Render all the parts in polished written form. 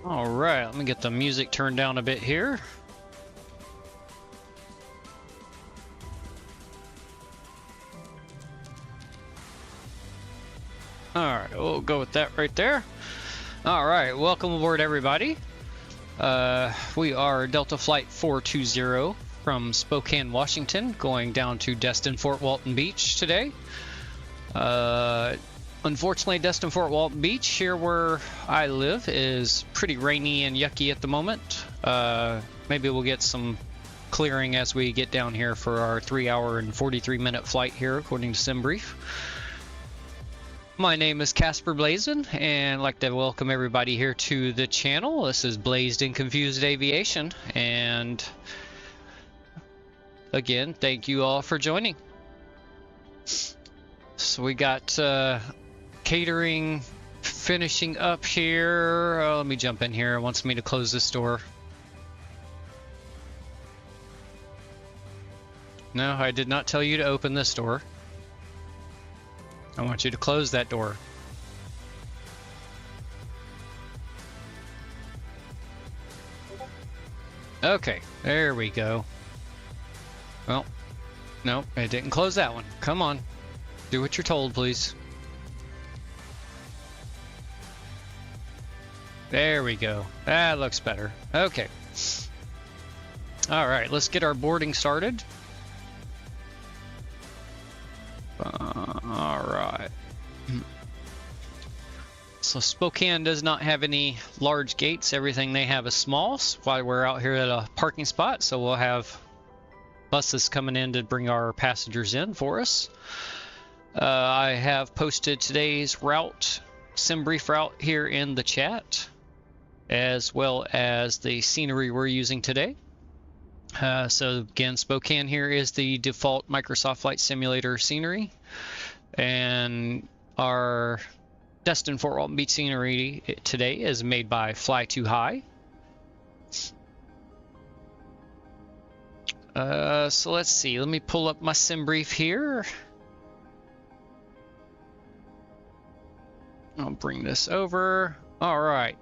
All right, let me get the music turned down a bit here. All right, we'll go with that right there. All right, welcome aboard, everybody. We are Delta Flight 420 from Spokane, Washington, going down to Destin, Fort Walton Beach today. Unfortunately, Destin, Fort Walton Beach, here where I live, is pretty rainy and yucky at the moment. Maybe we'll get some clearing as we get down here for our 3-hour and 43-minute flight here, according to SimBrief. My name is Casper Blazin, and I'd like to welcome everybody here to the channel. This is Blazed and Confused Aviation, and again, thank you all for joining. So we got catering finishing up here. Oh, let me jump in here. It wants me to close this door. No, I did not tell you to open this door. I want you to close that door. Okay, there we go. Well, no, it didn't close that one. Come on. Do what you're told, please. There we go. That looks better. Okay. All right, let's get our boarding started. All right. So Spokane does not have any large gates. Everything they have is small. So while we're out here at a parking spot, so we'll have buses coming in to bring our passengers in for us. I have posted today's route, SimBrief route, here in the chat, as well as the scenery we're using today. So again, Spokane here is the default Microsoft Flight Simulator scenery, and our Destin Fort Walton Beach scenery today is made by Fly Too High. So let's see, let me pull up my SimBrief here. I'll bring this over. All right,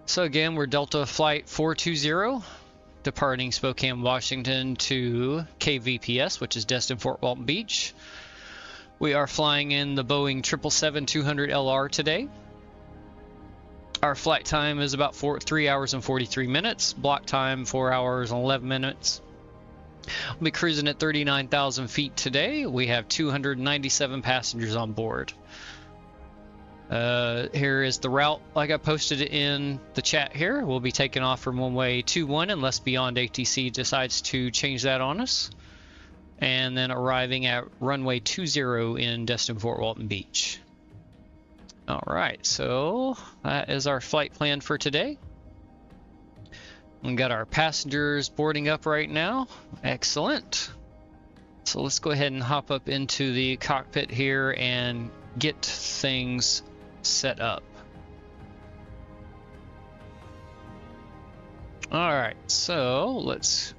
so again, we're Delta Flight 420. Departing Spokane, Washington to KVPS, which is Destin Fort Walton Beach. We are flying in the Boeing 777-200LR today. Our flight time is about 3 hours and 43 minutes. Block time 4 hours and 11 minutes. We'll be cruising at 39,000 feet today. We have 297 passengers on board. Here is the route, like I posted it in the chat here. We'll be taking off from runway 21 unless Beyond ATC decides to change that on us. And then arriving at runway 20 in Destin Fort Walton Beach. Alright, so that is our flight plan for today. We've got our passengers boarding up right now. Excellent. So let's go ahead and hop up into the cockpit here and get things set up. All right, so let's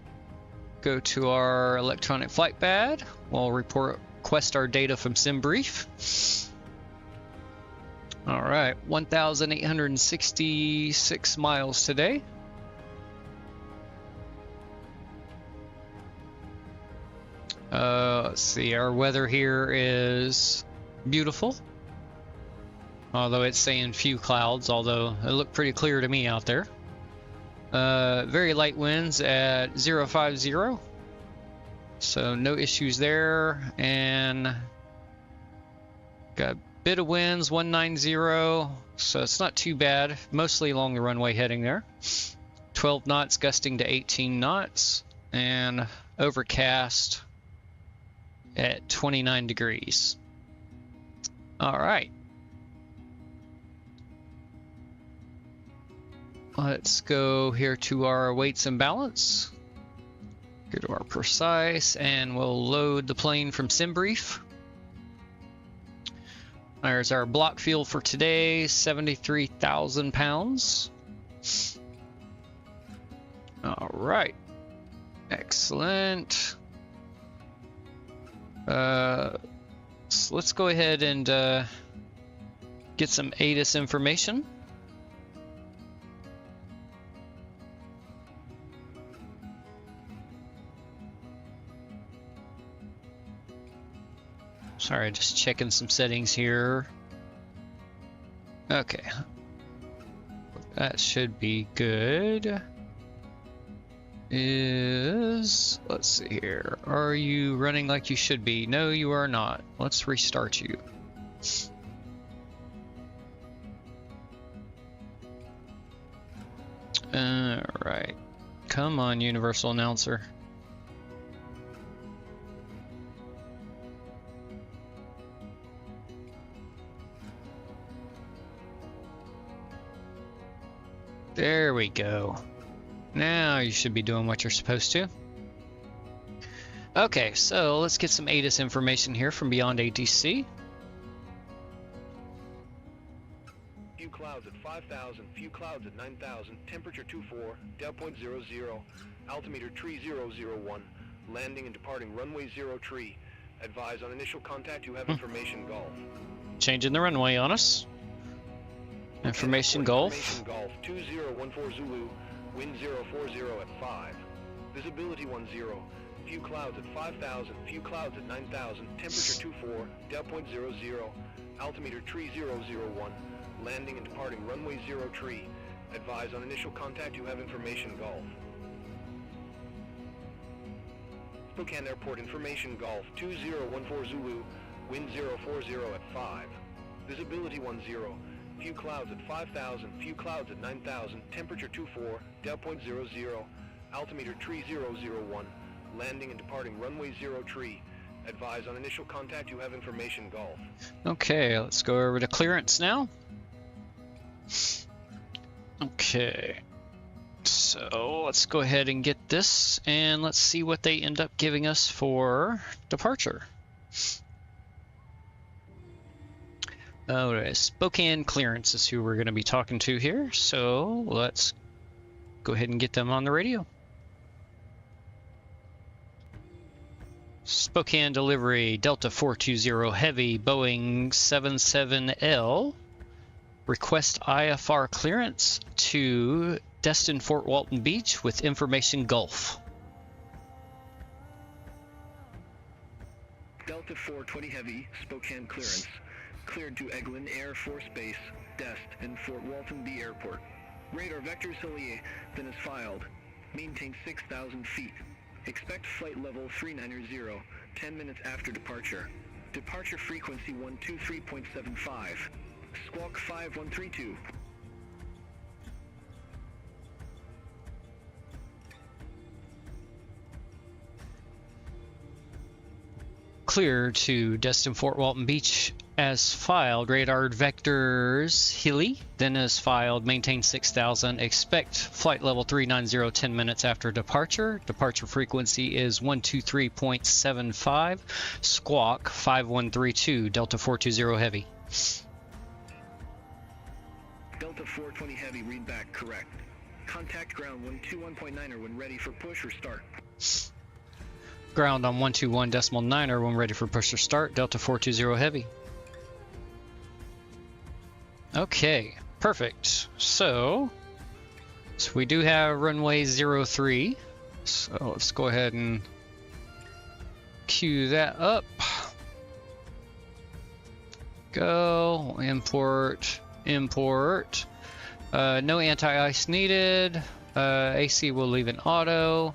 go to our electronic flight pad. We'll request our data from SimBrief. All right, 1,866 miles today. Let's see, our weather here is beautiful. Although it's saying few clouds, although it looked pretty clear to me out there. Very light winds at 050. So no issues there. And got a bit of winds, 190. So it's not too bad. Mostly along the runway heading there. 12 knots gusting to 18 knots. And overcast at 29 degrees. All right. Let's go here to our weights and balance. Go to our precise, and we'll load the plane from SimBrief. There's our block fuel for today, 73,000 pounds. All right, excellent. So let's go ahead and get some ATIS information. Sorry, just checking some settings here. Okay. That should be good. Let's see here. Are you running like you should be? No, you are not. Let's restart you. Alright. Come on, Universal Announcer. There we go. Now you should be doing what you're supposed to. Okay, so let's get some ATIS information here from Beyond ATC. Few clouds at 5,000, few clouds at 9,000, temperature 24, down point 00, altimeter tree 001, landing and departing runway 0 tree. Advise on initial contact you have information Golf. Changing the runway on us. Information Golf. Information Golf 2014 Zulu, wind 040 at 5. Visibility 10. Few clouds at 5,000, few clouds at 9,000, temperature 24, down point 00, altimeter tree 001, landing and departing runway 0 tree. Advise on initial contact you have information Golf. Spokane Airport information Golf 2014 Zulu, wind 040 at 5. Visibility 10. Few clouds at 5,000, few clouds at 9,000, temperature 24, down point 00, altimeter tree 001, landing and departing runway 0 tree. Advise on initial contact you have information Golf. Okay, let's go over to clearance now. Okay, so let's go ahead and get this, and let's see what they end up giving us for departure. Alright, Spokane clearance is who we're going to be talking to here, so let's go ahead and get them on the radio. Spokane delivery, Delta 420 Heavy, Boeing 77L. Request IFR clearance to Destin, Fort Walton Beach with information Gulf. Delta 420 Heavy, Spokane clearance. Cleared to Eglin Air Force Base, Dest, and Fort Walton B Airport. Radar vectors Hillier, then is filed. Maintain 6,000 feet. Expect flight level 390, 10 minutes after departure. Departure frequency 123.75. Squawk 5132. Clear to Destin, Fort Walton Beach as filed. Radar vectors Hilly, then as filed. Maintain 6,000. Expect flight level 390, 10 minutes after departure. Departure frequency is 123.75. Squawk 5132. Delta 420 Heavy. Delta 420 Heavy, read back correct. Contact ground 121.9er when ready for push or start. Ground on 121.9er when ready for push or start. Delta 420 Heavy. Okay, perfect. So we do have runway 03. So let's go ahead and queue that up. Go, import. No anti-ice needed. AC will leave in auto.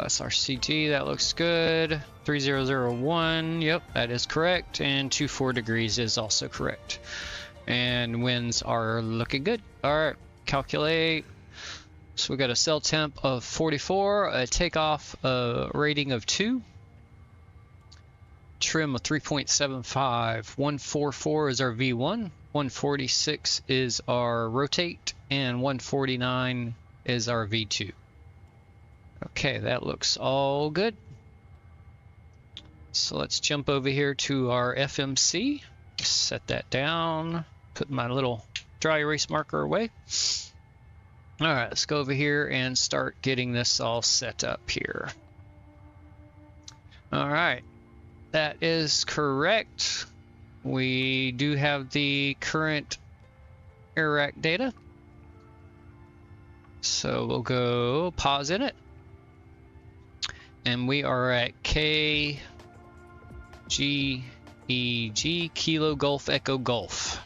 SRCT, that looks good. 3001, yep, that is correct. And 24 degrees is also correct. And winds are looking good. Alright, calculate. So we got a cell temp of 44, a takeoff rating of 2. Trim of 3.75. 144 is our V1. 146 is our rotate. And 149 is our V2. Okay, that looks all good. So let's jump over here to our FMC. Set that down. Put my little dry erase marker away. All right, let's go over here and start getting this all set up here. All right, that is correct. We do have the current air rack data. So we'll go pause in it. And we are at KGEG, Kilo Golf Echo Golf.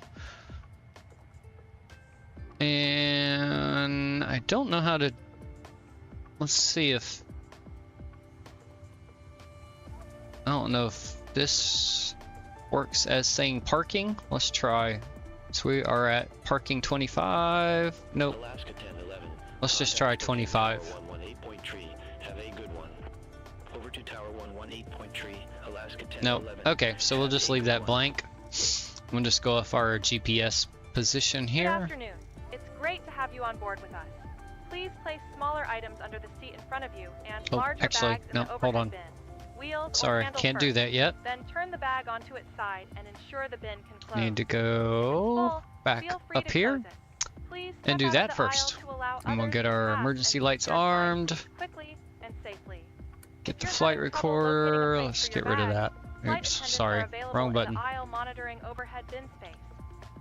And I don't know how to, let's see if, I don't know if this works as saying parking. Let's try. So we are at parking 25. Nope. Alaska 1011. Let's just try 25. 118.3. Have a good one. Over to Tower 118.3. Alaska 1011. Nope. Okay, so we'll just leave that blank. We'll just go off our GPS position Good here. afternoon. It's great to have you on board with us. Please place smaller items under the seat in front of you and larger actually, bags in no, the hold overhead on. bin. Wheels or Sorry, handle can't do first. that yet. Then turn the bag onto its side and ensure the bin can close. Need to If go it's full, back feel free up to here close it. Please and step do out that of the aisle first. to allow And we'll others get to our pass emergency and lights keep their time armed. quickly and safely. Get If the you're flight having trouble locating a recorder. place Let's for get your rid of bag, that. flight Oops, attendants sorry, are available wrong in button. the aisle monitoring overhead bin space.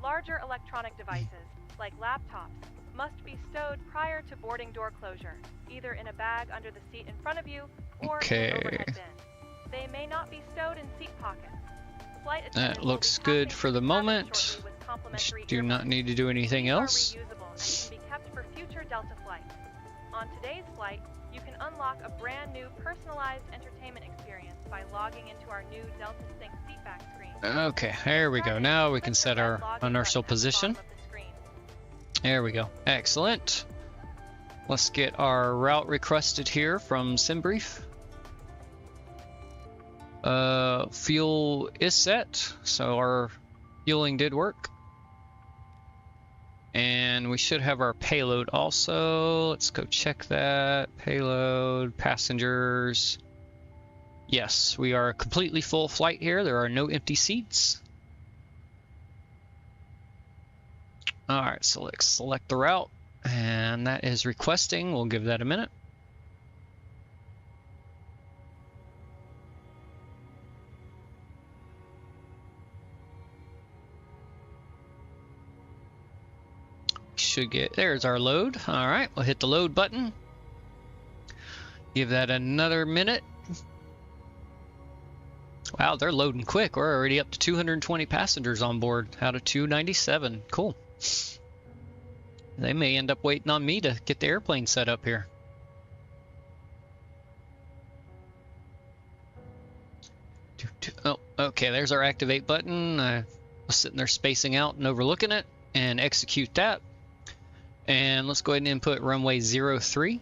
Larger electronic devices, like laptops, must be stowed prior to boarding door closure, either in a bag under the seat in front of you or in an overhead bin. They may not be stowed in seat pockets. Flight attendants That will looks be good passing for the through cabin moment. shortly with complimentary Do not earbuds. need to do anything These are else. reusable and can be kept for future Delta flights. On today's flight, you can unlock a brand new personalized entertainment experience by logging into our new Delta Sync seatback screen. Okay, there we go. Now we can set our inertial button position. at the bottom of the screen. There we go. Excellent. Let's get our route requested here from SimBrief. Fuel is set, so our fueling did work. And we should have our payload also. Let's go check that. Payload, passengers. Yes, we are a completely full flight here. There are no empty seats. Alright, so let's select the route. And that is requesting. We'll give that a minute. Should get, there's our load. All right, we'll hit the load button. Give that another minute. Wow, they're loading quick. We're already up to 220 passengers on board out of 297. Cool. They may end up waiting on me to get the airplane set up here. Oh, okay, there's our activate button. I was sitting there spacing out and overlooking it, and execute that. And let's go ahead and input runway 03.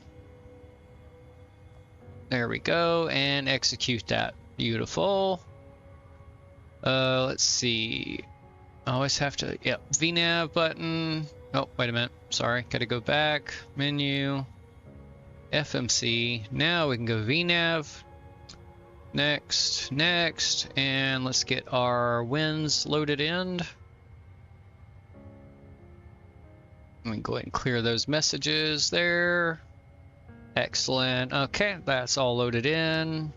There we go, and execute that. Beautiful. Let's see. I always have to, yep, VNAV button. Oh, wait a minute. Sorry, gotta go back. Menu. FMC. Now we can go VNAV. Next, next, and let's get our winds loaded in. Let me go ahead and clear those messages there. Excellent. Okay, that's all loaded in.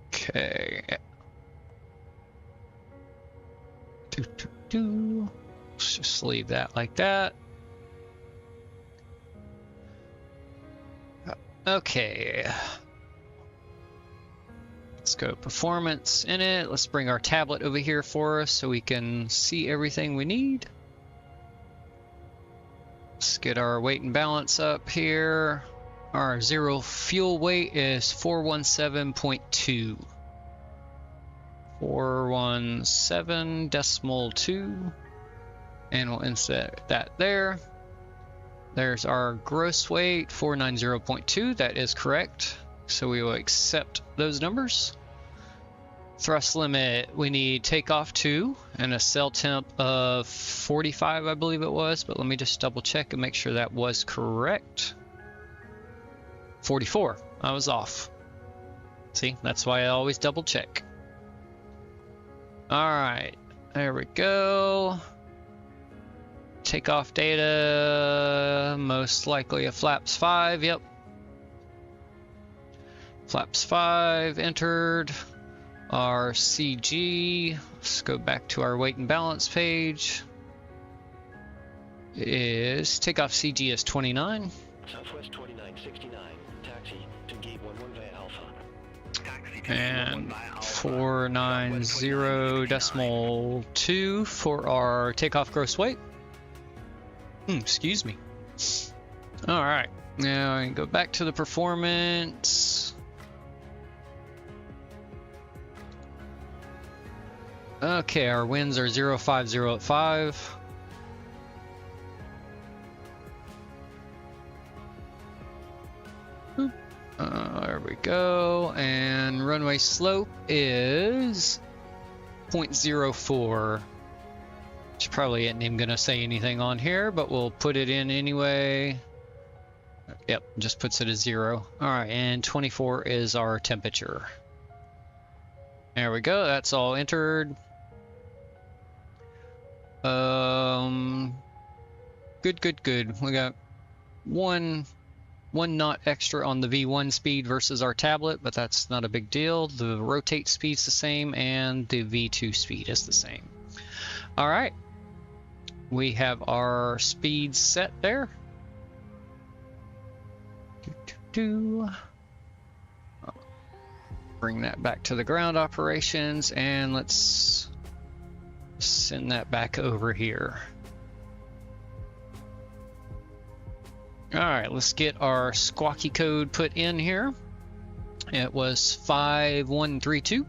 Okay. Let's just leave that like that. Okay. Let's go performance in it. Let's bring our tablet over here for us so we can see everything we need. Let's get our weight and balance up here. Our zero fuel weight is 417.2. 417.2. And we'll insert that there. There's our gross weight, 490.2. That is correct. So we will accept those numbers. Thrust limit, we need takeoff 2 and a cell temp of 45, I believe it was. But let me just double check and make sure that was correct. 44. I was off. See, that's why I always double check. Alright, there we go. Takeoff data, most likely a flaps 5, yep. Flaps 5 entered. Our CG, let's go back to our weight and balance page. Is takeoff CG is 29. Southwest 2969. And 490.2 for our takeoff gross weight. Excuse me. All right, now I can go back to the performance. Okay, our winds are 05085. There we go, and runway slope is 0.04. Which probably isn't even gonna say anything on here, but we'll put it in anyway. Yep, just puts it as 0. All right, and 24 is our temperature. There we go, that's all entered. Good. We got one knot extra on the V1 speed versus our tablet, but that's not a big deal. The rotate speed's the same, and the V2 speed is the same. All right, we have our speed set there. Bring that back to the ground operations, and let's send that back over here. All right, let's get our squawky code put in here. It was 5132.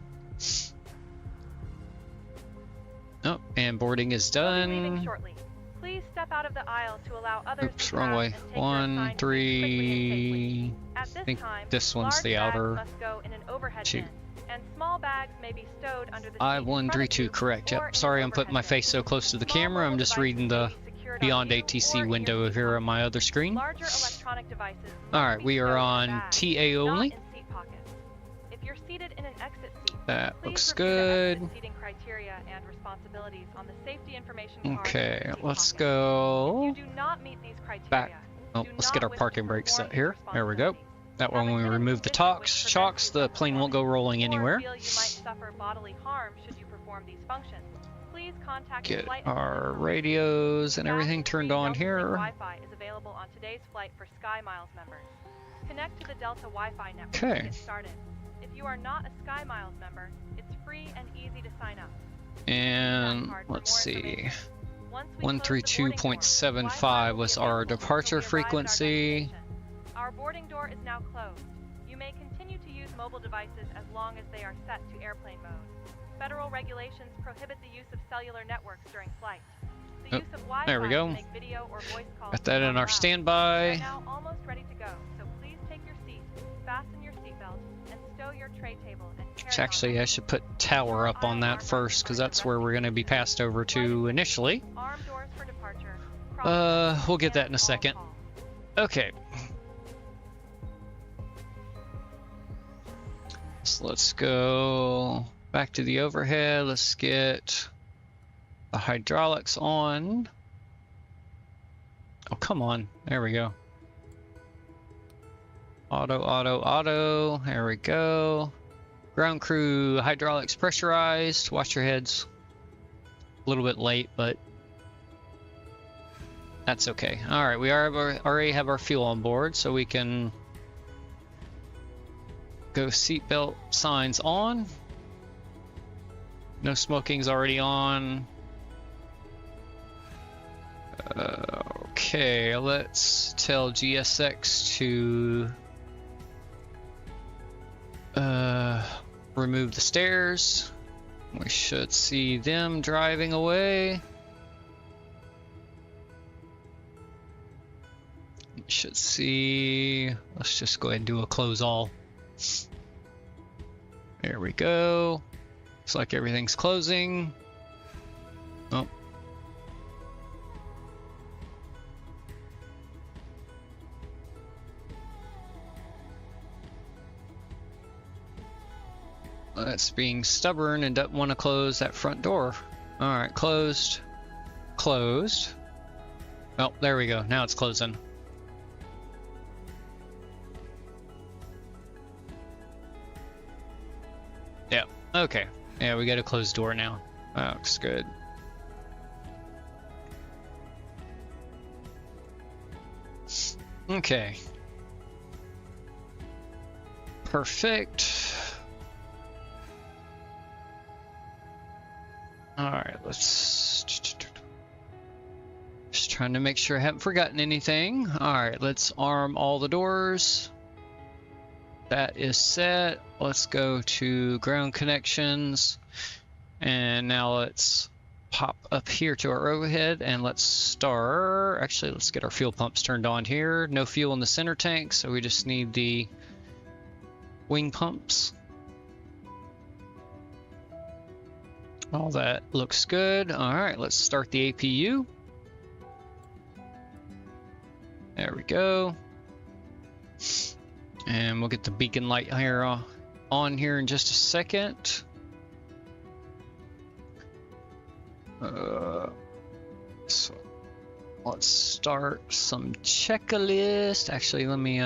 Oh, and boarding is done. We'll be leaving shortly. Please step out of the aisle to allow others Oops, to wrong pass way. and take their 1, assigned 3. seats quickly and safely. At I this think time, this one's large the bags outer. must go in an overhead 2. bin, and small bags may be stowed under the seat in front of 5132, you correct. or in Yep. an Sorry, I'm putting my overhead bin. face so close to the Small camera. I'm mobile just devices reading may the be secured Beyond on you ATC or in your window seat here pocket. on my other screen. Larger electronic devices All must right, be we are stowed in on bags, TA only. not in seat pockets. If you're seated in an exit seat, That please looks review the good. exit seating criteria and responsibilities on the safety information card in Okay, your seat let's pocket. go If you do not meet these criteria, back. Oh, do let's not get our wish to parking brakes perform set here. these There we go. responsibilities. That way, Have when a we hidden remove the condition which chocks, prevents you the from plane won't go performing, rolling or anywhere. feel you might suffer bodily harm should you perform these functions, please contact the Get flight our attendant for radios and Fast everything and turned free on Delta here. Sync Wi-Fi is available on today's flight for SkyMiles members. Connect to the Delta Wi-Fi network Okay. to get started. If you are not a SkyMiles member, it's free and easy to sign up. And let's see. Once we close the boarding door, 132.75 Wi-Fi will was be our available departure until we arrive at our frequency. destination. Our boarding door is now closed. You may continue to use mobile devices as long as they are set to airplane mode. Federal regulations prohibit the use of cellular networks during flight. The Oh, use of Wi-Fi there we go. to make video or voice calls Got that is in not our allowed. standby. We are now almost ready to go, so please take your seat, fasten your seatbelt, and stow your tray table and carry Which actually, I should put tower up on that first, because that's where we're going to be passed over to initially. Arm doors for departure. We'll get that in a second. Okay. So let's go back to the overhead. Let's get the hydraulics on. Oh, come on. There we go. Auto. There we go. Ground crew hydraulics pressurized. Watch your heads. A little bit late, but that's okay. All right, we already have our fuel on board, so we can go seatbelt signs on. No smoking's already on. Okay, let's tell GSX to remove the stairs. We should see them driving away. Should see. Let's just go ahead and do a close all. There we go. Looks like everything's closing. Oh. That's being stubborn and doesn't want to close that front door. Alright, closed. Closed. Oh, there we go. Now it's closing. Yeah, okay. Yeah, we got a closed door now. That looks good. Okay. Perfect. let's just trying to make sure I haven't forgotten anything. All right, let's arm all the doors. That is set. Let's go to ground connections, and now let's pop up here to our overhead and let's start. Actually, let's get our fuel pumps turned on here. No fuel in the center tank, so we just need the wing pumps. All that looks good. All right, let's start the APU. There we go. And we'll get the beacon light here on here in just a second. So let's start some checklist. Actually, let me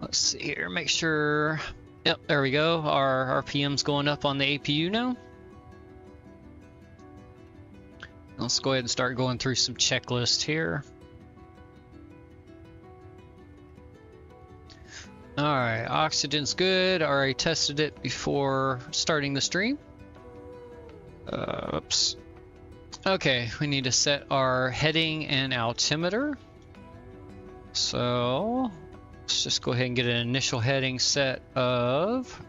let's see here, make sure. Yep, there we go. Our RPM's going up on the APU now. Let's go ahead and start going through some checklists here. Alright, oxygen's good. Already tested it before starting the stream. Oops. Okay, we need to set our heading and altimeter. So let's just go ahead and get an initial heading set of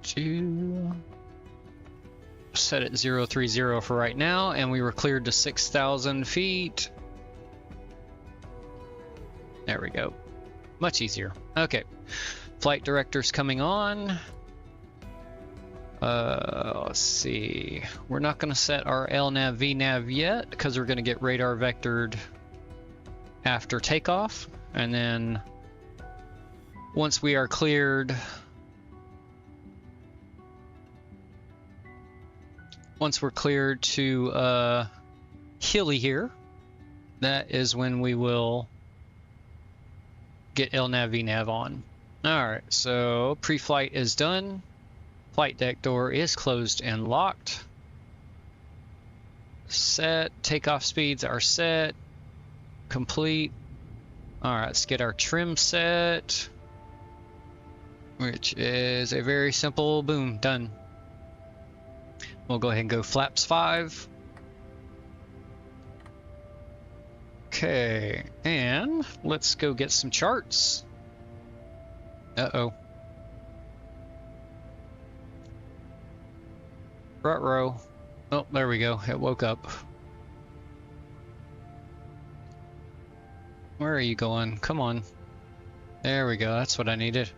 2. Set it 030 for right now, and we were cleared to 6,000 feet. There we go. Much easier. Okay. Flight director's coming on. Let's see. We're not going to set our LNAV VNAV yet because we're going to get radar vectored after takeoff. And then once we are cleared, once we're cleared to Hilly here, that is when we will get LNAV VNAV on. Alright, so pre-flight is done. Flight deck door is closed and locked. Set. Takeoff speeds are set. Complete. Alright, let's get our trim set, which is a very simple boom. Done. We'll go ahead and go flaps 5. Okay, and let's go get some charts. Uh-oh. Ruh-roh. Oh, there we go. It woke up. Where are you going? Come on. There we go. That's what I needed.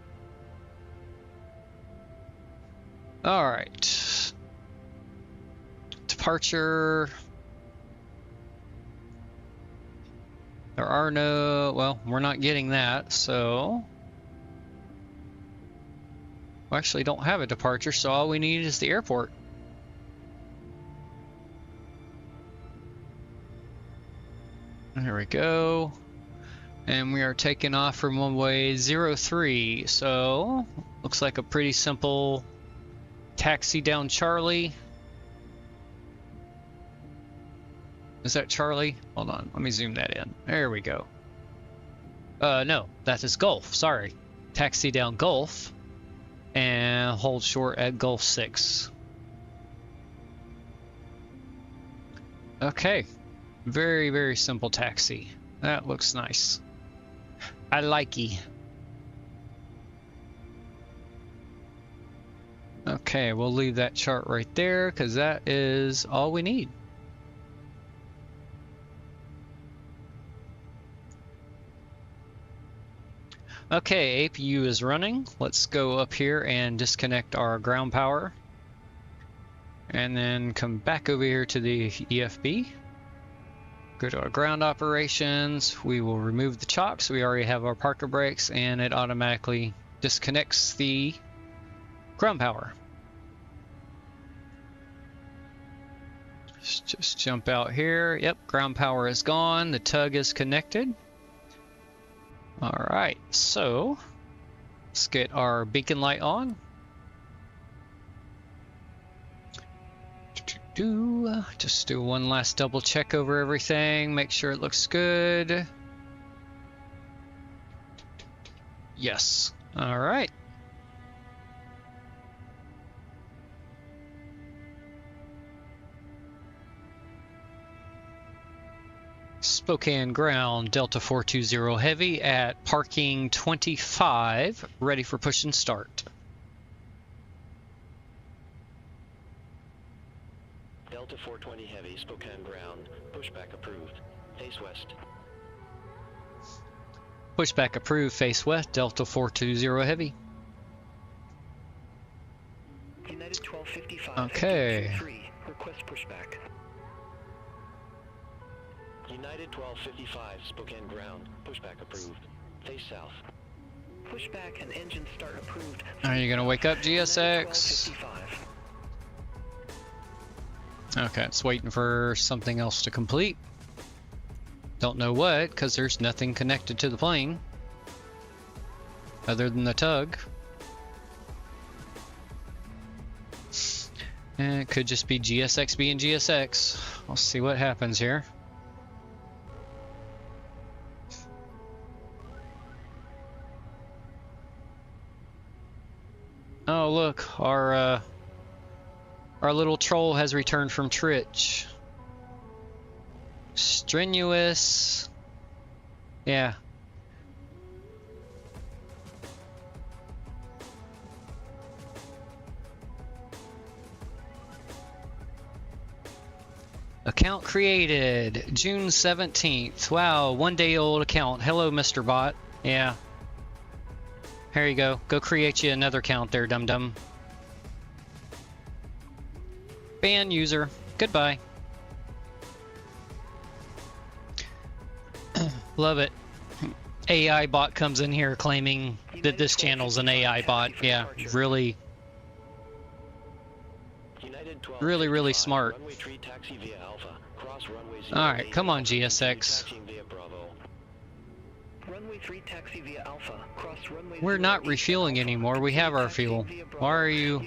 Alright. Departure. There are no, well, we're not getting that, so we actually don't have a departure, so all we need is the airport. There we go. And we are taking off from runway 03, so looks like a pretty simple taxi down Charlie. Is that Charlie? Hold on, let me zoom that in. There we go. No, that is Gulf, sorry. Taxi down Gulf and hold short at Gulf 6. Okay, very, very simple taxi. That looks nice. I likey. Okay, we'll leave that chart right there because that is all we need. Okay, APU is running. Let's go up here and disconnect our ground power. And then come back over here to the EFB. Go to our ground operations. We will remove the chocks. We already have our Parker brakes, and it automatically disconnects the ground power. Let's just jump out here. Yep, ground power is gone. The tug is connected. Alright, so let's get our beacon light on. Just do one last double check over everything, make sure it looks good. Yes, alright. Spokane ground, Delta 420 Heavy at parking 25, ready for push and start. Delta 420 Heavy, Spokane ground, pushback approved. Face west. Pushback approved, face west, Delta 420 Heavy. United 1255. Okay. Request pushback. United 1255, Spokane ground, pushback approved. Face south. Pushback and engine start approved. Are you gonna wake up, GSX? Okay, it's waiting for something else to complete. Don't know what, because there's nothing connected to the plane other than the tug. And it could just be GSX being GSX. We'll see what happens here. Oh look, our little troll has returned from Trich. Strenuous. Yeah. Account created June 17th. Wow, 1 day old account. Hello, Mr. Bot. Yeah. Here you go. Go create you another account there, dum-dum. Ban user. Goodbye. Love it. AI bot comes in here claiming that this channel's an AI bot. Yeah, really smart. Alright, come on, GSX. We're not refueling anymore. We have our fuel. Why are you...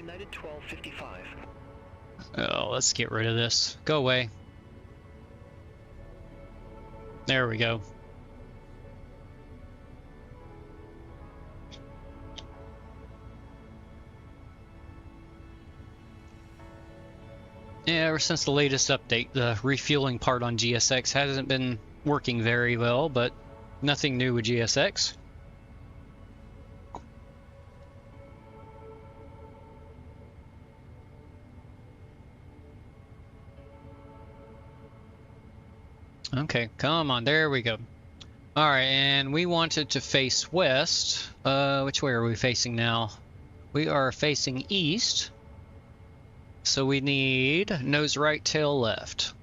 Oh, let's get rid of this. Go away. There we go. Yeah, ever since the latest update, the refueling part on GSX hasn't been working very well, but nothing new with GSX. Okay, come on, there we go. Alright, and we wanted to face west. Which way are we facing now? We are facing east. So we need nose right, tail left.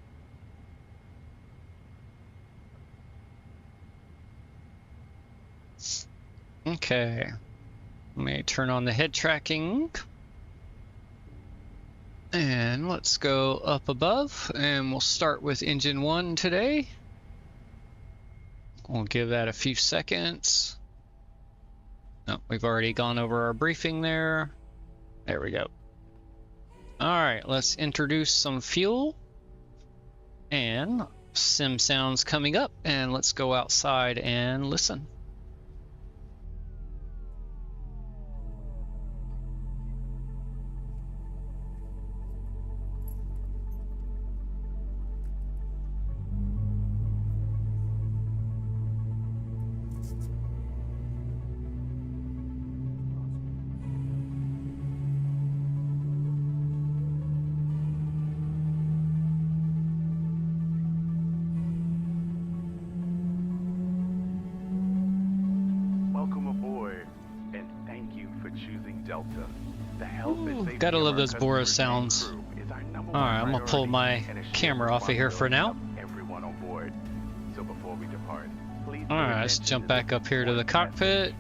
Okay. Let me turn on the head tracking. And let's go up above, and we'll start with engine 1 today. We'll give that a few seconds. Oh, we've already gone over our briefing there. There we go. Alright, let's introduce some fuel. And sim sounds coming up, and let's go outside and listen. Gotta love those Boris sounds. Alright, I'm gonna pull my camera off of here for now. Alright, let's jump back up here to the cockpit.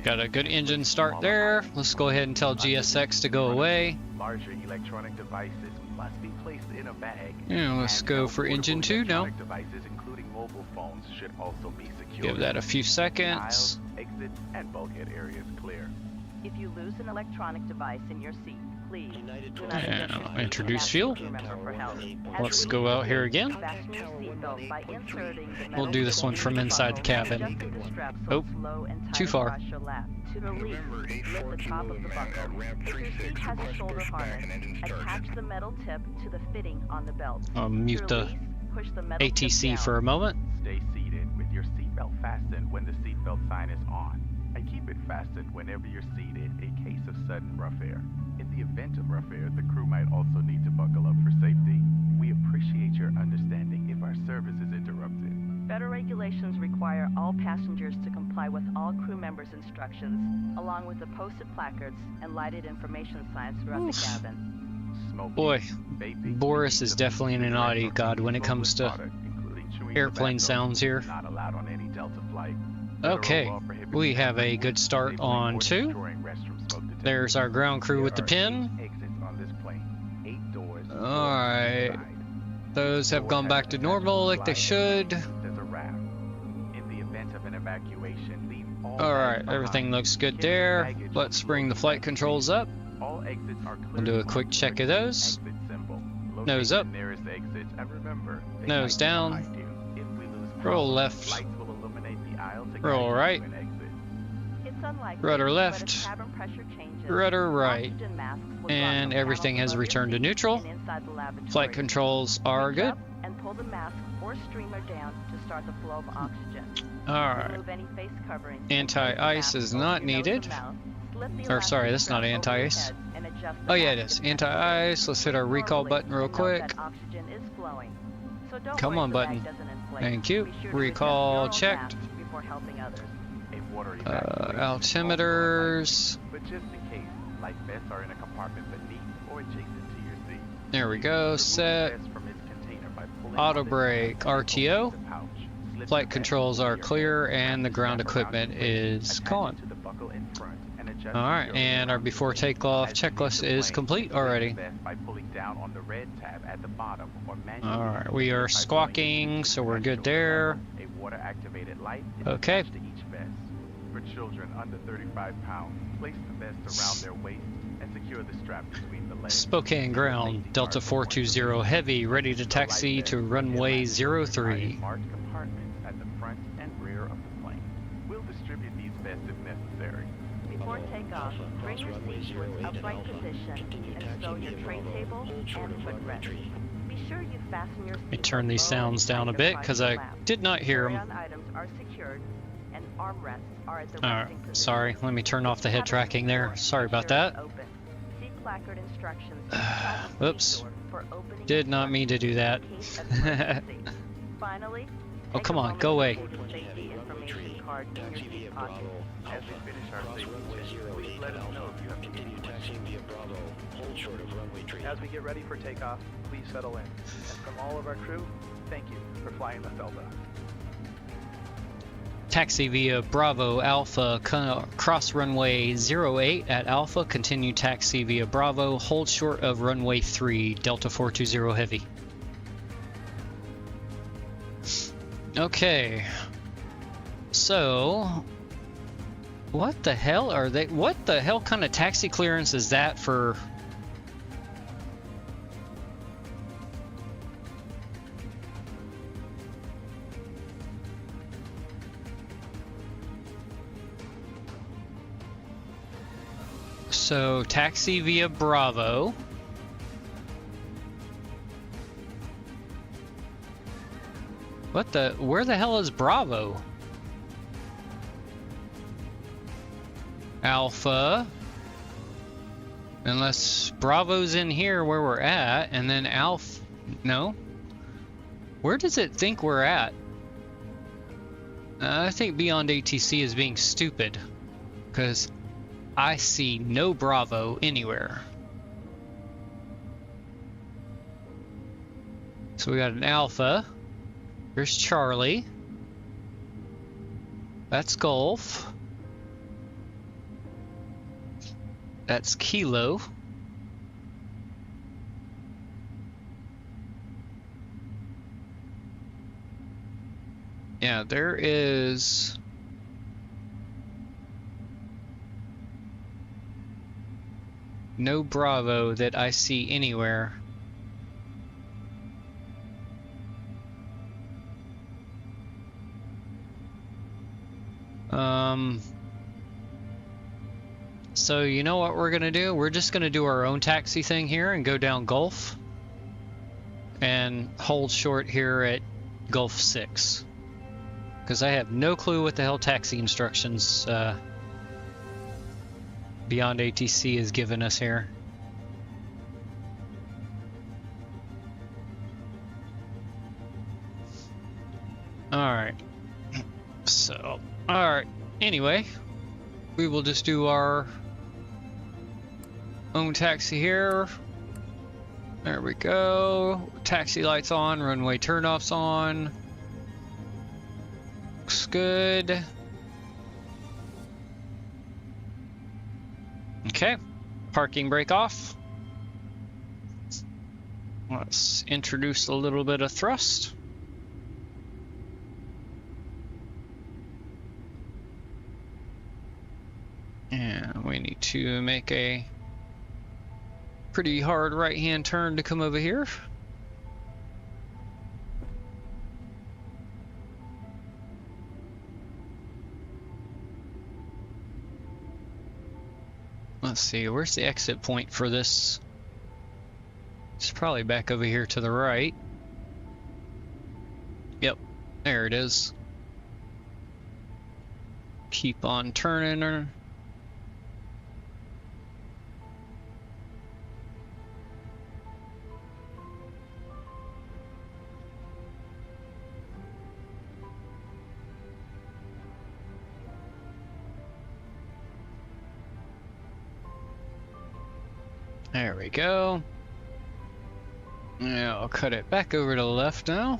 Got a good engine start there. Let's go ahead and tell GSX to go away. And let's go for engine 2 now. Give that a few seconds. Exit and bulkhead areas clear. If you lose an electronic device in your seat, please United do not And admit I'll to introduce ask fuel. a crew member for help. Let's go out here again. Fasten your seatbelt by inserting the We'll metal do this one tip from into the inside the buckle, cabin. adjusting the strap so Oh, it's low and tight too far. across your lap. To release, November lift the top of the buckle. If your seat has a shoulder harness, attach the metal tip to the fitting on the belt. I'll mute To the release, push the metal tip ATC down. for a moment. Stay seated with your seatbelt fastened when the seatbelt sign is on, and keep it fastened whenever you're seated in case of sudden rough air. In the event of rough air, the crew might also need to buckle up for safety. We appreciate your understanding if our service is interrupted. Federal regulations require all passengers to comply with all crew members' instructions, along with the posted placards and lighted information signs throughout the cabin. Smoking, Boy, vaping, Boris is eating definitely an audio god when it comes to product, including chewing airplane tobacco, sounds here. is not allowed on any Delta flight. Okay, we have a good start on 2. There's our ground crew with the pin. Alright, those have gone back to normal like they should. Alright, everything looks good there. Let's bring the flight controls up. We'll do a quick check of those. Nose up. Nose down. Roll left. Roll right. It's unlikely, Rudder but left. if cabin pressure changes, Rudder right. oxygen masks will And drop from everything panels has above your returned to seat neutral. and inside the lavatory. Flight controls are Reach good. up and pull the mask or streamer down to start the flow of oxygen. Alright. Remove any face coverings. Anti-ice is not needed. Or sorry, that's not anti-ice. Oh yeah, it is. Anti-ice. Let's hit our recall button real quick. Come on, button. Thank you. Recall checked. Altimeters. But just in case, life vests are in a compartment beneath or adjacent to your seat. There we go. Remove the Set. vest from its container by pulling Auto on the brake. tab and RTO. opening the pouch. Slip Flight the vest controls into are your clear hand. and the ground Wrap around equipment your waist. is Attach it gone. to the buckle in front and adjust Alright, your and our arm. before takeoff As you leave checklist the is plane, complete slip already. the vest by pulling down on the red tab at the bottom or manually Alright, we are by pulling squawking, it so we're at good shoulder there. level. A water-activated light is Okay. attached to each vest. For children under 35 pounds, place the vest around their waist and secure the strap between the legs. Spokane ground, Delta 420 Heavy, ready to taxi to runway 03. Marked compartments at the front and rear of the plane. We'll distribute these vests if necessary. Before takeoff, bring your seat to its upright position and stow your tray table and footrest. Be sure you fasten your Let me seatbelt turn these low sounds and down a tight bit across because your I lap. did not hear them. Carry-on items are secured and armrests are at the resting Alright, position. sorry. Let me turn off the head tracking there. Sorry about that. See placard instructions inside the Oops. seat door for opening Did and not mean to do that. in case of emergency. Finally, Oh, take come a on, moment go to away. put your safety information card in your Taxi via seat pocket. Bravo. As we finish our Cross safety runway check, 08 please let at us know Alpha. if you have any Continue taxiing via Bravo. Hold short of runway tree. As we get ready for takeoff, please settle in. And from all of our crew, thank you for flying the Felda. Taxi via Bravo Alpha, cross runway 08 at Alpha, continue taxi via Bravo, hold short of runway 3, Delta 420 Heavy. Okay. So, what the hell are they? What the hell kind of taxi clearance is that for? So, taxi via Bravo. What the? Where the hell is Bravo? Alpha. Unless Bravo's in here where we're at, and then Alpha. No. Where does it think we're at? I think Beyond ATC is being stupid. Because I see no Bravo anywhere. So we got an Alpha. Here's Charlie. That's Golf. That's Kilo. Yeah, there is No Bravo that I see anywhere. So you know what we're gonna do? We're just gonna do our own taxi thing here and go down Gulf and hold short here at Gulf 6. Because I have no clue what the hell taxi instructions Beyond ATC has given us here. Alright. So, alright. Anyway, we will just do our own taxi here. There we go. Taxi lights on, runway turnoffs on. Looks good. Okay, parking brake off. Let's introduce a little bit of thrust. And we need to make a pretty hard right-hand turn to come over here. Let's see, where's the exit point for this? It's probably back over here to the right. Yep, there it is. Keep on turning her. There we go. Yeah, I'll cut it back over to the left now.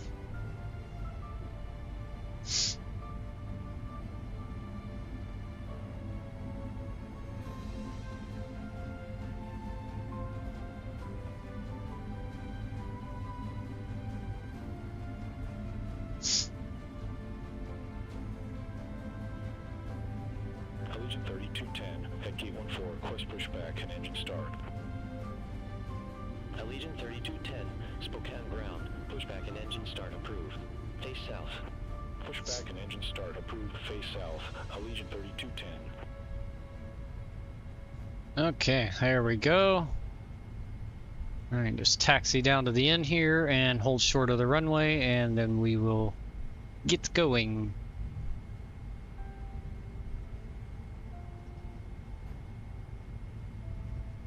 Allegiant 3210, head gate 14, course pushback and engine start. Allegiant 3210, Spokane ground, pushback and engine start approved. Face south. Pushback and engine start approved, face south. Allegiant 3210. Okay, there we go. Alright, just taxi down to the end here and hold short of the runway, and then we will get going.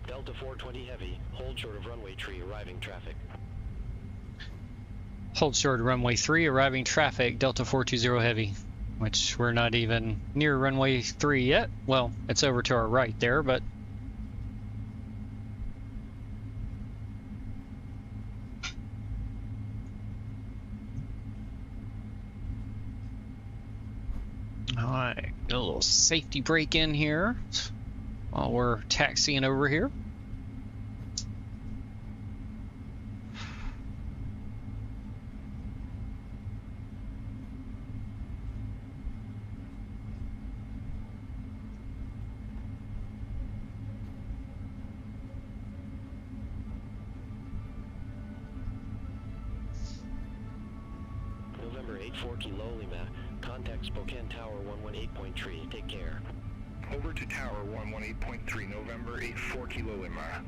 Delta 420 heavy, hold short of runway tree, arriving traffic. Hold short of runway 3, arriving traffic, Delta 420 heavy. Which we're not even near runway 3 yet. Well, it's over to our right there, but... Alright, a little safety break in here while we're taxiing over here. November 84 Kilo Lima, contact Spokane Tower 118.3, take care. Over to Tower 118.3, November 84 Kilo Lima.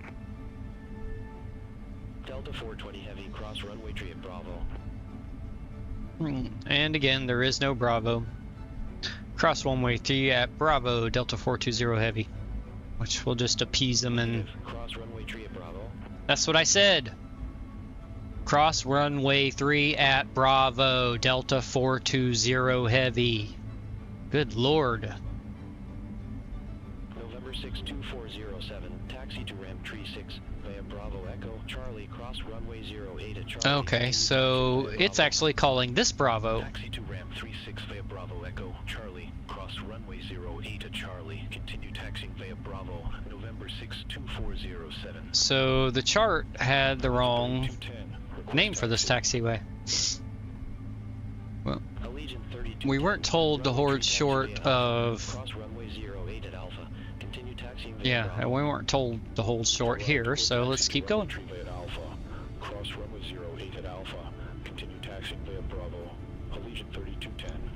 Delta 420 heavy, cross runway tree at Bravo. And again, there is no Bravo. Cross runway 3 at Bravo, Delta 420 heavy. Which will just appease them and... Cross runway tree at Bravo. That's what I said! Cross runway 3 at Bravo, Delta 420 heavy. Good lord. November 62407, taxi to ramp tree 6 via Bravo Echo, Charlie, cross runway 08 at Charlie. Okay, so it's actually calling this Bravo. Taxi to ramp 36 via Bravo Echo, Charlie, cross runway 08 at Charlie, continue taxiing via Bravo, November 62407. So the chart had the wrong name for this taxiway. Well, we weren't told to hold short of Yeah, and we weren't told to hold short here, so let's keep going. Cross runway 08 at Alpha. Continue taxiing via Bravo. Allegiant 3210.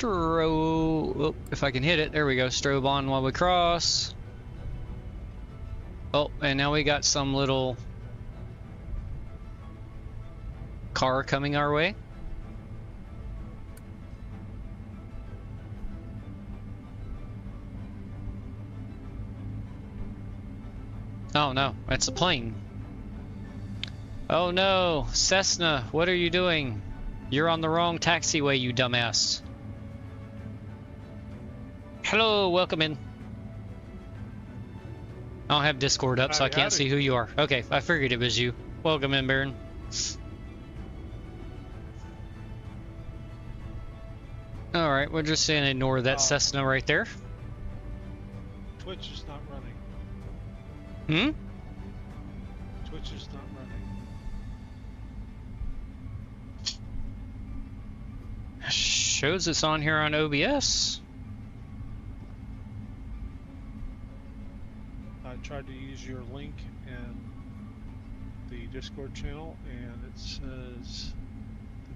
Oh, if I can hit it, there we go. Strobe on while we cross. Oh, and now we got some little car coming our way. Oh no, that's a plane. Oh no, Cessna, what are you doing? You're on the wrong taxiway, you dumbass. Hello, welcome in. I don't have Discord up, so I can't see who you are. Okay, I figured it was you. Welcome in, Baron. Alright, we're just gonna ignore that Cessna right there. Twitch is not running. Twitch is not running. Shows it's on here on OBS. I tried to use your link in the Discord channel and it says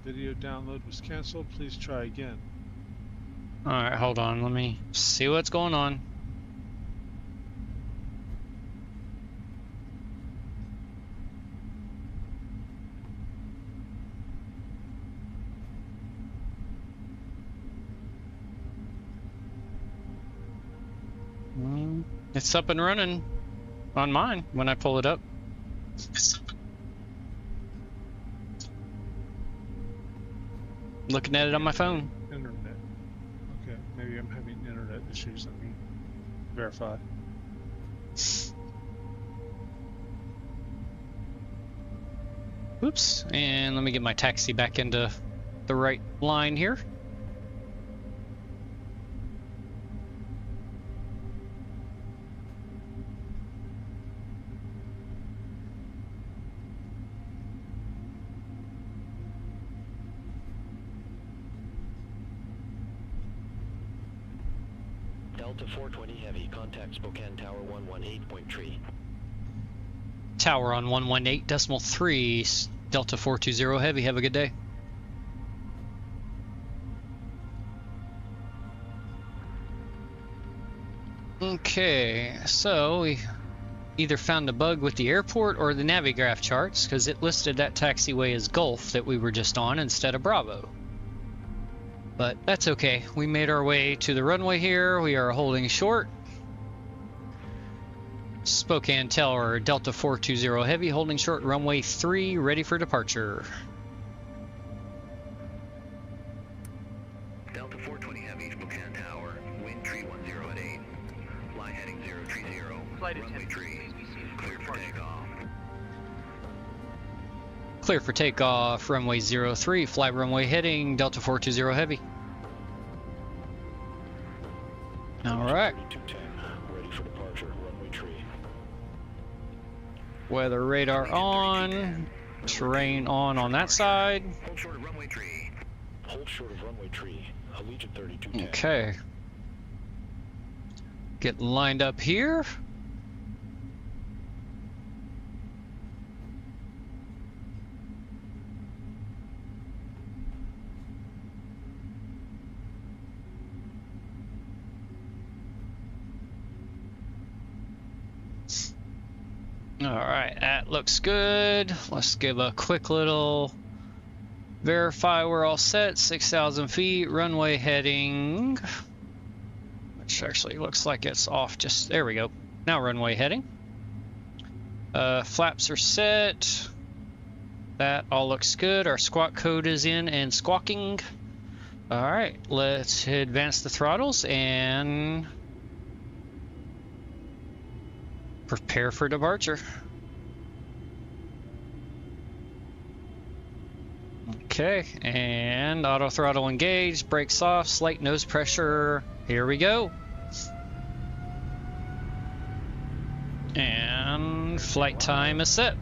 the video download was canceled. Please try again. Alright, hold on. Let me see what's going on. It's up and running on mine when I pull it up. Looking at it on my phone. Internet. Okay, maybe I'm having internet issues. Let me verify. Oops, and let me get my taxi back into the right line here. Delta 420 Heavy, contact Spokane Tower 118.3. Tower on 118.3, Delta 420 Heavy, have a good day. Okay, so we either found a bug with the airport or the Navigraph charts, because it listed that taxiway as Gulf that we were just on instead of Bravo. But that's okay. We made our way to the runway here. We are holding short. Spokane Tower, Delta 420 Heavy, holding short, runway 3, ready for departure. Delta 420 Heavy, Spokane Tower, wind 310 at 8. Line heading 030. Flight Runway 3, clear for takeoff. Clear for takeoff, runway 03, fly runway heading, Delta 420 Heavy. Alright. Ready for departure, runway 3. Weather radar on, terrain on that side. Hold short of runway 3. Hold short of runway 3. Allegiant 3210. Okay. Get lined up here. Alright, that looks good. Let's give a quick little verify we're all set. 6,000 feet, runway heading, which actually looks like it's off just, there we go. Now runway heading. Flaps are set. That all looks good. Our squawk code is in and squawking. Alright, let's advance the throttles and prepare for departure. Okay, and auto throttle engaged, brakes off, slight nose pressure. Here we go. And flight time is set.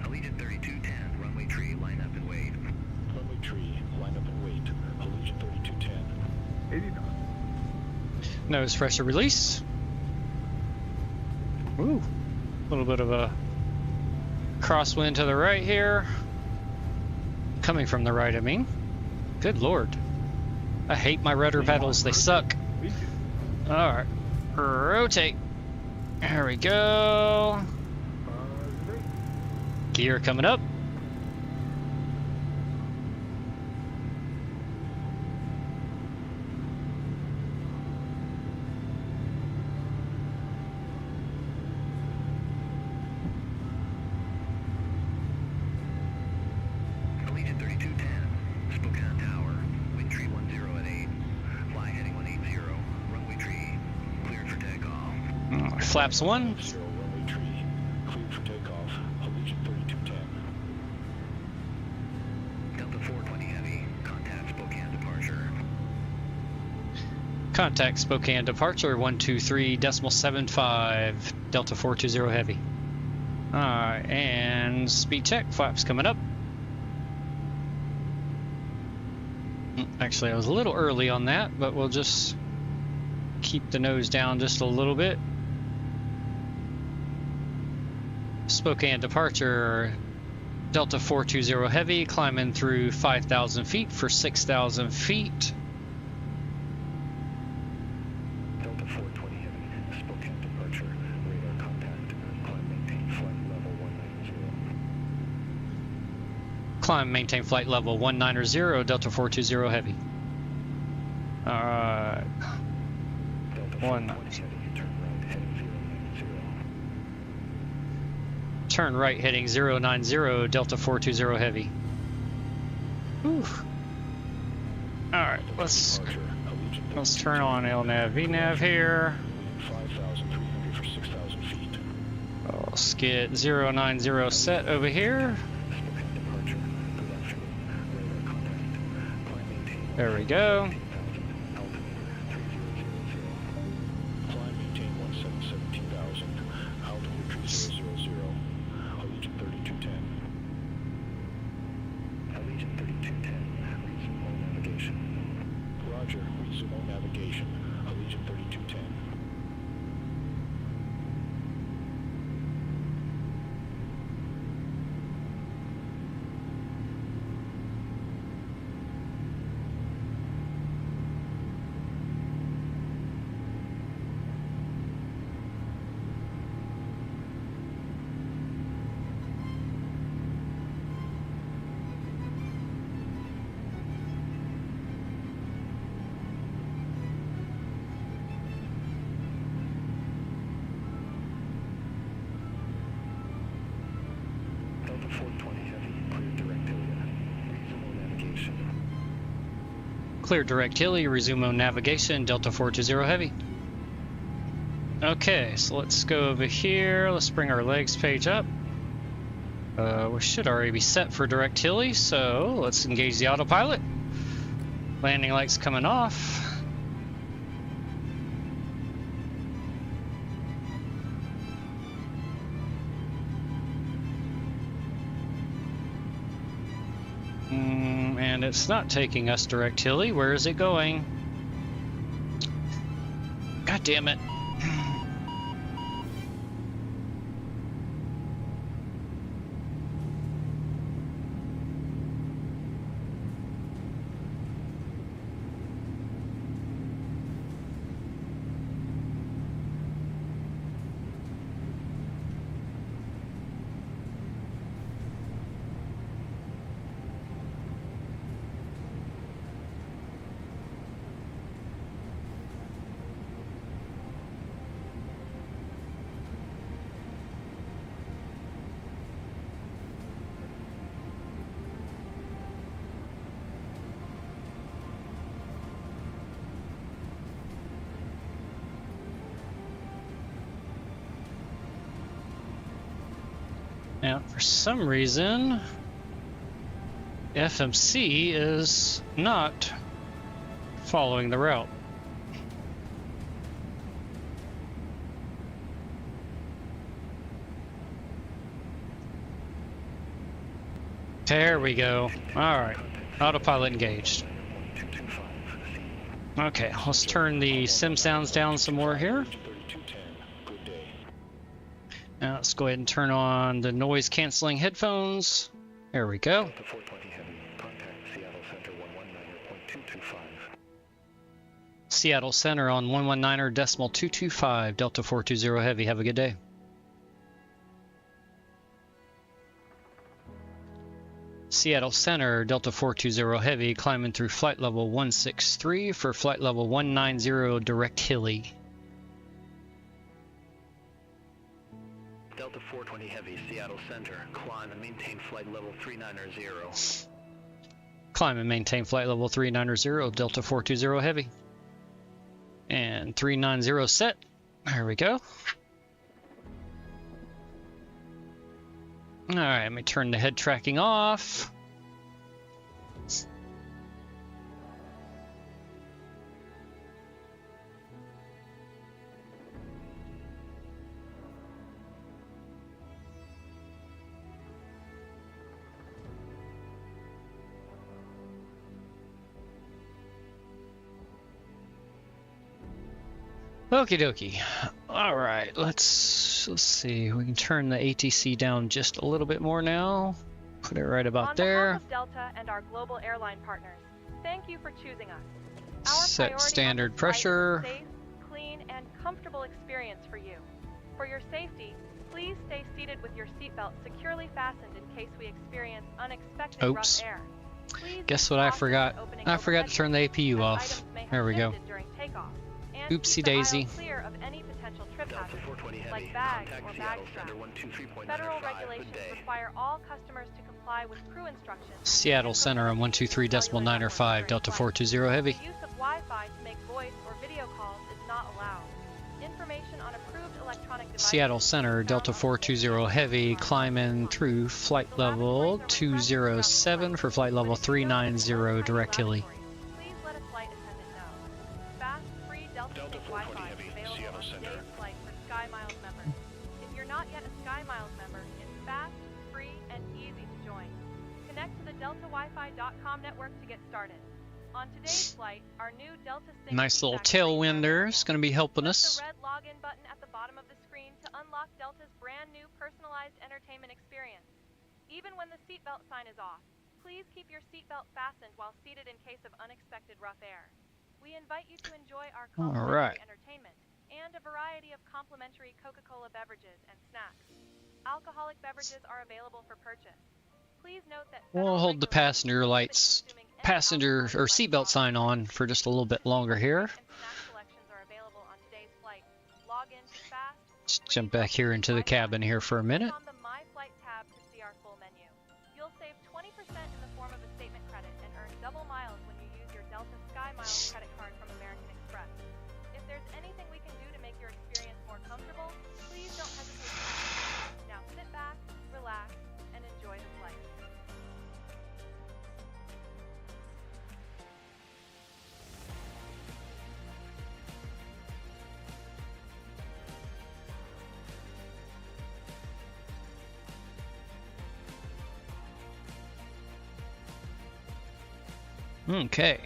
Allegiant 3210, runway 3, line up and wait. Runway 3, line up and wait. Allegiant 3210. 80 knots. Nose pressure release. Ooh, a little bit of a crosswind to the right here. Coming from the right, I mean. Good lord. I hate my rudder pedals, they suck. Alright, rotate. There we go. Gear coming up. Allegiant 3210, Spokane Tower, wind tree 10 at 8, fly heading 180, runway tree, cleared for takeoff. Flaps 1. Runway tree, cleared for takeoff. Allegiant 3210. Delta 420 Heavy, contact Spokane departure. Contact Spokane departure 123.75 Delta 420 Heavy. Alright, and speed check, flaps coming up. Actually, I was a little early on that, but we'll just keep the nose down just a little bit. Spokane departure, Delta 420 Heavy, climbing through 5,000 feet for 6,000 feet. Delta 420 Heavy, Spokane departure, radar contact, climb maintain flight level 190. Climb, maintain flight level 190, Delta 420 Heavy. Alright. Delta 420 Heavy, turn right heading 090. Turn right heading 090, Delta 420 Heavy. Whew. Alright, let's turn on LNAV VNAV here. 5,300 for 6,000 feet. Let's get 090 set over here. Spokane departure, good afternoon. Radar contact, climb maintain. There we go. Climb maintain 117,000. Altimeter 000. Allegiant 3210. Allegiant 3210. Resume all navigation. Roger. Resume all navigation. Allegiant 3210. Delta 420 Heavy, clear direct Hilliard. Resume all navigation. Clear direct Hilly, resume on navigation, Delta 420 Heavy. Okay, so let's go over here. Let's bring our legs page up. We should already be set for direct Hilly, so let's engage the autopilot. Landing lights coming off. And it's not taking us direct Hilly. Where is it going? God damn it. Now, for some reason, FMC is not following the route. There we go. Alright, autopilot engaged. Okay, let's turn the sim sounds down some more here. Now let's go ahead and turn on the noise canceling headphones. There we go. Delta 420 Heavy, contact Seattle Center 119.225. Seattle Center on 119.225. Delta 420 Heavy. Have a good day. Seattle Center, Delta 420 Heavy, climbing through flight level 163 for flight level 190 direct Hilly. Delta 420 Heavy, Seattle Center, climb and maintain flight level 390. Climb and maintain flight level 390, Delta 420 Heavy. And 390 set. There we go. Alright, let me turn the head tracking off. Okie dokie. All right, let's see. We can turn the ATC down just a little bit more now. Put it right about there. On behalf of Delta and our global airline partners, thank you for choosing us. Our Set priority standard on this flight is a pressure. safe, clean, and comfortable experience for you. For your safety, please stay seated with your seatbelt securely fastened in case we experience unexpected Oops. rough air. Please Guess be what I cautious forgot? when opening I forgot overhead to turn the APU as off. items may have There we go. shifted during takeoff. And Oopsie keep the aisle daisy. clear of any potential trip Delta hazards, 420 Heavy, like bags contact or bag Seattle straps. Center 123.95. Federal Good regulations day. require all customers to comply with crew instructions. Seattle Center on 123.95, Delta 420 Heavy. The use of Wi-Fi to make voice or video calls is not allowed. Information on approved electronic devices. Seattle Center, Delta 420 Heavy, climbing through flight level 207 for flight level 390 direct Hilly. Please let a flight attendant know. Fast, free Delta Delta Sync 420 Wi-Fi Heavy, is available Seattle on Center. today's flight for SkyMiles members. If you're not yet a SkyMiles member, it's fast, free, and easy to join. Connect to the DeltaWiFi.com network to get started. On today's flight, our new Delta Sync Nice little feedback screen tailwind there. It's going to be helping Click us. the red login button at the bottom of the screen to unlock Delta's brand new personalized entertainment experience. Even when the seatbelt sign is off, please keep your seatbelt fastened while seated in case of unexpected rough air. We invite you to enjoy our complimentary entertainment and a variety of complimentary Coca-Cola beverages and snacks. Alcoholic beverages are available for purchase. Please note that We'll hold the passenger lights, passenger or seatbelt sign on for just a little bit longer here. Just jump back here into the cabin here for a minute. On the My Flight tab to see our full menu. You'll save 20% in the form of a statement credit and earn double miles when you use your Delta SkyMiles credit card from American Express. If there's anything we can do to make your experience more comfortable, please don't hesitate to ask. Now sit back, relax, and enjoy the flight. Okay.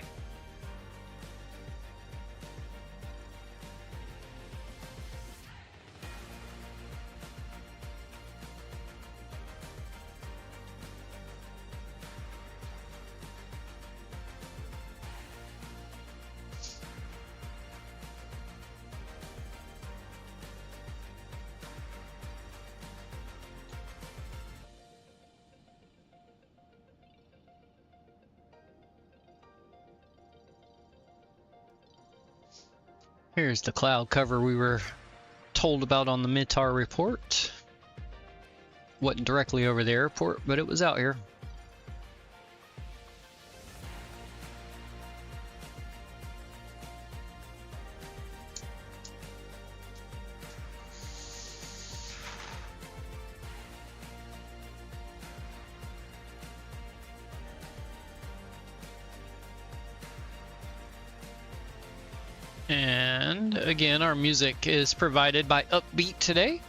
Here's the cloud cover we were told about on the MITAR report. Wasn't directly over the airport, but it was out here. And again, our music is provided by Upbeat today.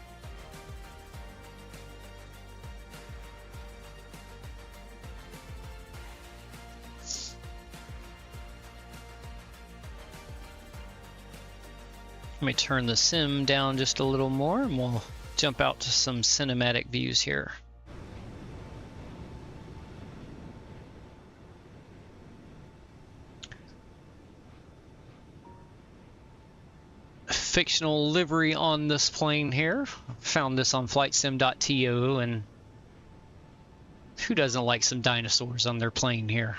Let me turn the sim down just a little more and we'll jump out to some cinematic views here. Fictional livery on this plane here. Found this on flightsim.to, and who doesn't like some dinosaurs on their plane here?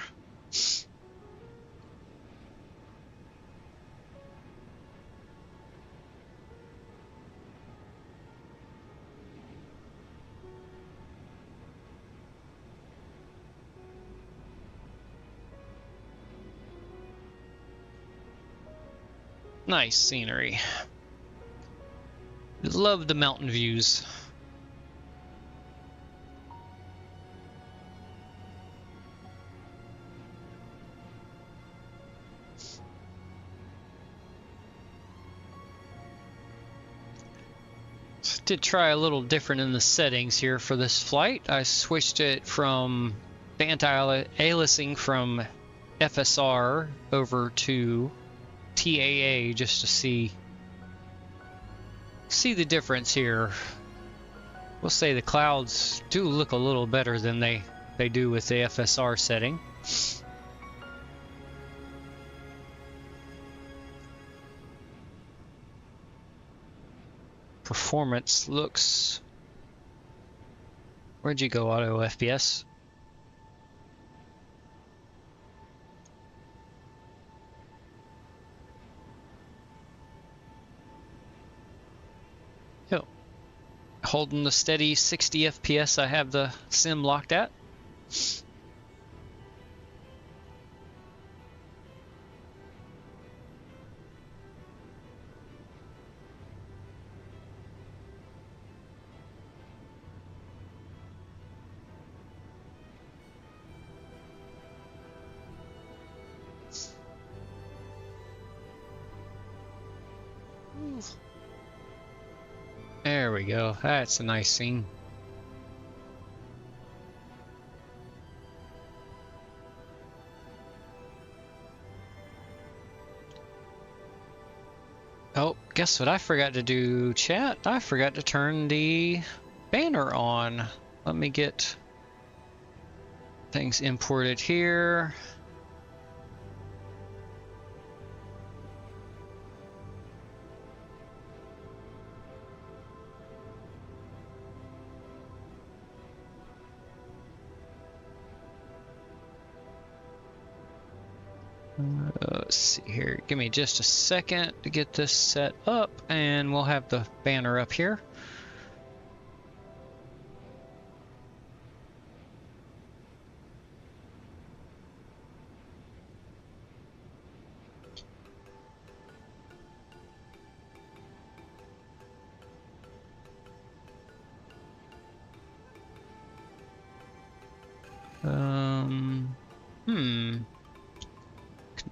Nice scenery. Love the mountain views. Did try a little different in the settings here for this flight. I switched it from the anti-aliasing from FSR over to TAA just to see the difference here. We'll say the clouds do look a little better than they do with the FSR setting. Performance looks... Where'd you go, auto FPS? Yep. Holding the steady 60 FPS I have the sim locked at. There we go. That's a nice scene. Oh, guess what I forgot to do, chat? I forgot to turn the banner on. Let me get things imported here. Let's see here. Give me just a second to get this set up, and we'll have the banner up here.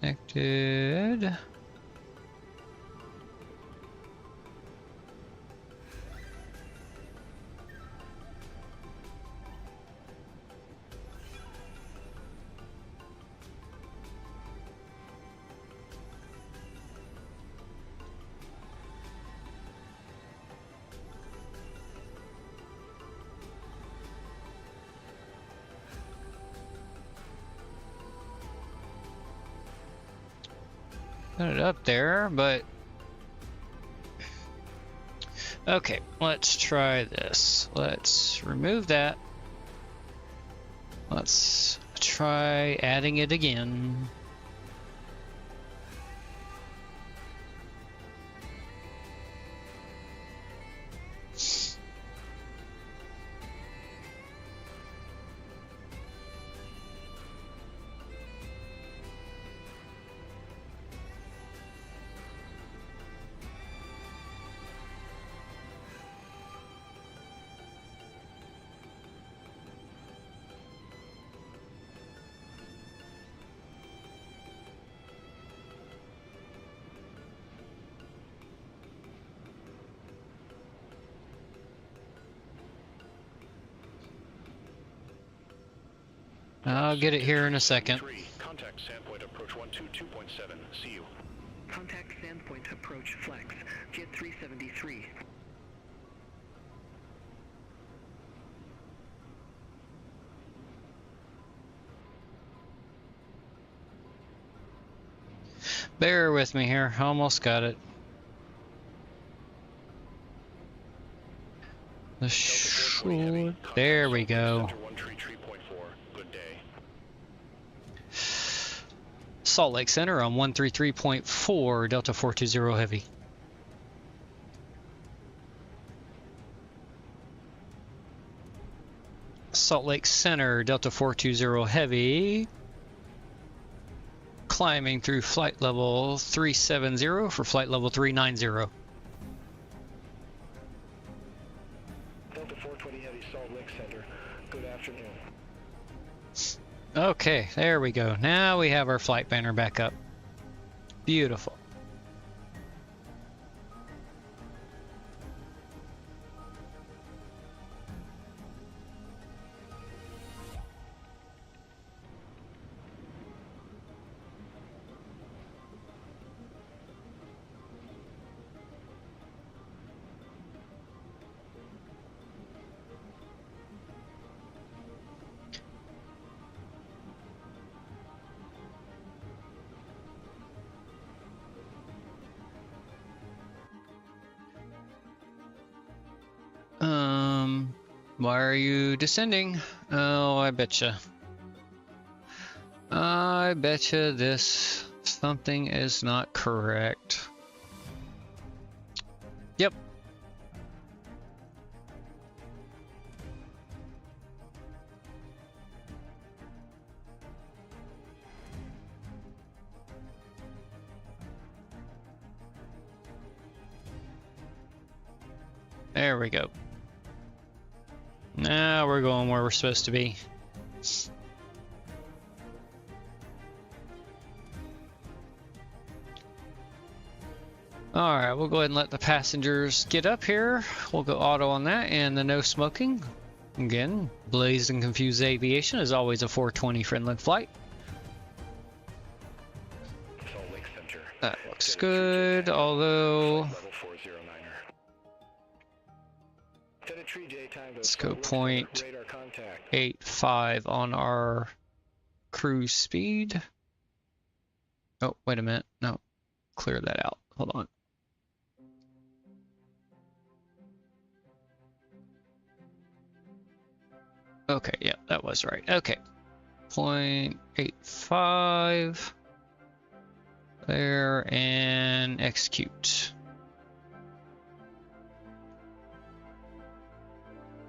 Connected. Put it up there, but okay, let's try this. Let's remove that. Let's try adding it again. I'll get it here in a second. Contact Sandpoint approach 122.7. See you. Contact Sandpoint approach flex. Jet 373. Bear with me here. Almost got it. There we go. Salt Lake Center on 133.4 Delta 420 Heavy. Salt Lake Center Delta 420 Heavy. Climbing through flight level 370 for flight level 390. Delta 420 Heavy, Salt Lake Center. Good afternoon. Okay, there we go. Now we have our flight banner back up. Beautiful. Why are you descending? Oh, I betcha. I betcha this something is not correct. Yep. There we go. Now we're going where we're supposed to be. Alright, we'll go ahead and let the passengers get up here. We'll go auto on that, and the no smoking. Again, Blazed and Confused Aviation is always a 420 friendly flight. That looks good, although... Let's go 0.85 on our cruise speed. Oh, wait a minute. No, clear that out. Hold on. Okay, yeah, that was right. Okay. 0.85 there, and execute.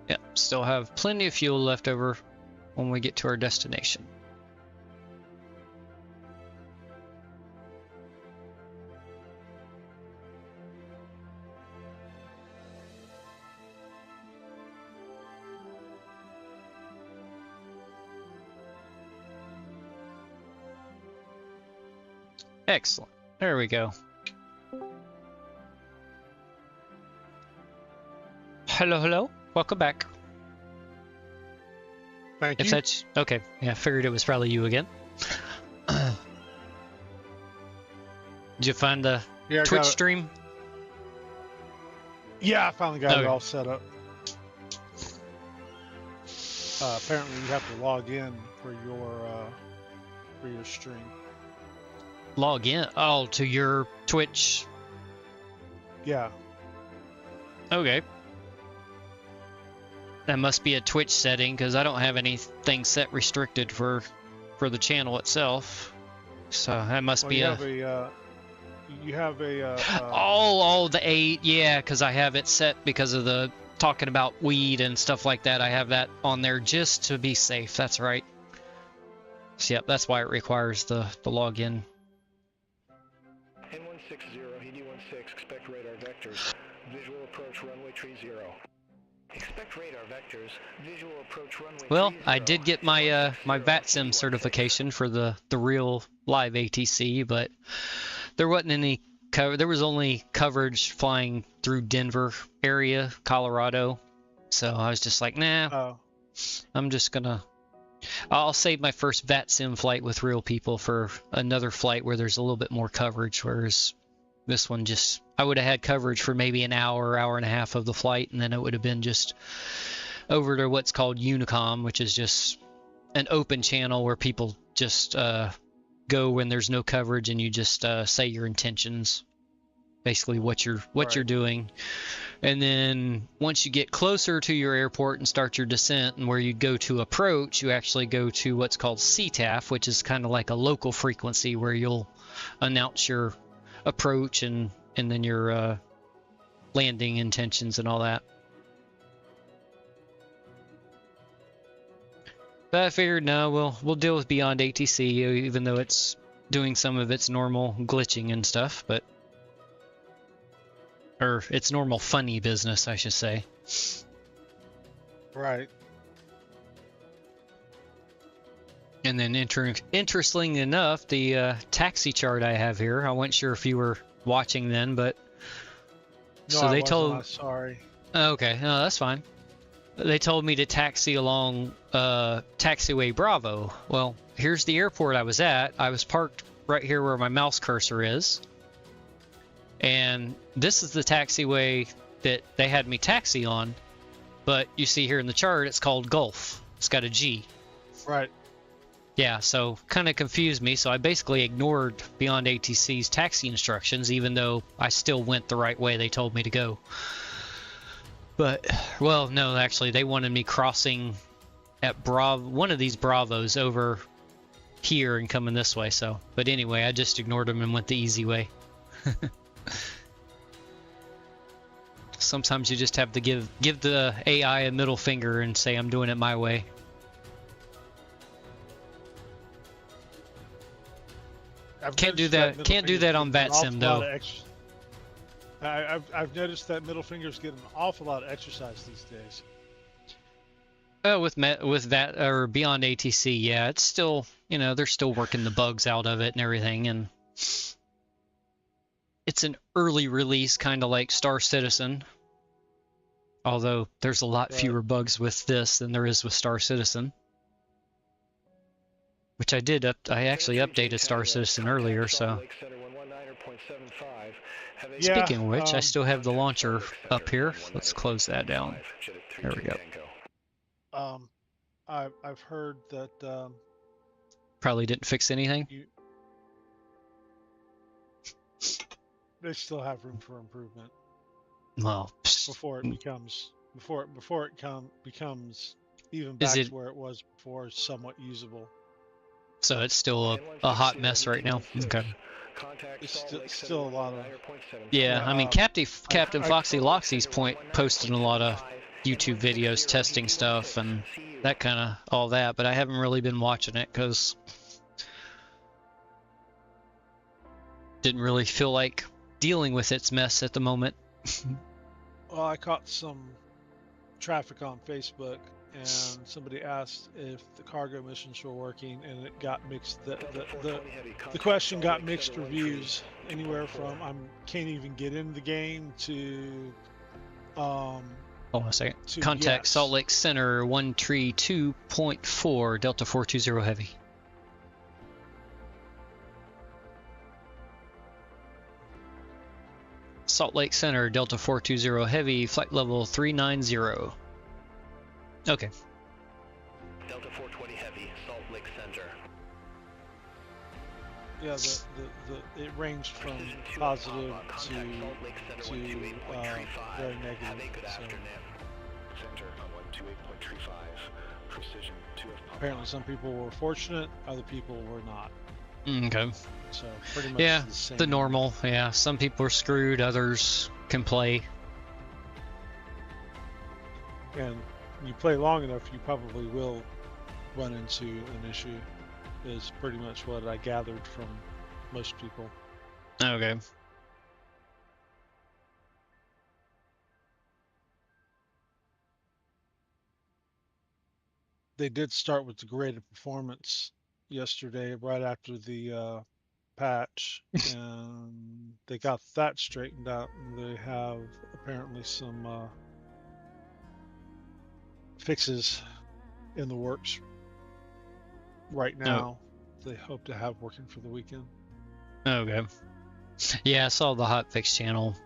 Yep, still have plenty of fuel left over when we get to our destination. Excellent. There we go. Hello, hello. Welcome back. Thank you. If that's okay, yeah, I figured it was probably you again. Did you find the Twitch stream? Yeah, I finally got Okay. it all set up. Apparently, you have to log in for your stream. Log in? Oh, to your Twitch. Yeah. Okay. That must be a Twitch setting, because I don't have anything set restricted for the channel itself. So that must be you have a oh, the 8, yeah, because I have it set because of the talking about weed and stuff like that. I have that on there just to be safe. That's right. So, yep, that's why it requires the login. N160, ED16, expect radar vectors. Visual approach runway 30. Expect radar vectors. Visual approach runway 30. Well, I did get my my VATSIM certification for the real live ATC, but there wasn't any cover. There was only coverage flying through Denver area, Colorado. So I was just like, nah. I'm just gonna. I'll save my first VATSIM flight with real people for another flight where there's a little bit more coverage, whereas this one just, I would have had coverage for maybe an hour, hour and a half of the flight, and then it would have been just over to what's called Unicom, which is just an open channel where people just go when there's no coverage, and you just say your intentions, basically what you're doing. And then once you get closer to your airport and start your descent, and where you go to approach, you actually go to what's called CTAF, which is kind of like a local frequency where you'll announce your approach and then your landing intentions and all that. But I figured, no, we'll deal with Beyond ATC, even though it's doing some of its normal glitching and stuff, but or its normal funny business, I should say. Right. And then interestingly enough, the taxi chart I have here, I wasn't sure if you were watching then, but No, so they told. I'm sorry. Okay, no, that's fine. They told me to taxi along taxiway Bravo. Well, here's the airport I was at. I was parked right here where my mouse cursor is. And this is the taxiway that they had me taxi on. But you see here in the chart, it's called Gulf. It's got a G. Right. Yeah, so kind of confused me. So I basically ignored Beyond ATC's taxi instructions, even though I still went the right way they told me to go. But, well, no, actually, they wanted me crossing at one of these Bravos over here and coming this way. So, but anyway, I just ignored them and went the easy way. Sometimes you just have to give the AI a middle finger and say, I'm doing it my way. Can't do that on VATSIM though. I've noticed that middle finger's getting an awful lot of exercise these days. With that or Beyond ATC, yeah, it's still, they're still working the bugs out of it and everything, and it's an early release, kind of like Star Citizen. Although there's a lot fewer bugs with this than there is with Star Citizen. Which I actually updated Star Citizen earlier, so. Yeah, speaking of which, I still have the launcher up here. Let's close that down. There we go. I've heard that probably didn't fix anything. They still have room for improvement. Well, before it becomes even back to where it was before, somewhat usable. So it's still a hot mess right now. Okay. It's still a lot of. Yeah, I mean, Captain Foxy Loxy's posted a lot of YouTube videos testing stuff and that kind of all that, but I haven't really been watching it because didn't really feel like dealing with its mess at the moment. Well, I caught some traffic on Facebook, and somebody asked if the cargo missions were working, and it got mixed. The question got mixed reviews, anywhere from can't even get in the game to hold on a second. Contact yes. Salt Lake Center 132.4 Delta 420 Heavy. Salt Lake Center Delta 420 Heavy, flight level 390. Okay. Delta 420 Heavy, Salt Lake Center. Yeah, it ranged from positive to very negative. So. Apparently, some people were fortunate, other people were not. Okay. So pretty much yeah, the same. The normal. Yeah, some people are screwed, others can play. And you play long enough, you probably will run into an issue, is pretty much what I gathered from most people. Okay. They did start with degraded performance yesterday, right after the patch, and they got that straightened out, and they have apparently some fixes in the works right now. They hope to have working for the weekend. Okay. Yeah, I saw the hotfix channel,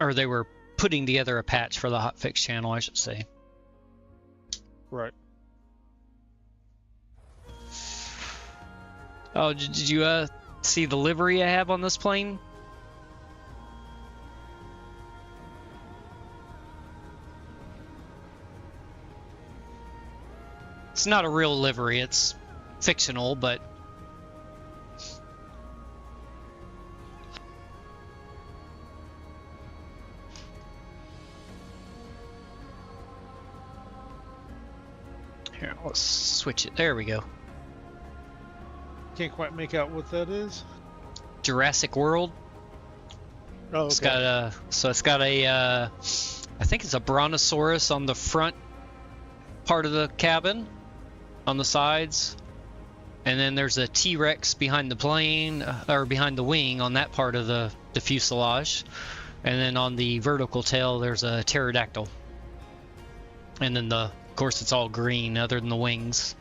or they were putting together a patch for the hotfix channel, I should say. Right. Oh, did you see the livery I have on this plane? It's not a real livery, it's fictional, but here, let's switch it. There we go. Can't quite make out what that is. Jurassic World. Oh, okay. It's got a, so it's got a, I think it's a brontosaurus on the front part of the cabin, on the sides, and then there's a T-Rex behind the plane, or behind the wing on that part of the fuselage, and then on the vertical tail there's a pterodactyl, and then of course it's all green other than the wings.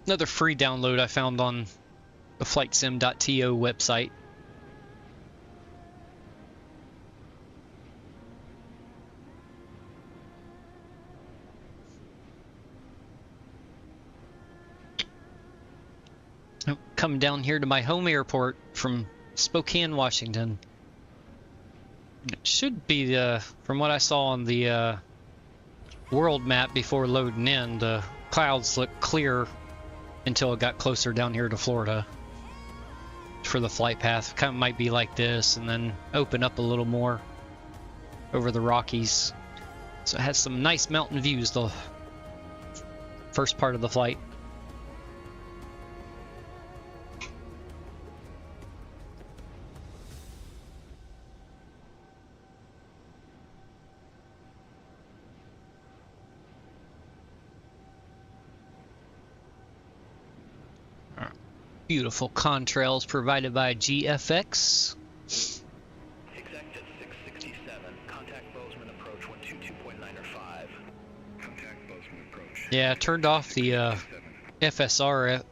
Another free download I found on the flightsim.to website. Come down here to my home airport from Spokane, Washington. It should be, from what I saw on the world map before loading in, the clouds look clear until it got closer down here to Florida for the flight path. Kind of might be like this and then open up a little more over the Rockies. So it has some nice mountain views the first part of the flight. Beautiful contrails provided by GFX. Executive 667, contact Bozeman approach 122.905. Contact Bozeman approach. Yeah, I turned off the FSR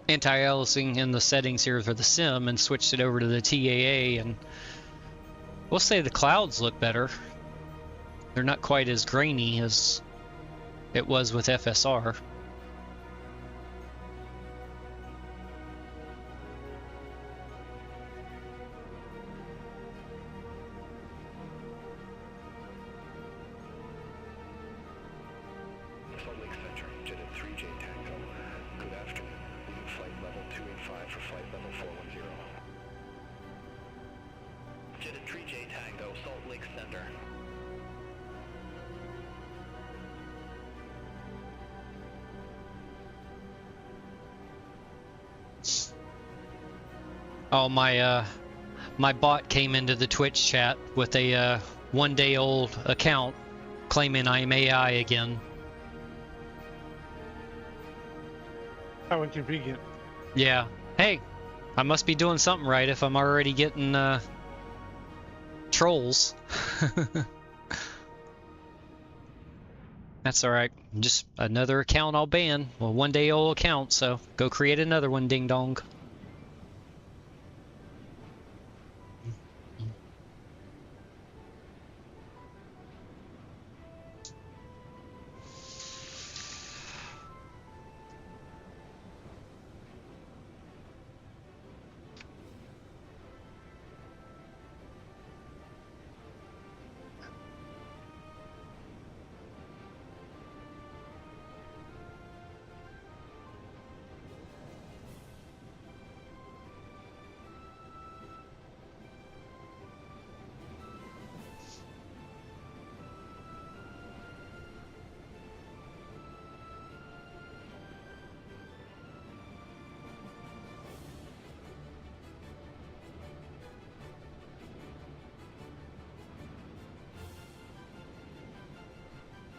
anti-aliasing in the settings here for the sim and switched it over to the TAA, and we'll say the clouds look better. They're not quite as grainy as it was with FSR. Salt Lake Center, jet at 3J Tango. Good afternoon. Leaving flight level 285 for flight level 410. Jet at 3J Tango, Salt Lake Center. Oh, my bot came into the Twitch chat with a 1-day-old account claiming I'm AI again. How inconvenient. Yeah. Hey, I must be doing something right if I'm already getting trolls. That's alright. Just another account I'll ban. Well, 1-day-old account, so go create another one, ding dong.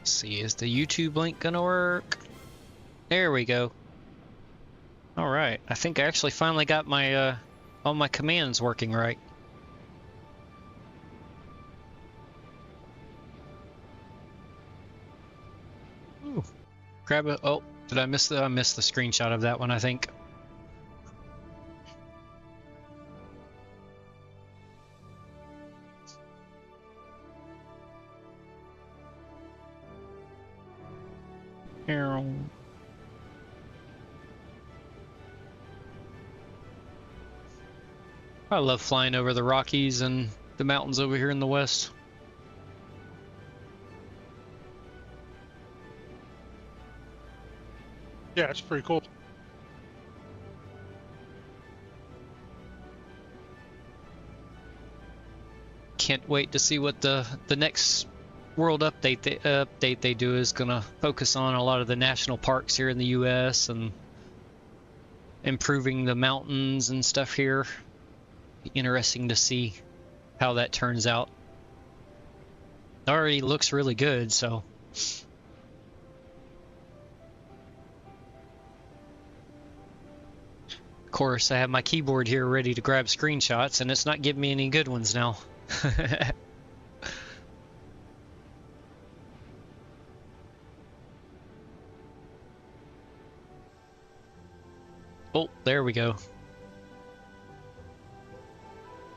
See, is the YouTube link gonna work? There we go. All right, I think I actually finally got my all my commands working right. Ooh. Grab it. Oh, did I miss the? I missed the screenshot of that one, I think. I love flying over the Rockies and the mountains over here in the west. Yeah, it's pretty cool. Can't wait to see what the next world update they do is gonna focus on a lot of the national parks here in the U.S. and improving the mountains and stuff here. Interesting to see how that turns out. It already looks really good, so. Of course, I have my keyboard here ready to grab screenshots, and it's not giving me any good ones now. Oh, there we go.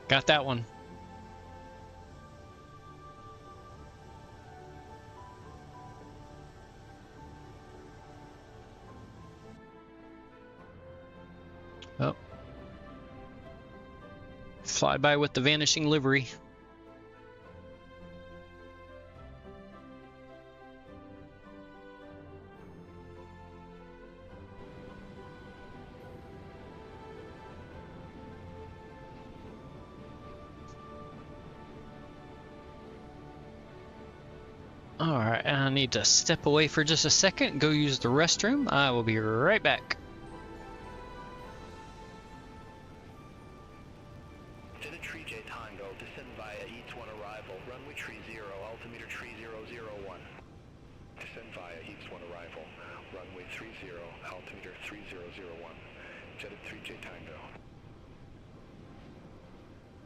Got that one. Oh. Fly by with the vanishing livery. Alright, I need to step away for just a second, go use the restroom. I will be right back. Destin 3J Tango, descend via Eats 1 arrival, runway tree 0, altimeter tree 001. Descend via Eats 1 arrival, runway 30, altimeter 3001. Destin 3J Tango.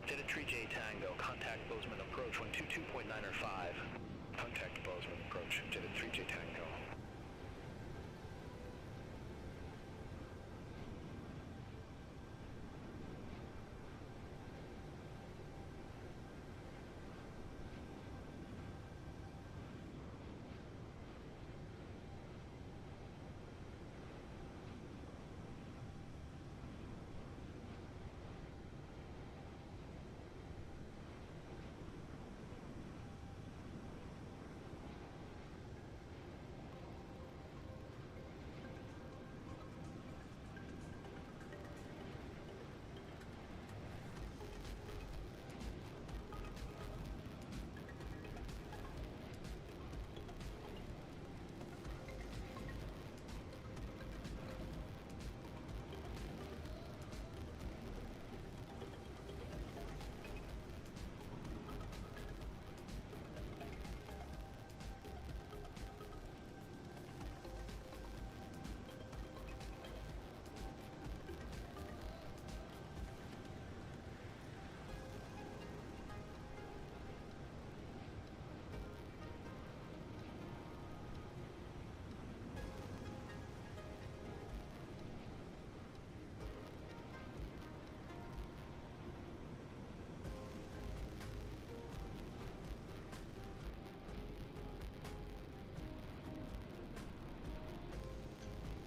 Destin 3J Tango, contact Bozeman approach 122.9 or 5. Contact Bozeman approach, Destin 3J Tango.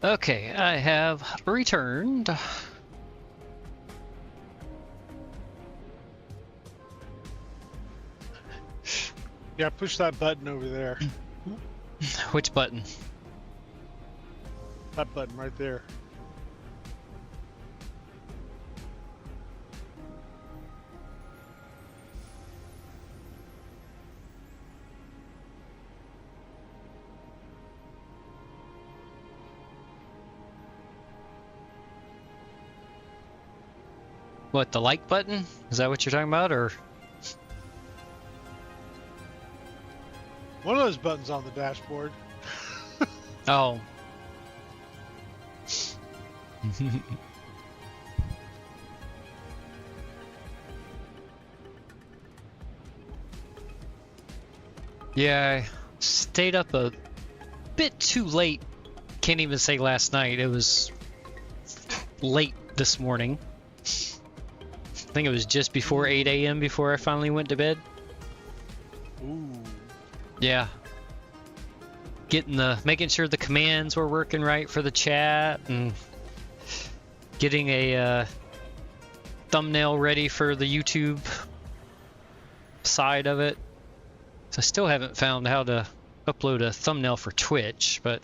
Okay, I have returned. Yeah, push that button over there. Which button? That button right there. What, the like button? Is that what you're talking about, or? One of those buttons on the dashboard. Oh. Yeah, I stayed up a bit too late. Can't even say last night. It was late this morning. I think it was just before 8 a.m. before I finally went to bed. Ooh. Yeah. making sure the commands were working right for the chat, and getting a thumbnail ready for the YouTube side of it. So I still haven't found how to upload a thumbnail for Twitch, but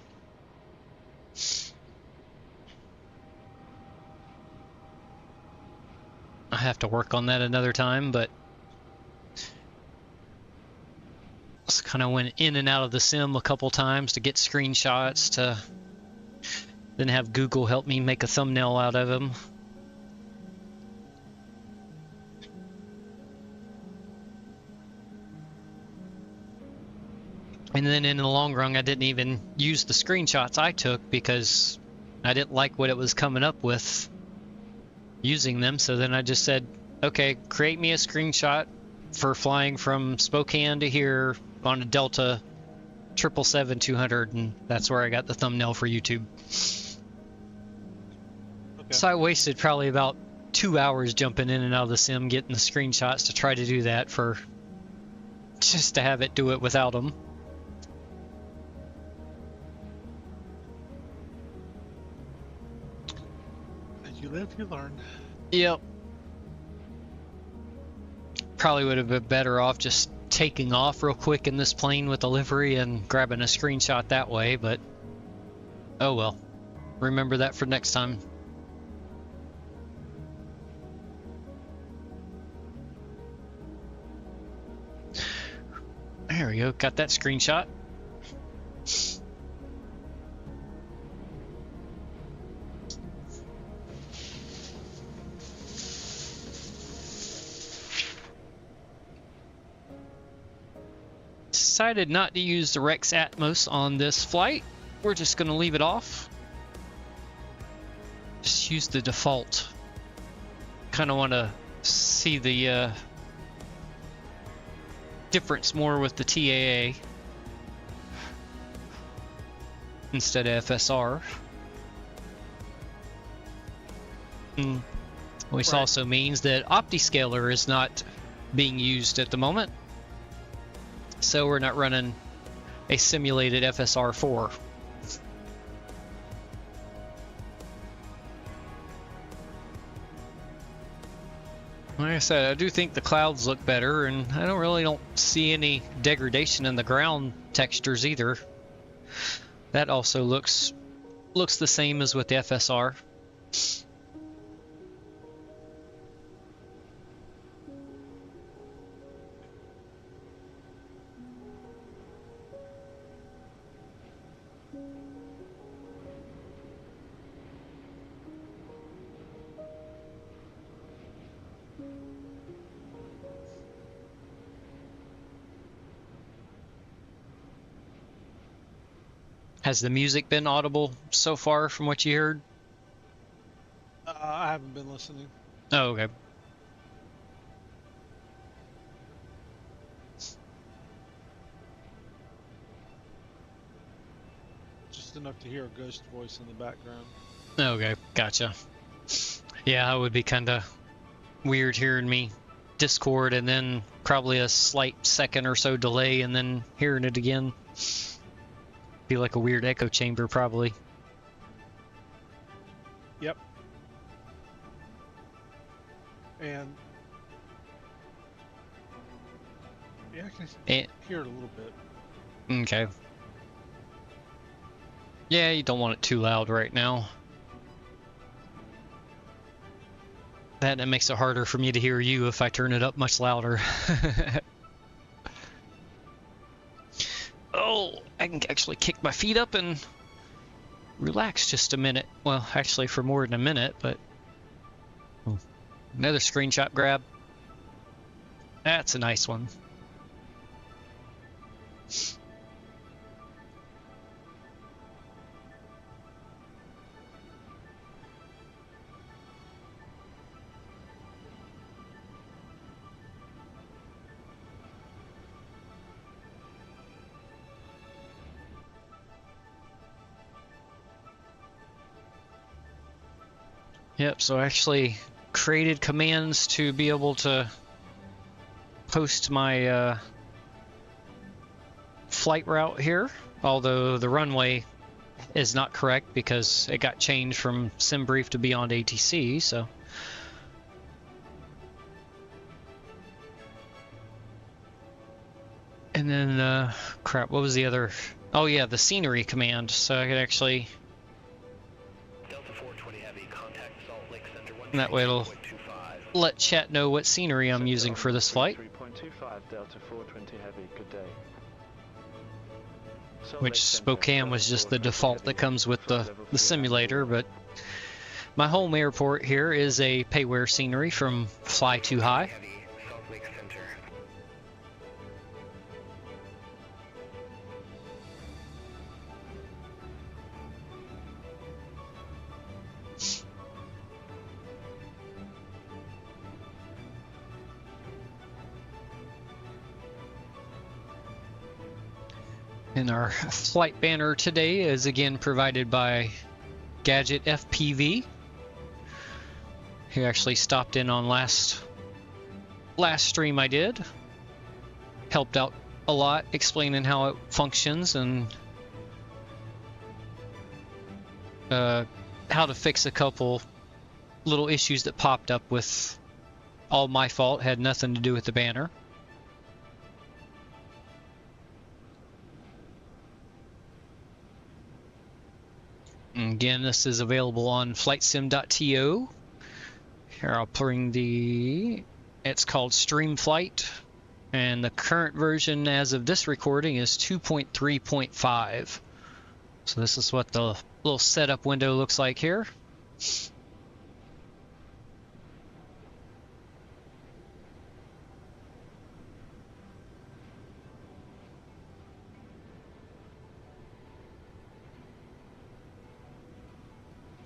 I have to work on that another time. But just kind of went in and out of the sim a couple times to get screenshots, to then have Google help me make a thumbnail out of them. And then in the long run, I didn't even use the screenshots I took because I didn't like what it was coming up with using them. So then I just said, okay, create me a screenshot for flying from Spokane to here on a Delta 777-200, and that's where I got the thumbnail for YouTube. Okay. So I wasted probably about 2 hours jumping in and out of the sim, getting the screenshots to try to do that, for just to have it do it without them. You live, you learn. Yep. Probably would have been better off just taking off real quick in this plane with the livery and grabbing a screenshot that way, but oh well. Remember that for next time. There we go, got that screenshot. Decided not to use the Rex Atmos on this flight. We're just going to leave it off. Just use the default. Kind of want to see the difference more with the TAA instead of FSR. Which also means that OptiScaler is not being used at the moment. So we're not running a simulated FSR 4. Like I said, I do think the clouds look better, and I don't see any degradation in the ground textures either. That also looks the same as with the FSR. Has the music been audible so far from what you heard? I haven't been listening. Oh, okay. Just enough to hear a ghost voice in the background. Okay, gotcha. Yeah, it would be kind of weird hearing me Discord and then probably a slight second or so delay and then hearing it again. Be like a weird echo chamber, probably. Yep. And yeah, I can hear it a little bit. Okay. Yeah, you don't want it too loud right now. That makes it harder for me to hear you if I turn it up much louder. Oh, I can actually kick my feet up and relax just a minute. Well, actually for more than a minute, but another screenshot grab. That's a nice one. Yep, so I actually created commands to be able to post my flight route here. although the runway is not correct because it got changed from SimBrief to Beyond ATC, so. And then, crap, what was the other? Oh yeah, the scenery command, so I could actually. Delta 420 Heavy, contact Salt Lake Center 1. That way it'll let chat know what scenery I'm using for this flight. 3.25 Delta 420 Heavy, good day. Which Spokane was just the default that comes with the simulator, but my home airport here is a payware scenery from Fly Too High. Salt Lake Center. And our flight banner today is again provided by Gadget FPV, who actually stopped in on last stream I did. Helped out a lot explaining how it functions and how to fix a couple little issues that popped up with all my fault, had nothing to do with the banner. Again, this is available on flightsim.to. Here I'll bring it's called Streamflight, and the current version as of this recording is 2.3.5. So this is what the little setup window looks like here.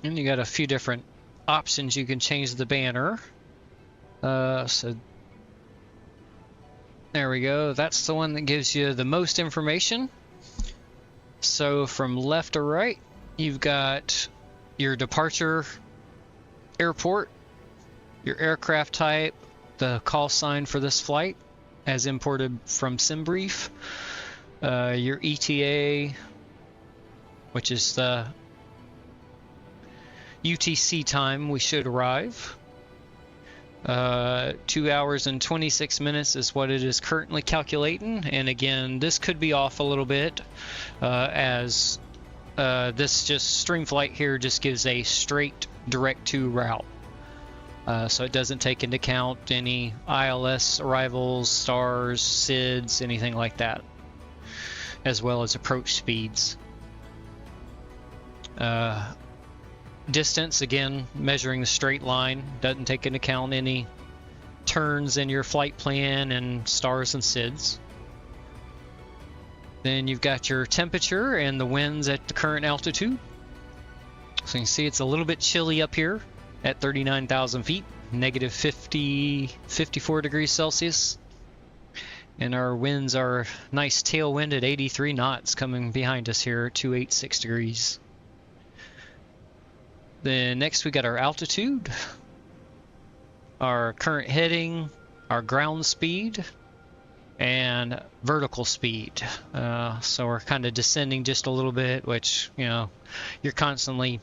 And you got a few different options you can change the banner. So there we go. That's the one that gives you the most information. So from left to right, you've got your departure airport, your aircraft type, the call sign for this flight as imported from SimBrief, your ETA, which is the UTC time we should arrive. 2 hours and 26 minutes is what it is currently calculating, and again this could be off a little bit as this just Streamflight here just gives a straight direct to route, so it doesn't take into account any ILS arrivals, stars, SIDS, anything like that, as well as approach speeds. Distance, again, measuring the straight line, doesn't take into account any turns in your flight plan and stars and SIDS. Then you've got your temperature and the winds at the current altitude. So you can see it's a little bit chilly up here at 39,000 feet, negative 54 degrees Celsius. And our winds are nice tailwind at 83 knots coming behind us here at 286 degrees. Then next we got our altitude, our current heading, our ground speed, and vertical speed. So we're kind of descending just a little bit, which, you know, you're constantly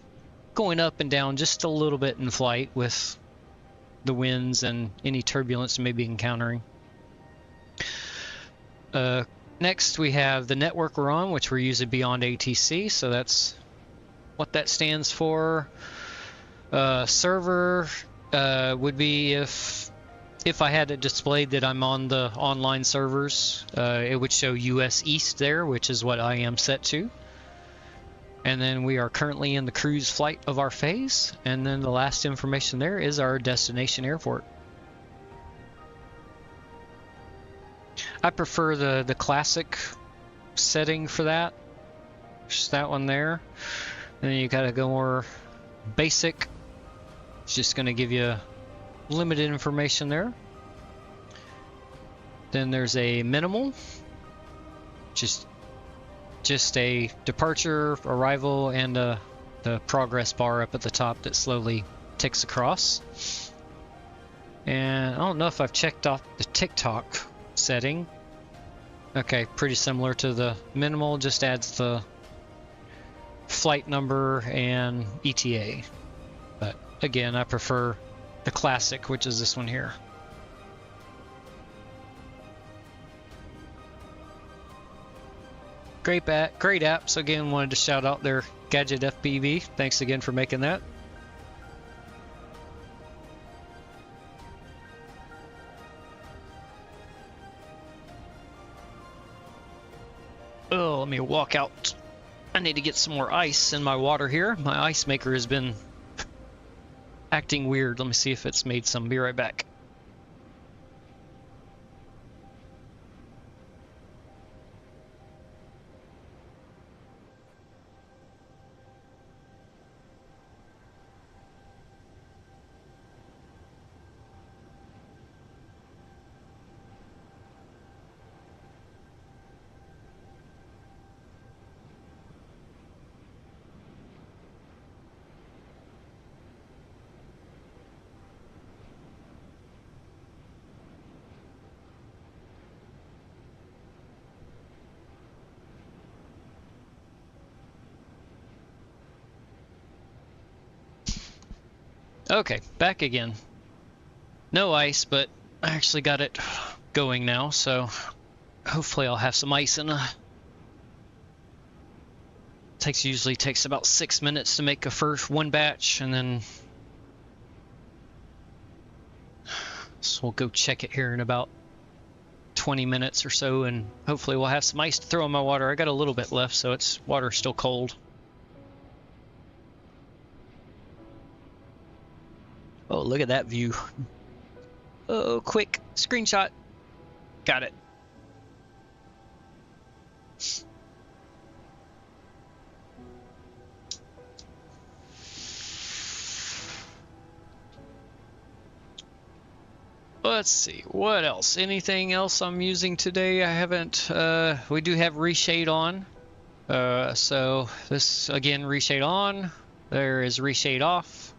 going up and down just a little bit in flight with the winds and any turbulence you may be encountering. Next we have the network we're on, which we're using Beyond ATC, so that's what that stands for. Server would be if I had it displayed that I'm on the online servers, it would show US East there, which is what I am set to. And then we are currently in the cruise flight of our phase, and then the last information there is our destination airport. I prefer the classic setting for that, just that one there. And then you gotta go more basic. It's just gonna give you limited information there. Then there's a minimal, just a departure, arrival, and the progress bar up at the top that slowly ticks across. And I don't know if I've checked off the TikTok setting. Okay, pretty similar to the minimal, just adds the flight number and ETA. But again, I prefer the classic, which is this one here. Great app. So again, wanted to shout out their Gadget FPV. Thanks again for making that. Oh, let me walk out. I need to get some more ice in my water here. My ice maker has been acting weird. Let me see if it's made some. Be right back. Okay, back again. No ice, but I actually got it going now, so hopefully I'll have some ice in a... Usually takes about 6 minutes to make one batch, and then so we'll go check it here in about 20 minutes or so, and hopefully we'll have some ice to throw in my water. I got a little bit left, so water's still cold. Oh, look at that view. Oh, quick screenshot. Got it. Let's see, what else? Anything else I'm using today? I haven't, we do have reshade on. So this, again, reshade on. There is reshade off.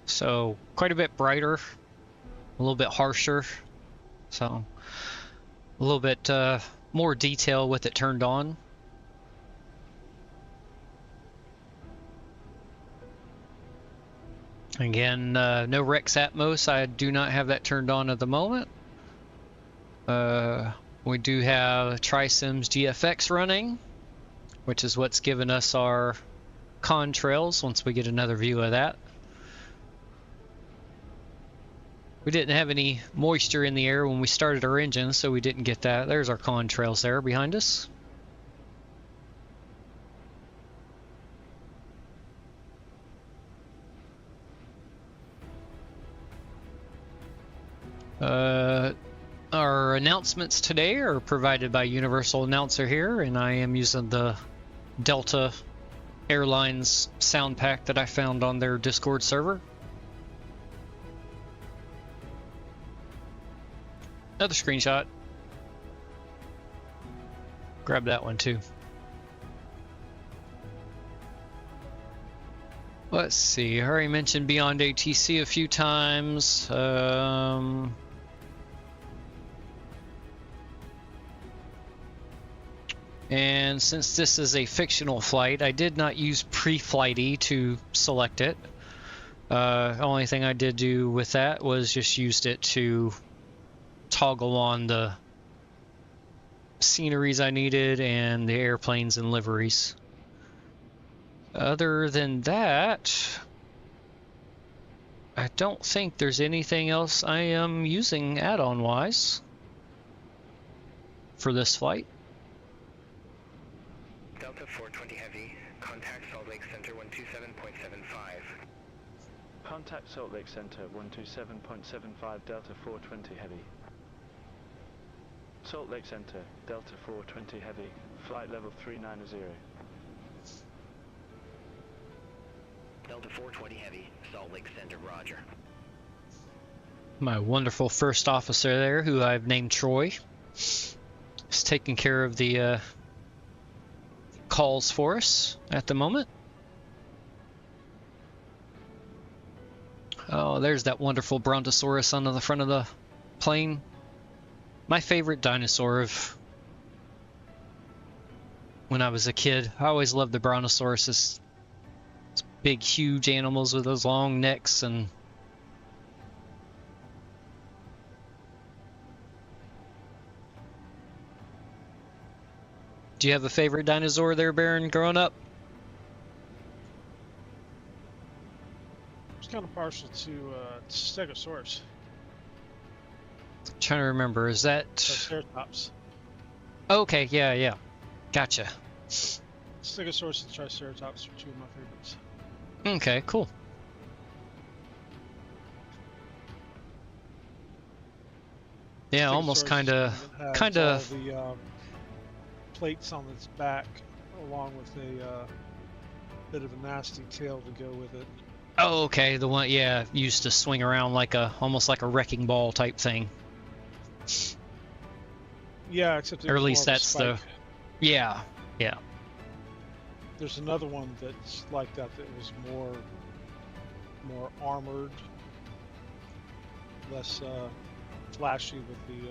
So quite a bit brighter, a little bit harsher. So a little bit more detail with it turned on. Again, no Rex Atmos. I do not have that turned on at the moment. We do have Trisim's GFX running, which is what's given us our contrails once we get another view of that. We didn't have any moisture in the air when we started our engine, so we didn't get that. There's our contrails there behind us. Our announcements today are provided by Universal Announcer here, and I am using the Delta Airlines sound pack that I found on their Discord server. Another screenshot. Grab that one too. Let's see, I already mentioned Beyond ATC a few times. And since this is a fictional flight, I did not use pre-flighty to select it. The only thing I did do with that was just used it to toggle on the sceneries I needed and the airplanes and liveries. Other than that, I don't think there's anything else I am using add-on wise for this flight. Delta 420 Heavy, contact Salt Lake Center 127.75. Contact Salt Lake Center 127.75 Delta 420 Heavy. Salt Lake Center, Delta 420 Heavy, flight level 390. Delta 420 Heavy, Salt Lake Center, roger. My wonderful first officer there, who I've named Troy, is taking care of the calls for us at the moment. Oh, there's that wonderful Brontosaurus on the front of the plane. My favorite dinosaur of when I was a kid. I always loved the brontosaurus. It's big, huge animals with those long necks and. Do you have a favorite dinosaur there, Baron, growing up? I was kind of partial to Stegosaurus. I'm trying to remember, is that... Triceratops. Okay, yeah, yeah. Gotcha. Stegosaurus and Triceratops are two of my favorites. Okay, cool. Yeah, almost kind of... The plates on its back, along with a bit of a nasty tail to go with it. Oh, okay, the one, yeah, used to swing around like almost like a wrecking ball type thing. Yeah, except or at least that's the... Yeah, yeah. There's another one that's like that was more armored, less flashy with the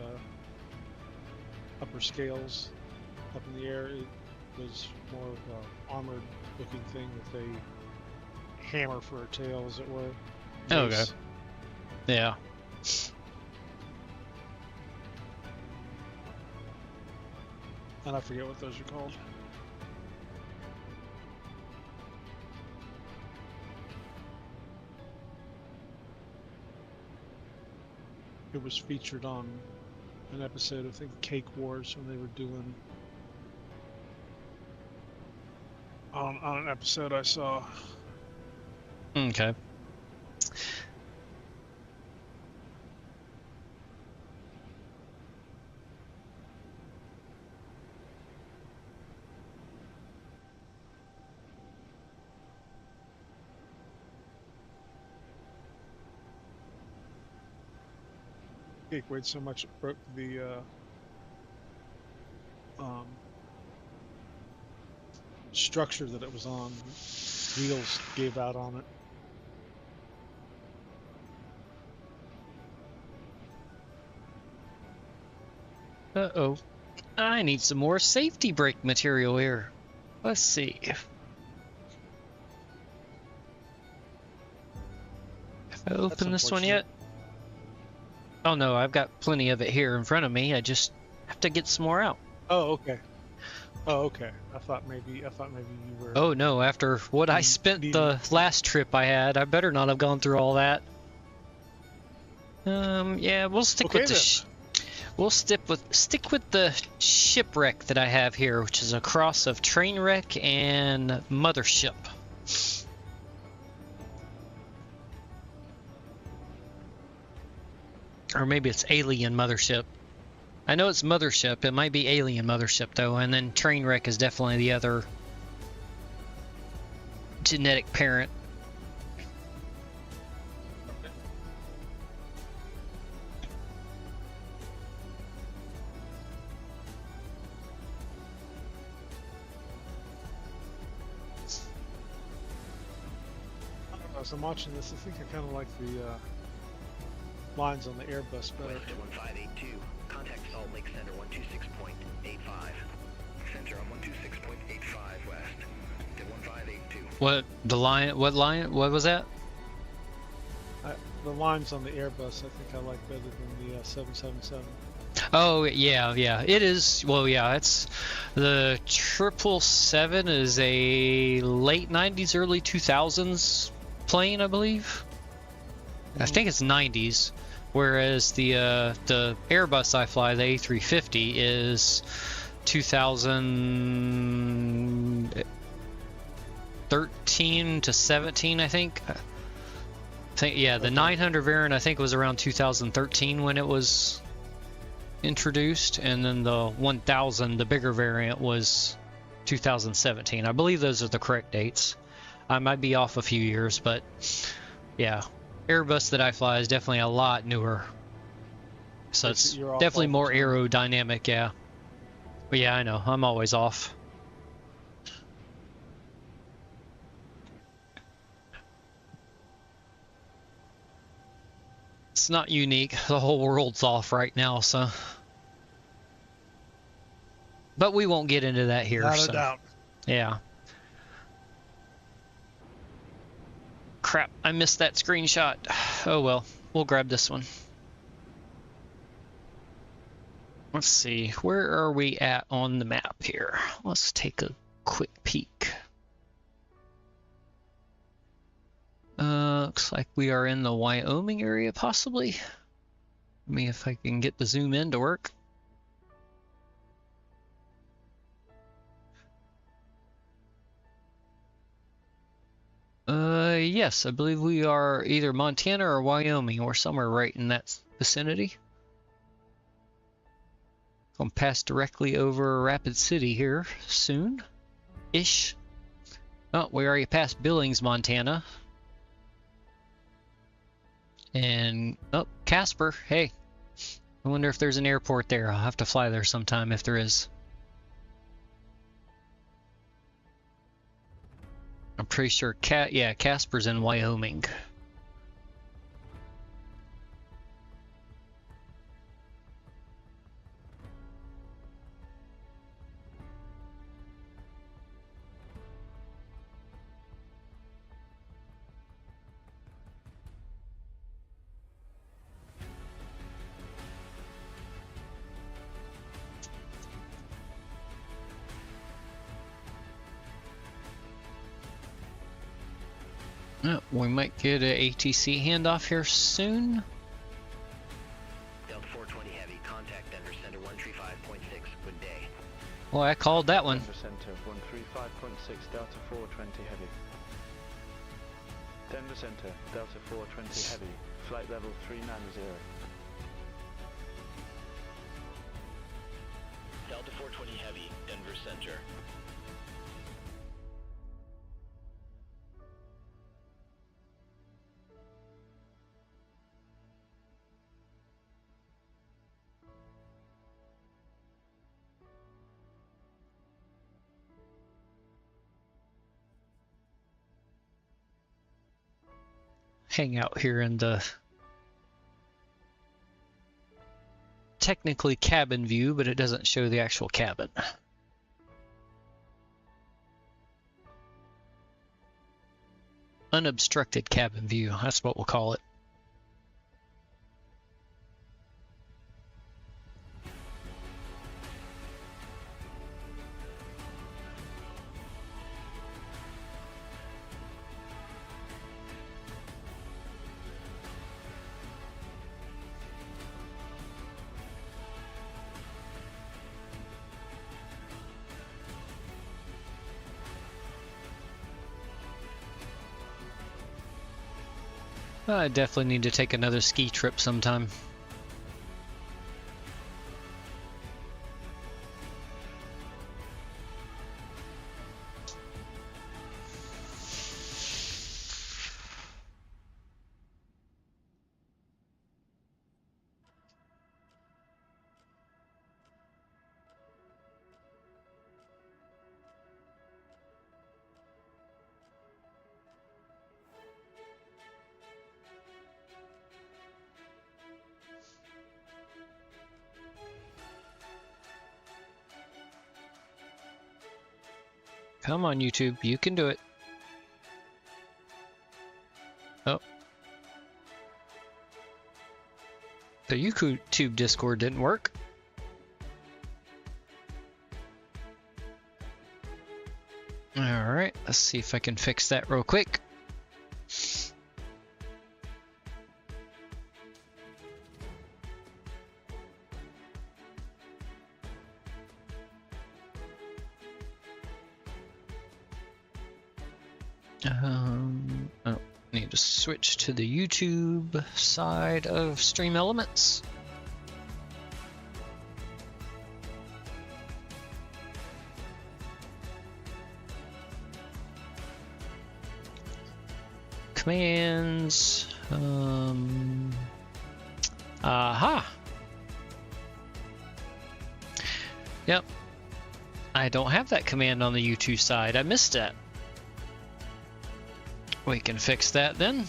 upper scales up in the air. It was more of an armored looking thing with a hammer for a tail, as it were. Okay. Yeah. And I forget what those are called. It was featured on an episode of, I think, Cake Wars, when they were doing on an episode I saw. Okay. Cake weighed so much it broke the structure that it was on. Wheels gave out on it. Uh-oh. I need some more safety brake material here. Let's see. Have I opened this one yet? Oh no, I've got plenty of it here in front of me. I just have to get some more out. Oh, okay. Oh, okay. I thought maybe you were... Oh no, after what I spent the last trip I had, I better not have gone through all that. Yeah, we'll stick with the... We'll stick with the shipwreck that I have here, which is a cross of train wreck and mothership. Or maybe it's alien mothership. I know it's mothership. It might be alien mothership though, and then train wreck is definitely the other genetic parent. As I'm watching this, I think I kind of like the lines on the Airbus better. West 1582, contact Salt Lake Center 126.85. Center on 126.85 west. To 1582. What the line? What line? What was that? The lines on the Airbus, I think I like better than the 777. Oh yeah, yeah. It is. Well, yeah. It's the 777 is a late '90s, early 2000s plane, I believe. I think it's 90s, whereas the Airbus I fly, the A350, is 2013 to 17, I think. Yeah, the 900 variant I think was around 2013 when it was introduced, and then the 1000, the bigger variant, was 2017. I believe those are the correct dates. I might be off a few years, but yeah. Airbus that I fly is definitely a lot newer. So it's definitely more aerodynamic, yeah. But yeah, I know. I'm always off. It's not unique. The whole world's off right now, so... But we won't get into that here. Without so. a doubt. Yeah. Crap, I missed that screenshot. Oh well, we'll grab this one. Let's see, where are we at on the map here? Let's take a quick peek. Looks like we are in the Wyoming area, possibly. Let me if I can get the zoom in to work. Yes, I believe we are either Montana or Wyoming, or somewhere right in that vicinity. Gonna pass directly over Rapid City here soon-ish. Oh, we already passed Billings, Montana. And, oh, Casper, hey. I wonder if there's an airport there. I'll have to fly there sometime if there is. I'm pretty sure, yeah, Casper's in Wyoming. Oh, we might get an ATC handoff here soon. Delta 420 Heavy, contact Denver Center 135.6, good day. Well, I called that one. Denver Center 135.6, Delta 420 Heavy. Denver Center, Delta 420 Heavy, flight level 390. Delta 420 Heavy, Denver Center. Hang out here in the technically cabin view, but it doesn't show the actual cabin. Unobstructed cabin view, that's what we'll call it. I definitely need to take another ski trip sometime. Come on, YouTube, you can do it. Oh. The YouTube Discord didn't work. Alright, let's see if I can fix that real quick. Oh, need to switch to the YouTube side of Stream Elements. Commands. Aha. Yep. I don't have that command on the YouTube side. I missed that. We can fix that then.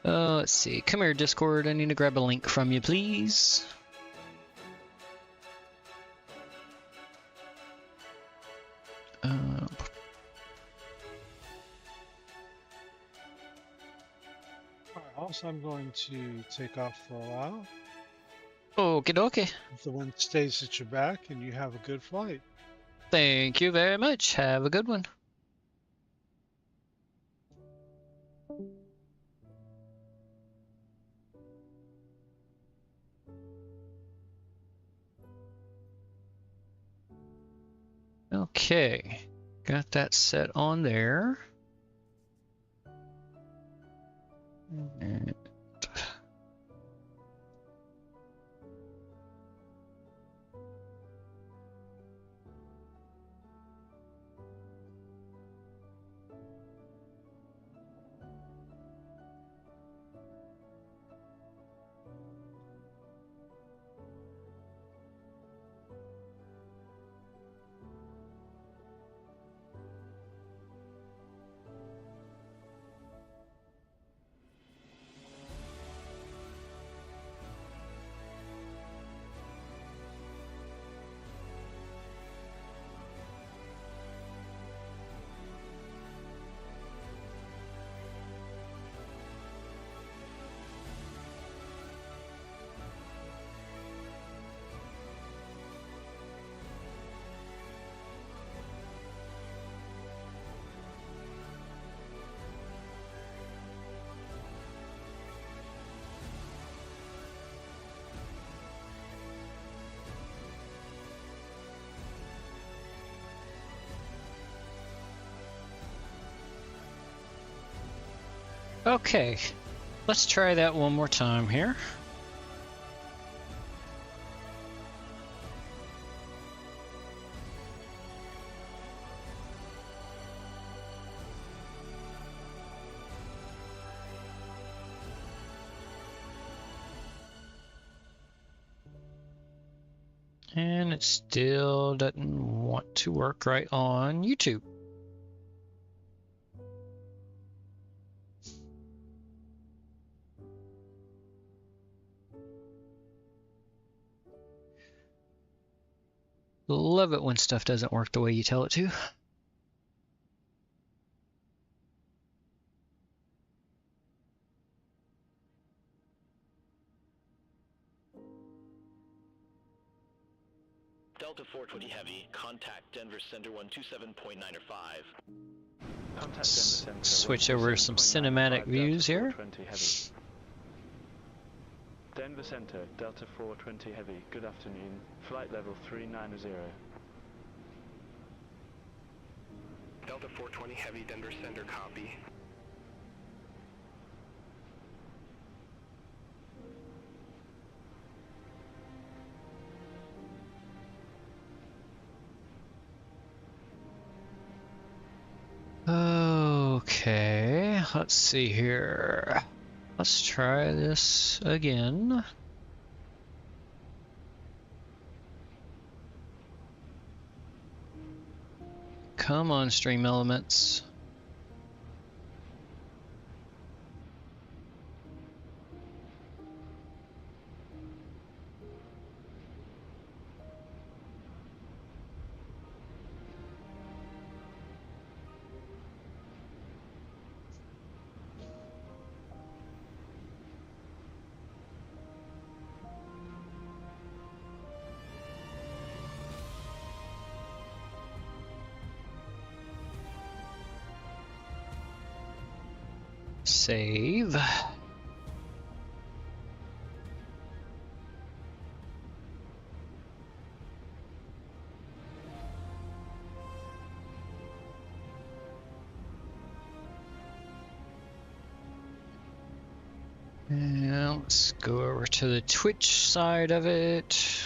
Let's see. Come here, Discord. I need to grab a link from you, please. Also, I'm going to take off for a while. Okie dokie. If the wind stays at your back, and you have a good flight. Thank you very much. Have a good one. Okay, got that set on there. And okay, let's try that one more time here. And it still doesn't want to work right on YouTube. Love it when stuff doesn't work the way you tell it to. Delta 420 Heavy, contact Denver Center 127.9 or 5. Contact Denver Center. Switch over some cinematic views here. Denver Center, Delta 420 Heavy, good afternoon. Flight level 390. Delta 420 Heavy, Denver Center, copy. Okay, let's see here. Let's try this again. Come on, Stream Elements. Save. And let's go over to the Twitch side of it.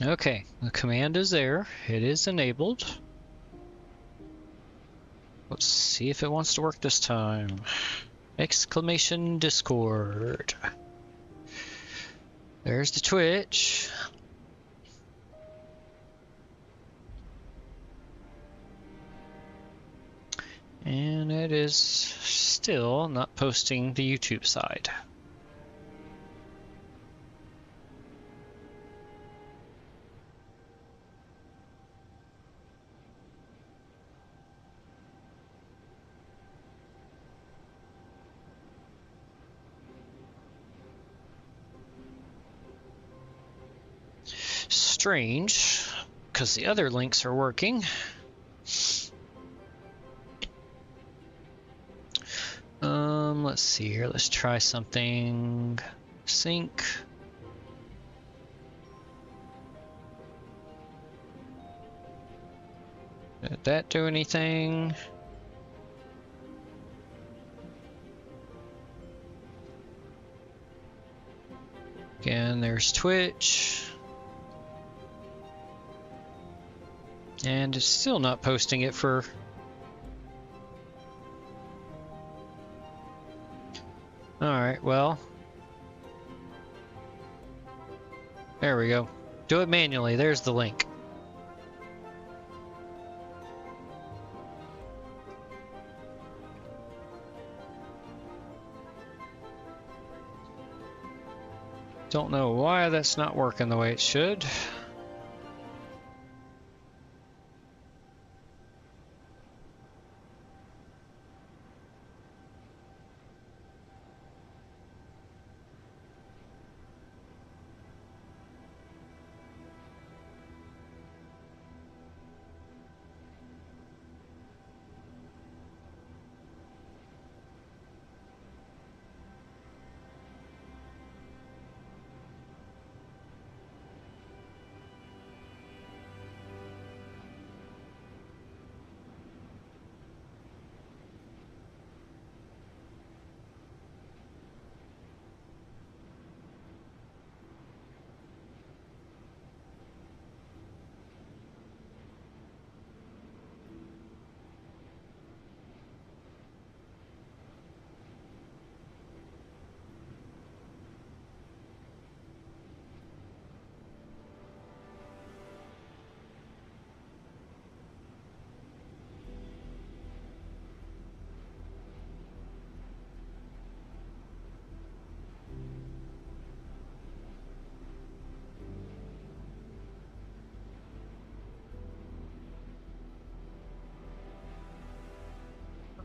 Okay, the command is there. It is enabled. Let's see if it wants to work this time. Exclamation Discord. There's the Twitch. And it is still not posting the YouTube side. Strange, because the other links are working. Let's see here. Let's try something. Sync. Did that do anything? Again, there's Twitch. And it's still not posting it for... Alright, well. There we go. Do it manually. There's the link. Don't know why that's not working the way it should.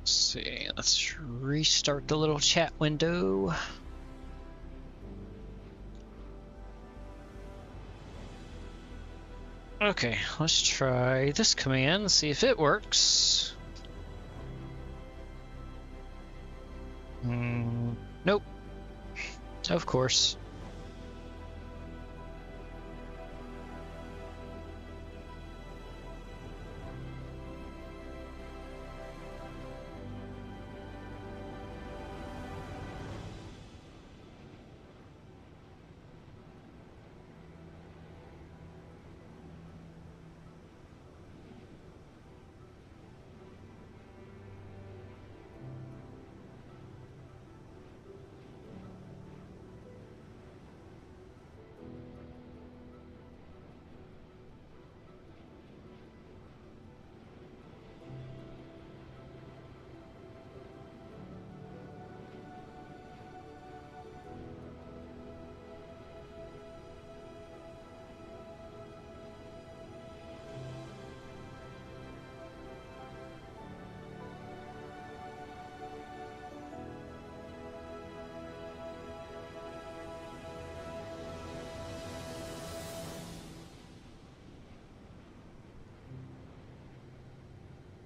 Let's see, let's restart the little chat window. Okay, let's try this command, see if it works. Nope. Of course.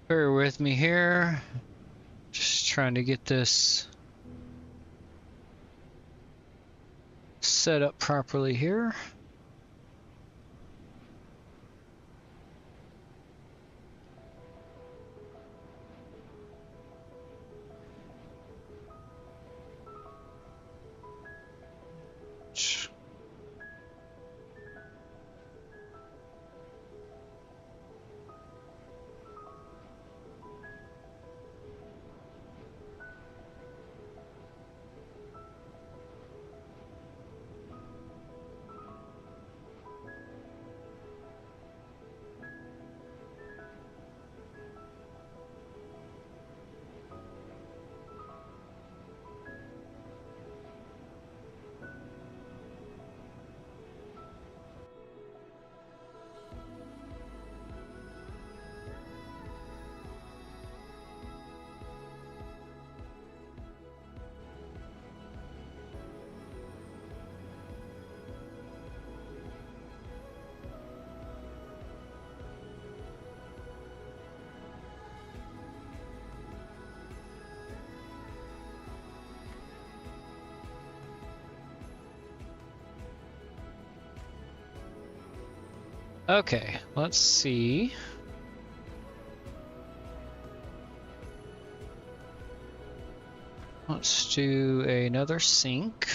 Bear with me here. Just trying to get this set up properly here. Okay, let's see. Let's do another sync.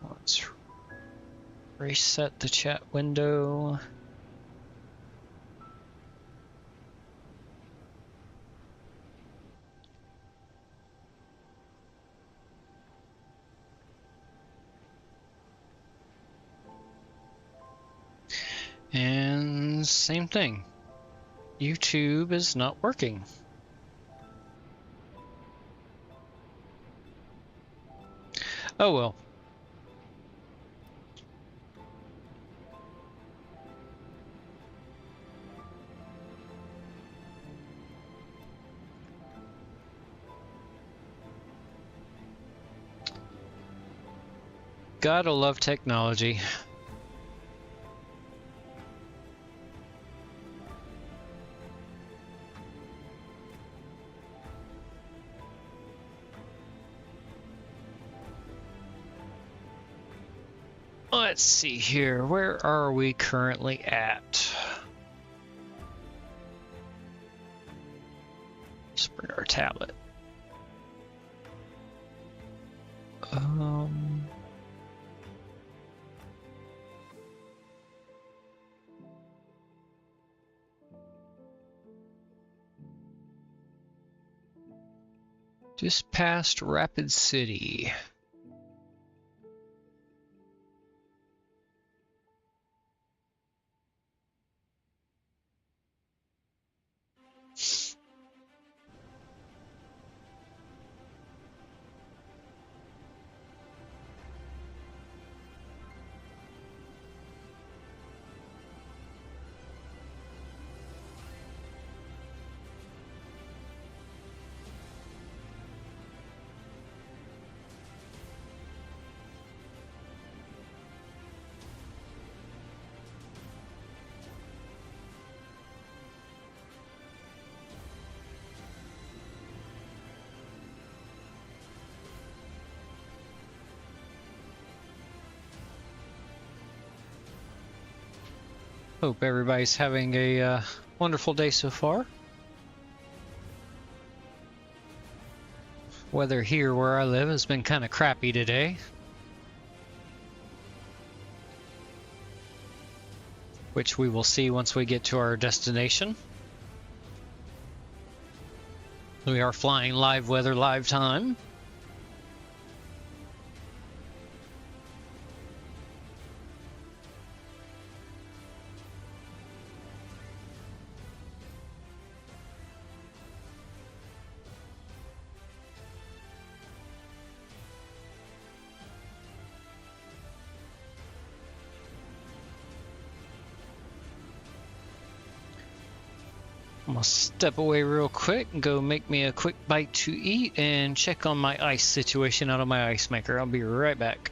Let's reset the chat window. And same thing. YouTube is not working. Oh well. Gotta love technology. Let's see here. Where are we currently at? Let's bring our tablet. Just past Rapid City. Hope everybody's having a wonderful day so far. Weather here where I live has been kind of crappy today, which we will see once we get to our destination. We are flying live weather, live time. I'm gonna step away real quick and go make me a quick bite to eat and check on my ice situation out of my ice maker. I'll be right back.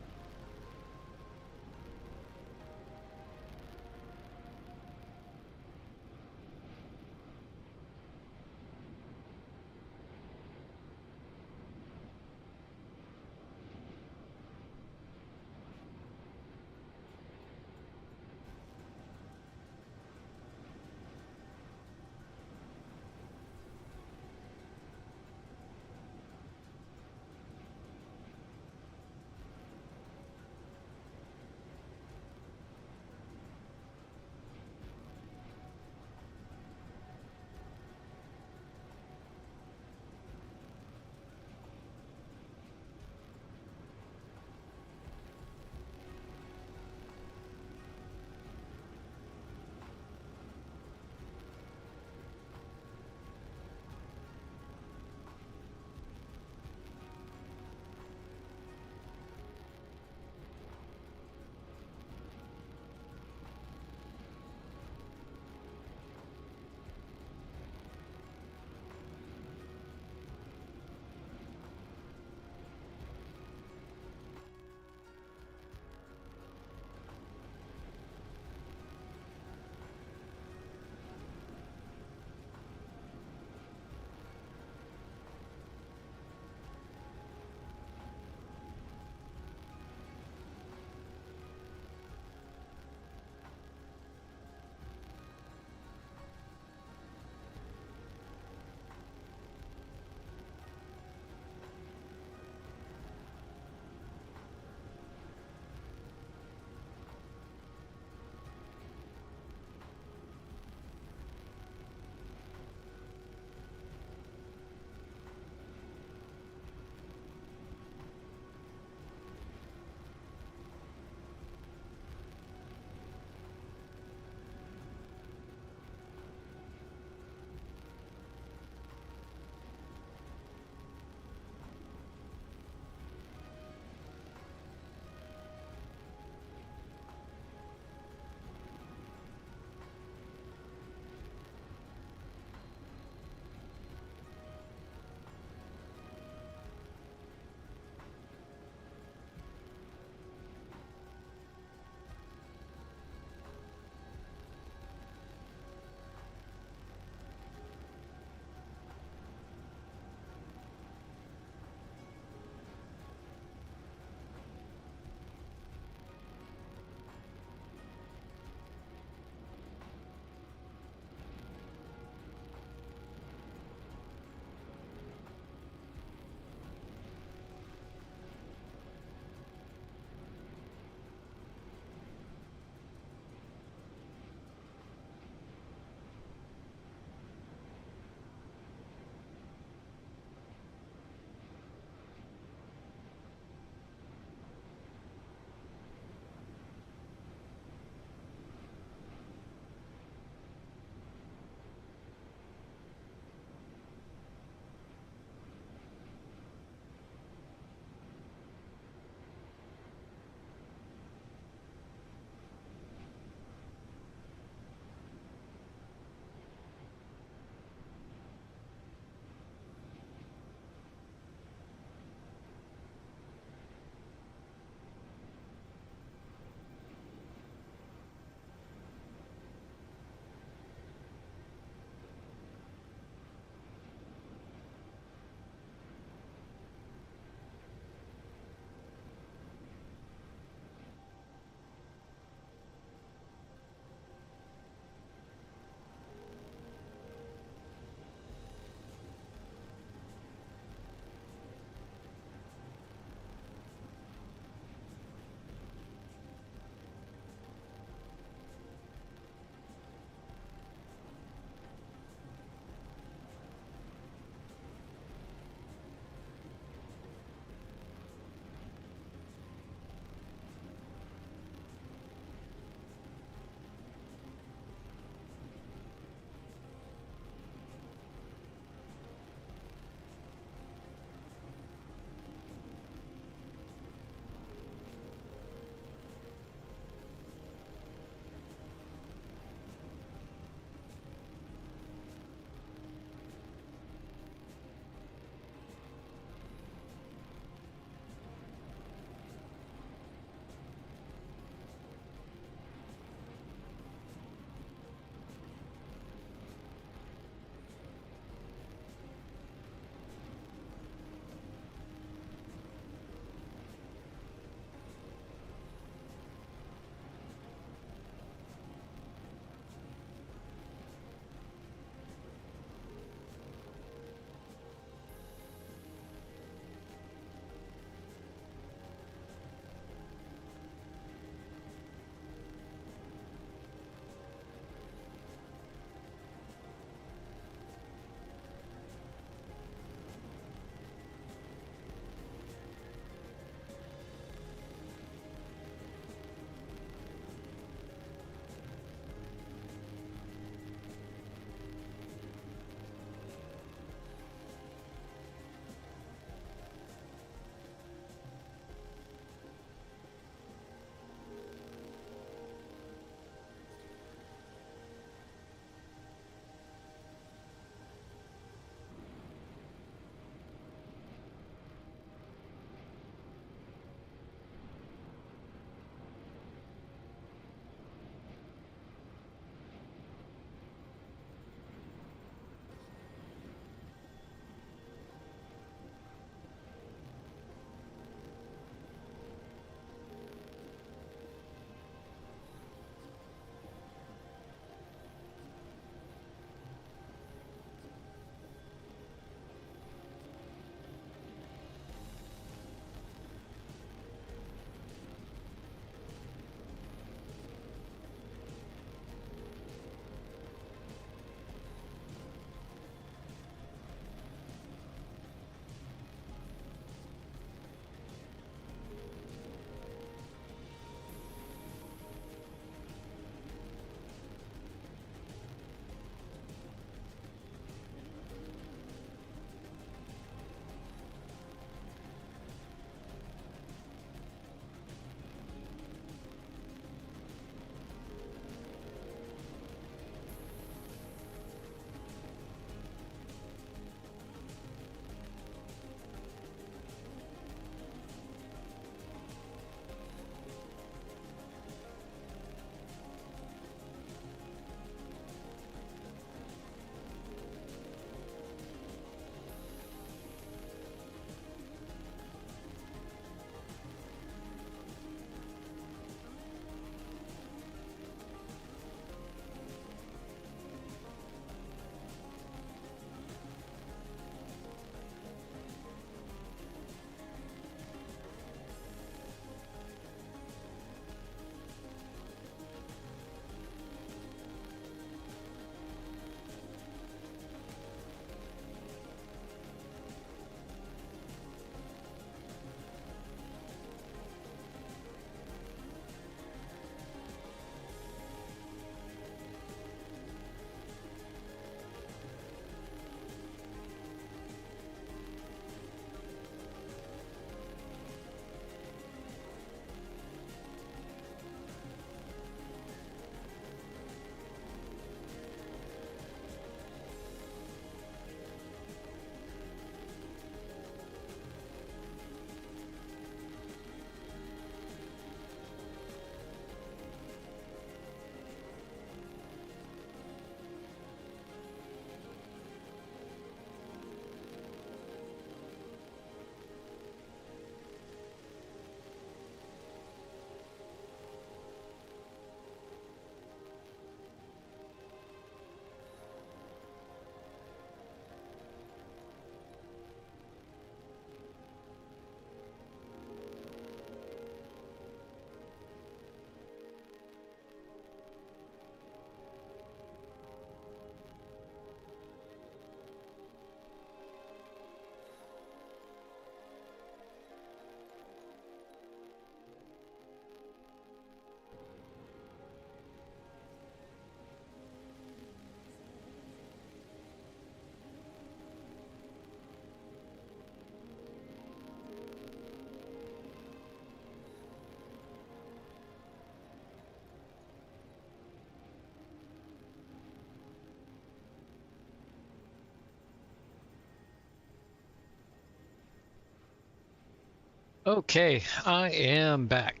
Okay, I am back.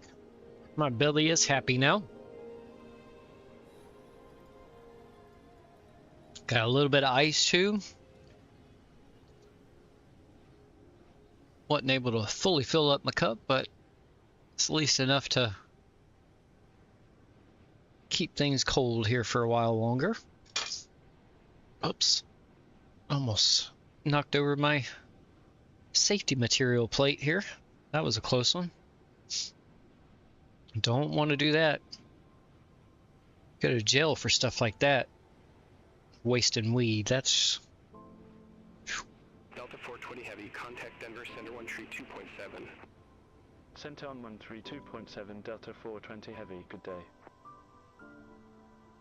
My belly is happy now. Got a little bit of ice too. Wasn't able to fully fill up my cup, but it's at least enough to keep things cold here for a while longer. Oops. Almost knocked over my safety material plate here. That was a close one. Don't want to do that. Go to jail for stuff like that. Wasting weed, that's... Delta 420 Heavy, contact Denver, Center 13 2.7. Center on 132.7, Delta 420 Heavy, good day.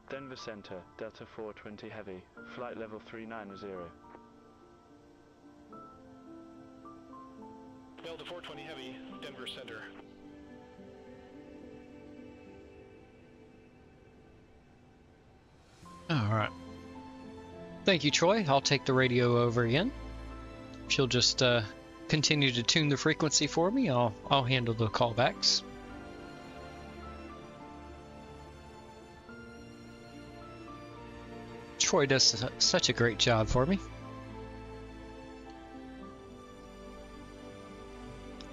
Denver Center, Delta 420 Heavy, flight level 390. Delta 420 Heavy, Denver Center. Alright. Thank you, Troy. I'll take the radio over again. She'll just continue to tune the frequency for me. I'll handle the callbacks. Troy does such a great job for me.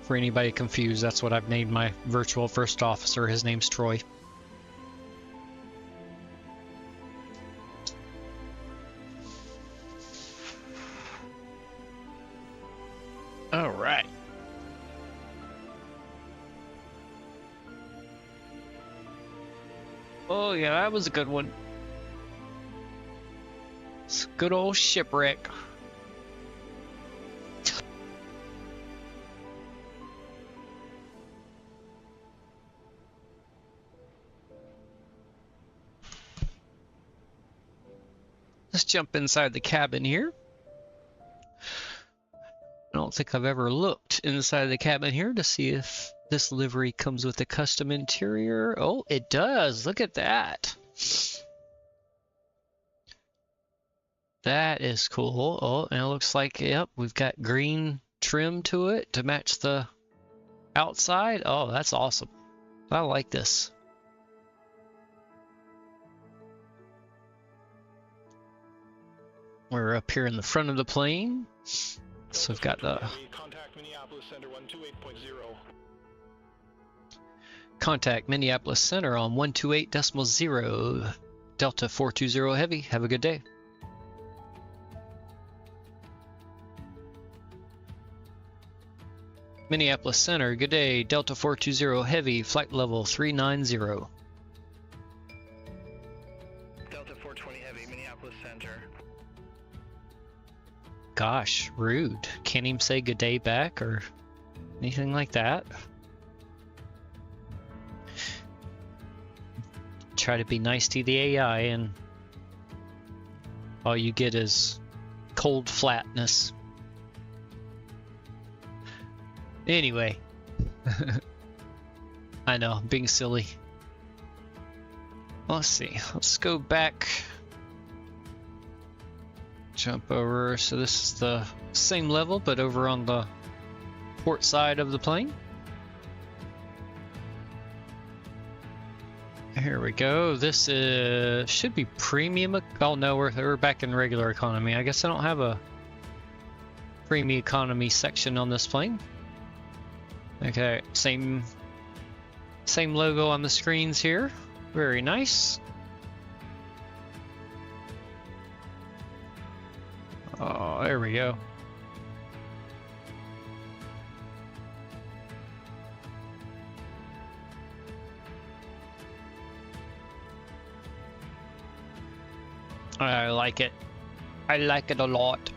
For anybody confused, that's what I've named my virtual first officer. His name's Troy. All right. Oh yeah, that was a good one. It's a good old shipwreck. Let's jump inside the cabin here. I don't think I've ever looked inside the cabin here to see if this livery comes with a custom interior. Oh, it does. Look at that. That is cool. Oh, and it looks like, yep, we've got green trim to it to match the outside. Oh, that's awesome. I like this. We're up here in the front of the plane. So we've got the Contact Minneapolis Center 128.0. Contact Minneapolis Center on 128.0. Delta 420 Heavy. Have a good day. Minneapolis Center, good day. Delta 420 Heavy, flight level 390. Delta 420 Heavy, Minneapolis Center. Gosh, rude. Can't even say good day back or anything like that. Try to be nice to the AI and all you get is cold flatness. Anyway, I know, I'm being silly. Let's see, let's go back. Jump over, so this is the same level, but over on the port side of the plane. Here we go, this is, should be premium, oh no, we're back in regular economy. I guess I don't have a premium economy section on this plane. Okay, same logo on the screens here. Very nice. Oh, there we go. I like it. I like it a lot.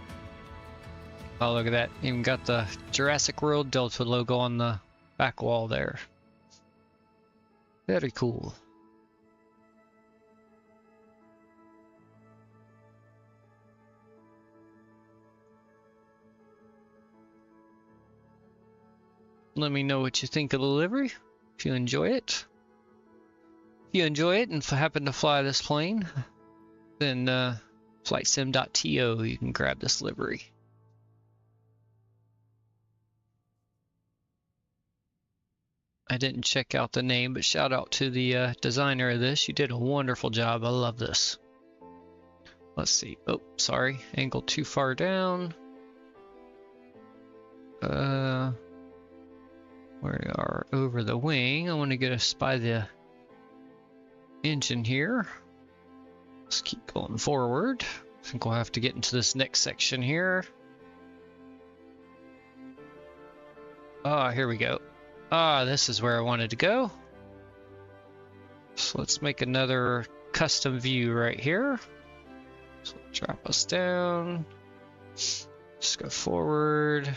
Oh, look at that. Even got the Jurassic World Delta logo on the back wall there. Very cool. Let me know what you think of the livery, if you enjoy it. If you enjoy it and happen to fly this plane, then flightsim.to, you can grab this livery. I didn't check out the name, but shout out to the designer of this. You did a wonderful job. I love this. Let's see. Oh, sorry. Angle too far down. We are over the wing. I want to get us by the engine here. Let's keep going forward. I think we'll have to get into this next section here. Ah, here we go. Ah, this is where I wanted to go. So let's make another custom view right here. So drop us down. Just go forward.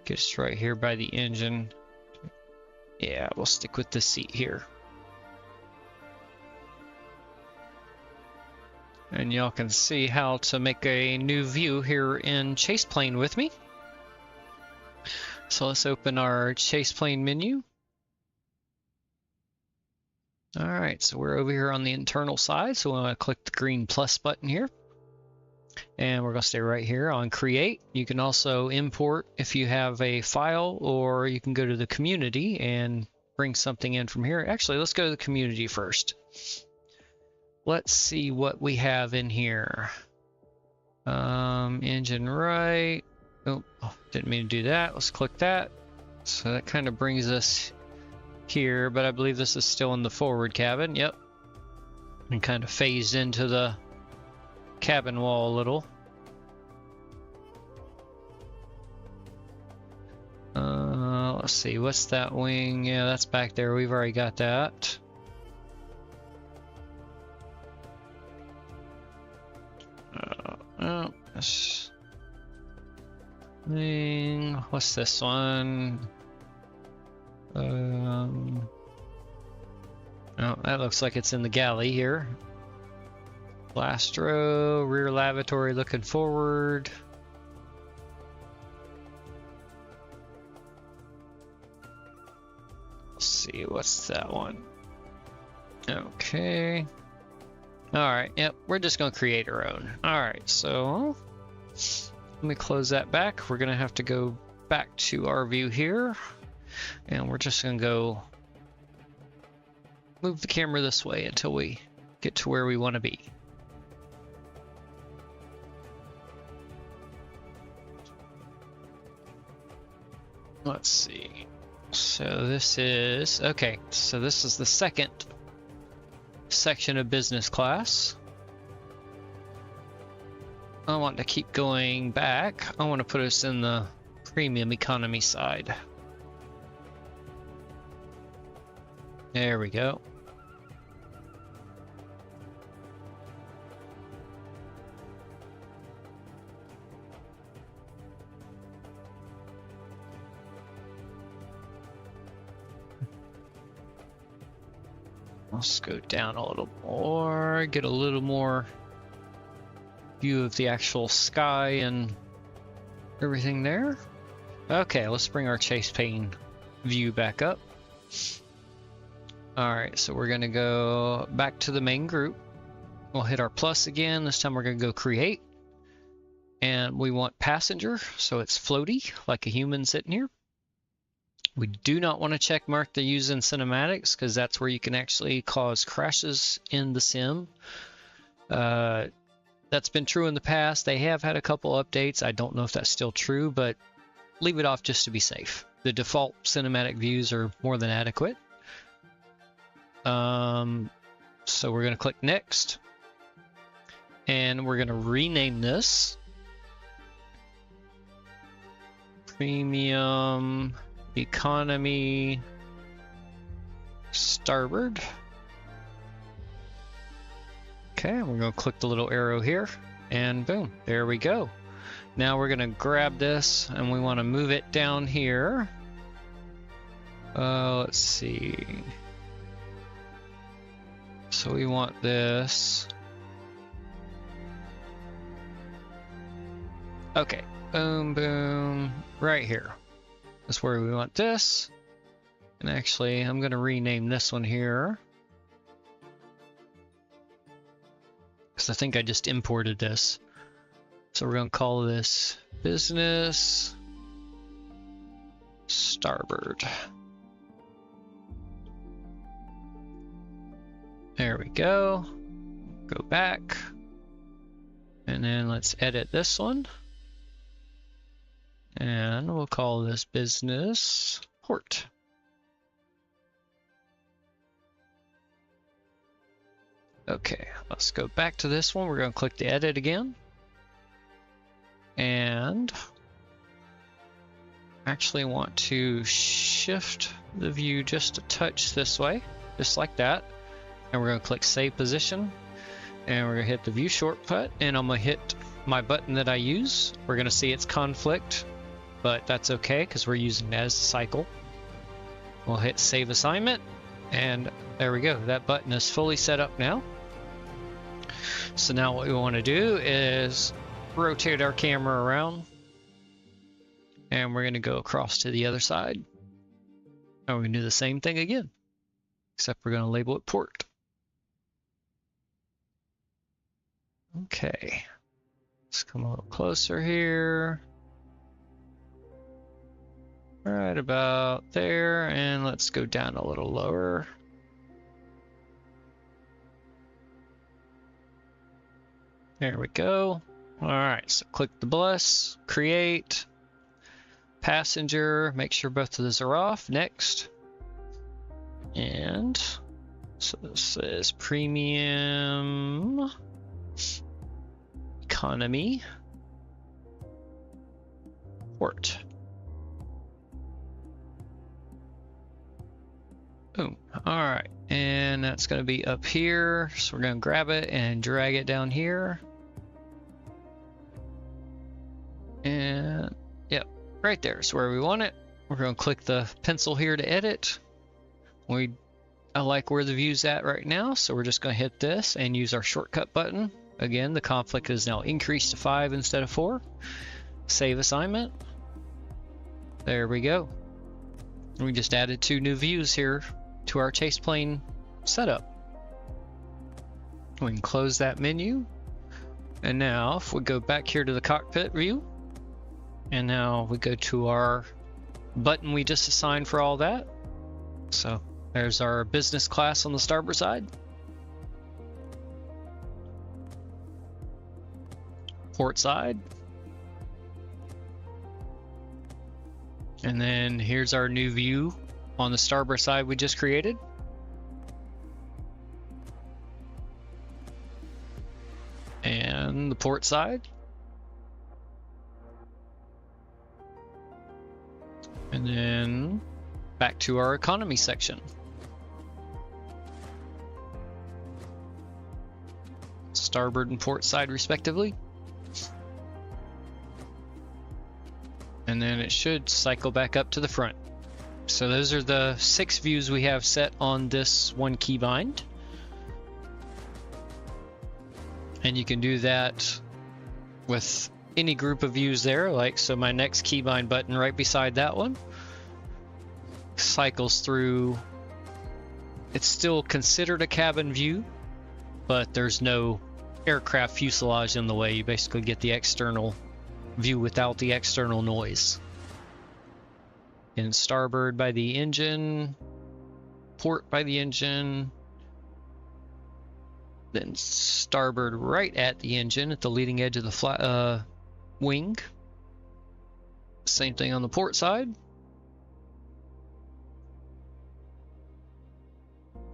Get us right here by the engine. Yeah, we'll stick with the seat here. And y'all can see how to make a new view here in Chase Plane with me. So let's open our Chase Plane menu. Alright, so we're over here on the internal side, so we want to click the green plus button here. And we're going to stay right here on Create. You can also import if you have a file, or you can go to the community and bring something in from here. Actually, let's go to the community first. Let's see what we have in here. Engine right. Oh, didn't mean to do that. Let's click that. So that kind of brings us here, but I believe this is still in the forward cabin. Yep. And kind of phased into the cabin wall a little. Let's see. What's that wing? Yeah, that's back there. We've already got that. Oh, that's thing. What's this one? Oh, that looks like it's in the galley here. Last row, rear lavatory looking forward. Let's see, what's that one? Okay. Alright, yep, we're just going to create our own. Alright, so let me close that back. We're going to have to go back to our view here. And we're just going to go move the camera this way until we get to where we want to be. Let's see. So this is, okay, so this is the second section of business class. I want to keep going back. I want to put us in the premium economy side. There we go. Let's go down a little more, get a little more view of the actual sky and everything there. Okay, let's bring our Chase Plane view back up. Alright, so we're going to go back to the main group. We'll hit our plus again. This time we're going to go create. And we want passenger, so it's floaty, like a human sitting here. We do not want to check mark the use in cinematics, because that's where you can actually cause crashes in the sim. That's been true in the past. They have had a couple updates. I don't know if that's still true, but leave it off just to be safe. The default cinematic views are more than adequate. So we're going to click next. And we're going to rename this Premium Economy Starboard. Okay, we're going to click the little arrow here, and boom, there we go. Now we're going to grab this, and we want to move it down here. Let's see. So we want this. Okay, boom, boom, right here. That's where we want this. And actually, I'm going to rename this one here, because I think I just imported this. So we're going to call this Business Starboard. There we go. Go back. And then let's edit this one. And we'll call this business port. Okay, let's go back to this one. We're going to click the edit again. And actually want to shift the view just a touch this way, just like that. And we're going to click save position. And we're going to hit the view shortcut. And I'm going to hit my button that I use. We're going to see its conflict, but that's okay because we're using that as a cycle. We'll hit save assignment. And there we go. That button is fully set up now. So now what we want to do is rotate our camera around. And we're going to go across to the other side. And we're going to do the same thing again. Except we're going to label it port. Okay. Let's come a little closer here. Right about there. And let's go down a little lower. There we go. All right, so click the plus, create, passenger, make sure both of those are off, next. And so this is premium, economy, port. Boom. All right, and that's going to be up here. So we're going to grab it and drag it down here. And yep, right there is where we want it. We're going to click the pencil here to edit. I like where the view's at right now, so we're just going to hit this and use our shortcut button. Again, the conflict is now increased to 5 instead of 4. Save assignment. There we go. We just added 2 new views here to our chase plane setup. We can close that menu. And now if we go back here to the cockpit view, and now we go to our button we just assigned for all that. So there's our business class on the starboard side. Port side. And then here's our new view on the starboard side we just created. And the port side. And then back to our economy section. Starboard and port side respectively. And then it should cycle back up to the front. So those are the 6 views we have set on this one keybind. And you can do that with any group of views there, like so my next keybind button right beside that one cycles through. It's still considered a cabin view, but there's no aircraft fuselage in the way. You basically get the external view without the external noise. And starboard by the engine, port by the engine, then starboard right at the engine at the leading edge of the wing. Same thing on the port side.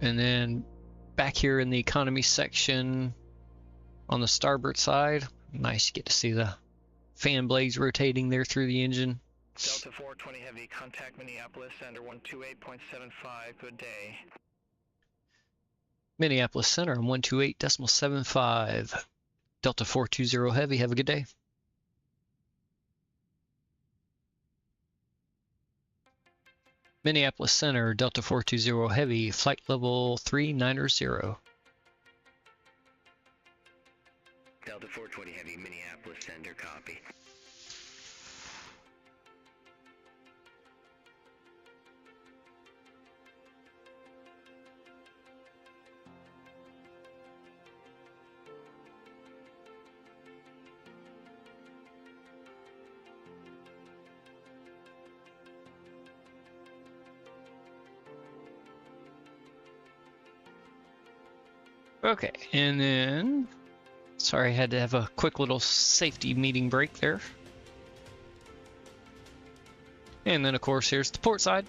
And then back here in the economy section on the starboard side, nice, you get to see the fan blades rotating there through the engine. Delta 420 Heavy, contact Minneapolis, Center 128.75, good day. Minneapolis Center on 128.75. Delta 420 Heavy, have a good day. Minneapolis Center, Delta 420 Heavy, flight level 390. Delta 420 Heavy, Minneapolis Center, copy. Okay, and then, sorry, I had to have a quick little safety meeting break there. And then, of course, here's the port side.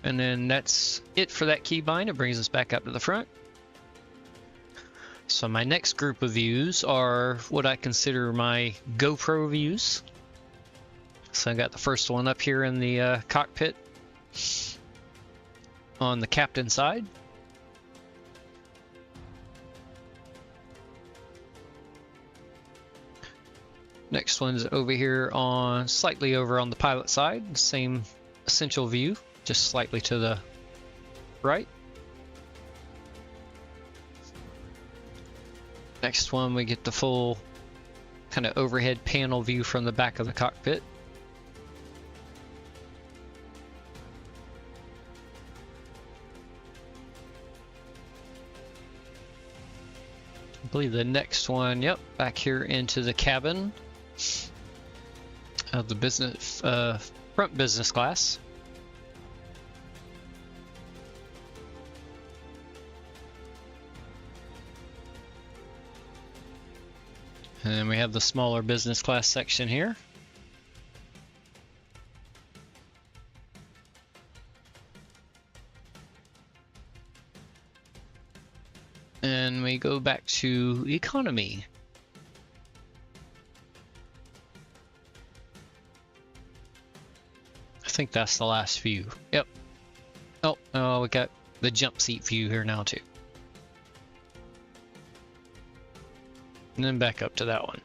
And then that's it for that keybind. It brings us back up to the front. So my next group of views are what I consider my GoPro views. So I got the first one up here in the cockpit on the captain side. Next one's over here on, slightly over on the pilot side, same essential view, just slightly to the right. Next one, we get the full kind of overhead panel view from the back of the cockpit. I believe the next one, yep, back here into the cabin of the business, front business class. And then we have the smaller business class section here. And we go back to economy. I think that's the last view. Yep. Oh, we got the jump seat view here now too. And then back up to that one.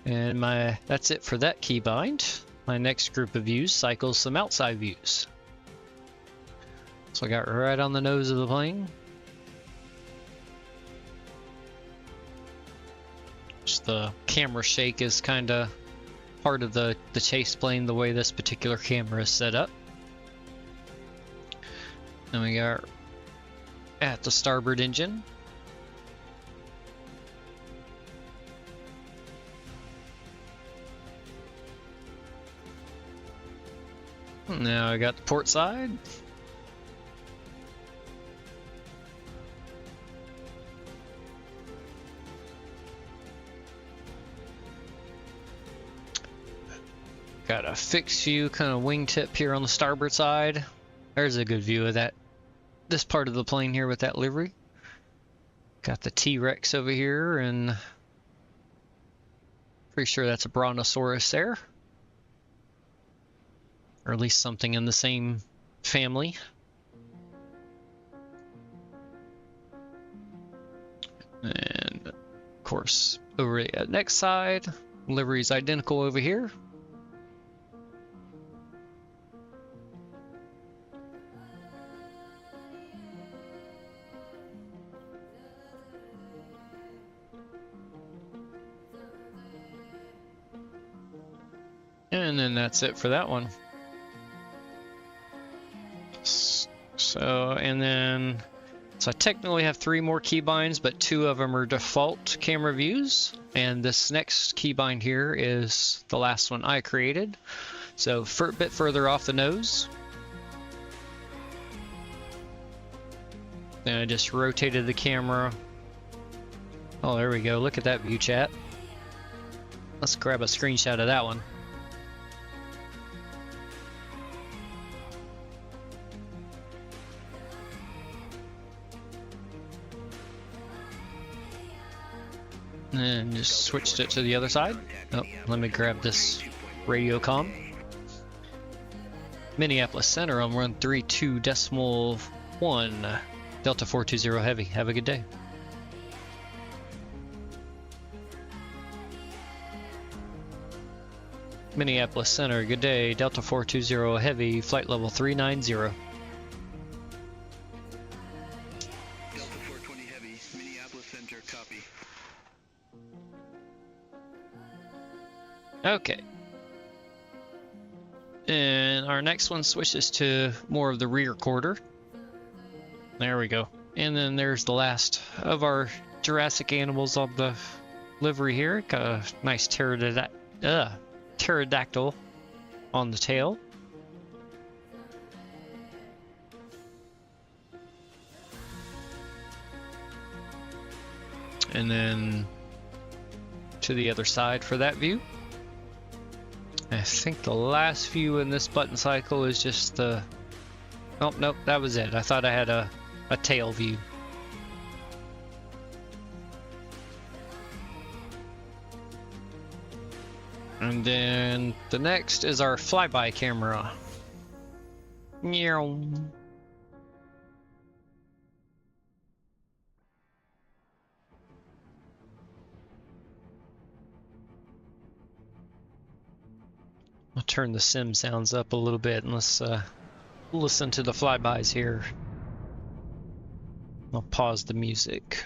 And that's it for that keybind. My next group of views cycles some outside views. So I got right on the nose of the plane. Just the camera shake is kind of part of the chase plane, the way this particular camera is set up. Then we got at the starboard engine. Now I got the port side. Got a fixed view, kind of wingtip here on the starboard side. There's a good view of that. This part of the plane here with that livery. Got the T-Rex over here, and pretty sure that's a brontosaurus there. Or at least something in the same family. And of course, over the next side, livery is identical over here. And then that's it for that one. So, and then, so I technically have 3 more keybinds, but 2 of them are default camera views. And this next keybind here is the last one I created. So, a bit further off the nose. Then I just rotated the camera. Oh, there we go. Look at that view, chat. Let's grab a screenshot of that one. And just switched it to the other side. Oh, let me grab this radio comm. Minneapolis Center on run 32.1 Delta 420 Heavy. Have a good day. Minneapolis Center, good day. Delta 420 Heavy, flight level 390. Delta 420 Heavy, Minneapolis Center, copy. Okay. And our next one switches to more of the rear quarter. There we go. And then there's the last of our Jurassic animals on the livery here. Got a nice pterodactyl on the tail. and then to the other side for that view. I think the last view in this button cycle is just the... Oh, nope, that was it. I thought I had a tail view. And then the next is our flyby camera. Meow. I'll turn the sim sounds up a little bit and let's listen to the flybys here. I'll pause the music.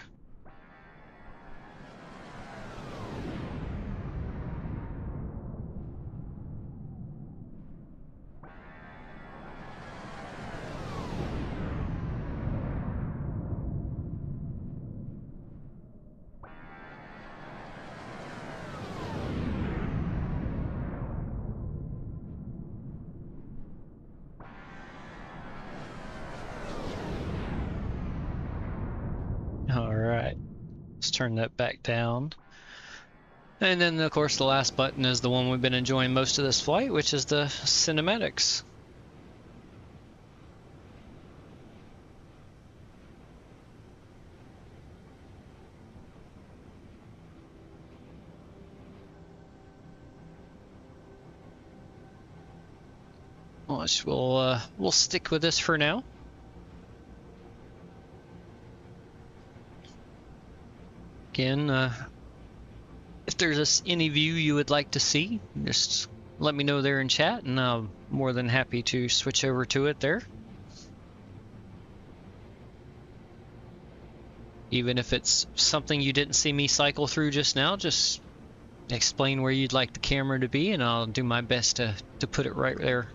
Turn that back down. And then of course the last button is the one we've been enjoying most of this flight, which is the cinematics. Which we'll stick with this for now. Again, if there's any view you would like to see, just let me know there in chat, and I'm more than happy to switch over to it there. Even if it's something you didn't see me cycle through just now, just explain where you'd like the camera to be, and I'll do my best to put it right there.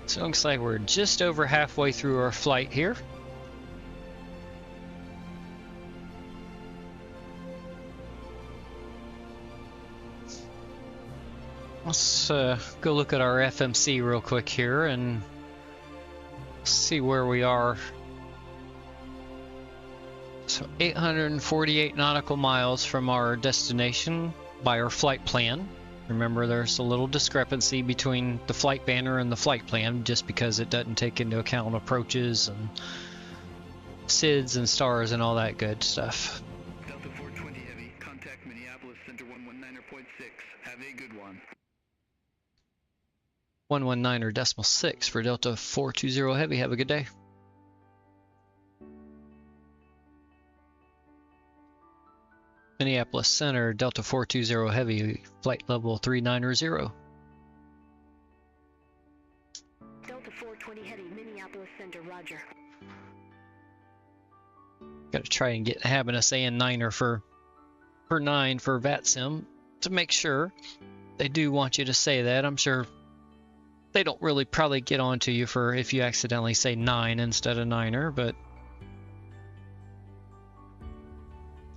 So it looks like we're just over halfway through our flight here. Let's go look at our FMC real quick here and see where we are. So 848 nautical miles from our destination by our flight plan. Remember, there's a little discrepancy between the flight banner and the flight plan just because it doesn't take into account approaches and SIDS and stars and all that good stuff. Delta 420 Heavy, contact Minneapolis Center 119.6. Have a good one. 119.6 for Delta 420 Heavy. Have a good day. Minneapolis Center, Delta 420 Heavy, flight level 390. Delta 420 Heavy, Minneapolis Center, roger. Got to try and get the habit of saying niner for 9 for VATSIM to make sure. They do want you to say that. I'm sure they don't really probably get onto you for if you accidentally say 9 instead of niner, but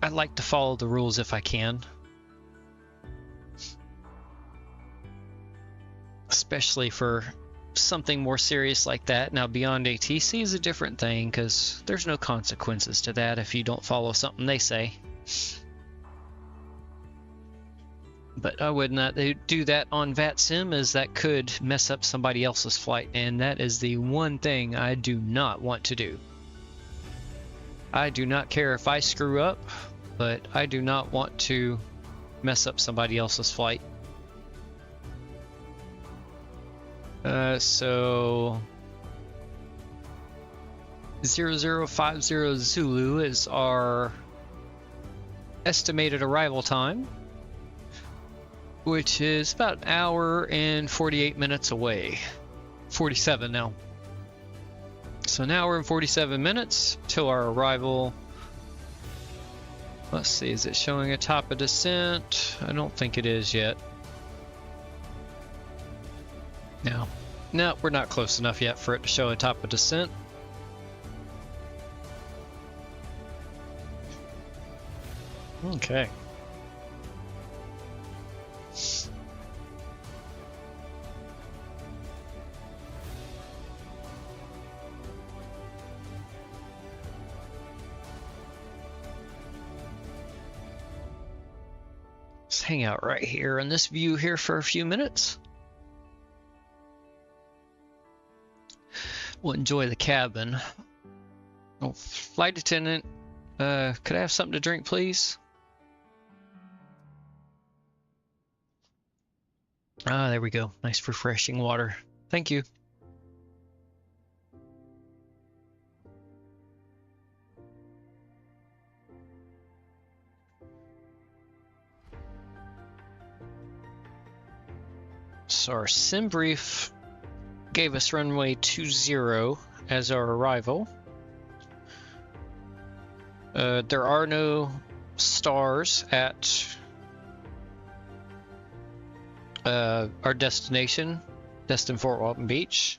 I like to follow the rules if I can. Especially for something more serious like that. Now, beyond ATC is a different thing because there's no consequences to that if you don't follow something they say. But I would not do that on VATSIM, as that could mess up somebody else's flight, and that is the one thing I do not want to do. I do not care if I screw up, but I do not want to mess up somebody else's flight. So 0050 Zulu is our estimated arrival time, which is about an hour and 48 minutes away. 47 now. So an hour and 47 minutes till our arrival. Let's see, is it showing a top of descent? I don't think it is yet. No, we're not close enough yet for it to show a top of descent. Okay. Let's hang out right here in this view here for a few minutes. We'll enjoy the cabin. Oh, flight attendant, could I have something to drink, please? Ah, there we go. Nice refreshing water. Thank you. So our sim brief gave us runway 20 as our arrival. There are no stars at our destination, Destin Fort Walton Beach.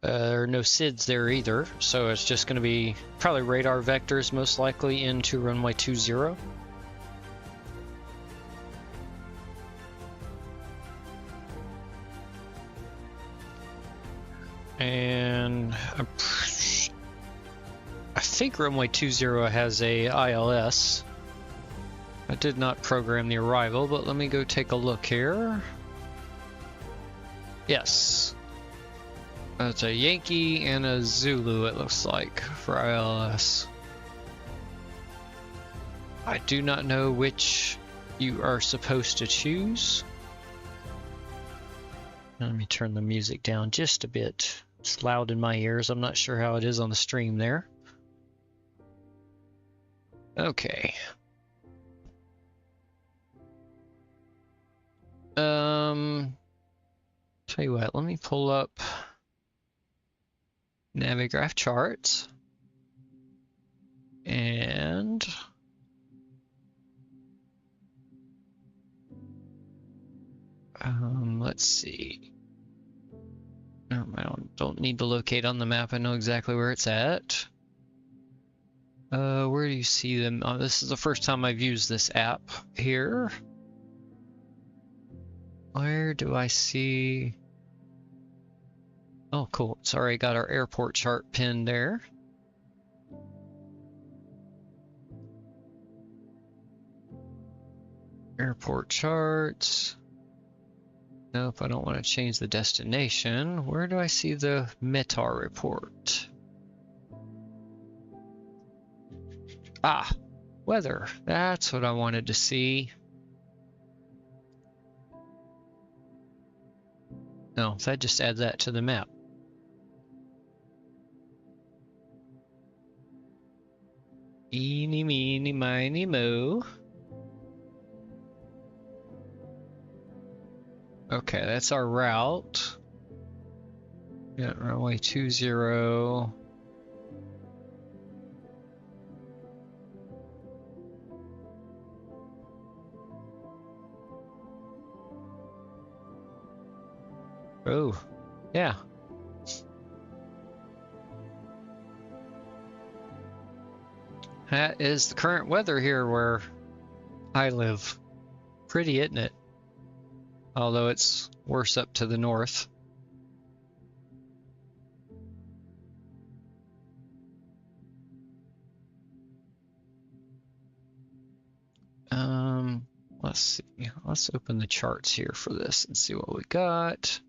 There are no SIDS there either, so it's just going to be probably radar vectors most likely into runway 20. And I think runway 20 has a ILS. I did not program the arrival, but let me go take a look here. Yes. It's a Yankee and a Zulu, it looks like, for ILS. I do not know which you are supposed to choose. Let me turn the music down just a bit. It's loud in my ears. I'm not sure how it is on the stream there. Okay. Tell you what, let me pull up Navigraph charts. And let's see. I don't need to locate on the map. I know exactly where it's at. Where do you see them? Oh, this is the first time I've used this app here. Where do I see? Oh, cool. It's already got our airport chart pinned there. Airport charts. Nope, I don't want to change the destination. Where do I see the METAR report? Ah, weather. That's what I wanted to see. No, that just adds that to the map. Eeny, meeny, miny, moe. Okay, that's our route. Yeah, runway 20. Oh, yeah. That is the current weather here where I live. Pretty, isn't it? Although it's worse up to the north. Let's see. Let's open the charts here for this and see what we got.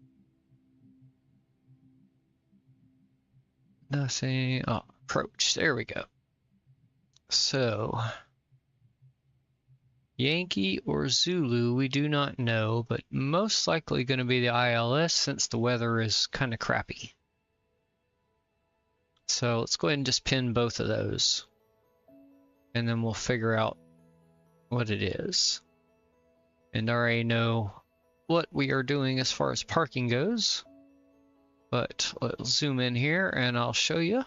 Nothing. Oh, approach. There we go. So, Yankee or Zulu, we do not know, but most likely going to be the ILS since the weather is kind of crappy. So let's go ahead and just pin both of those. And then we'll figure out what it is. And I already know what we are doing as far as parking goes. But let's zoom in here and I'll show you.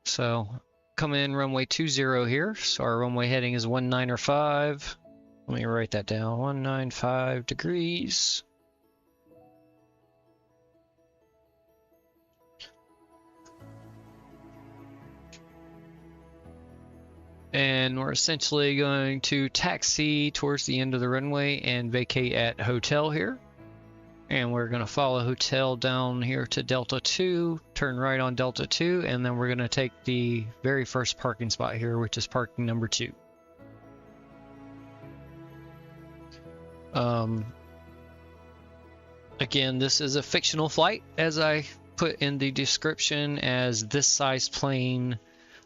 So come in runway 20 here. So our runway heading is 195. Let me write that down. 195 degrees. And we're essentially going to taxi towards the end of the runway and vacate at hotel here. And we're going to follow hotel down here to Delta 2, turn right on Delta 2, and then we're going to take the very first parking spot here, which is parking number 2. Again, this is a fictional flight, as I put in the description, as this size plane,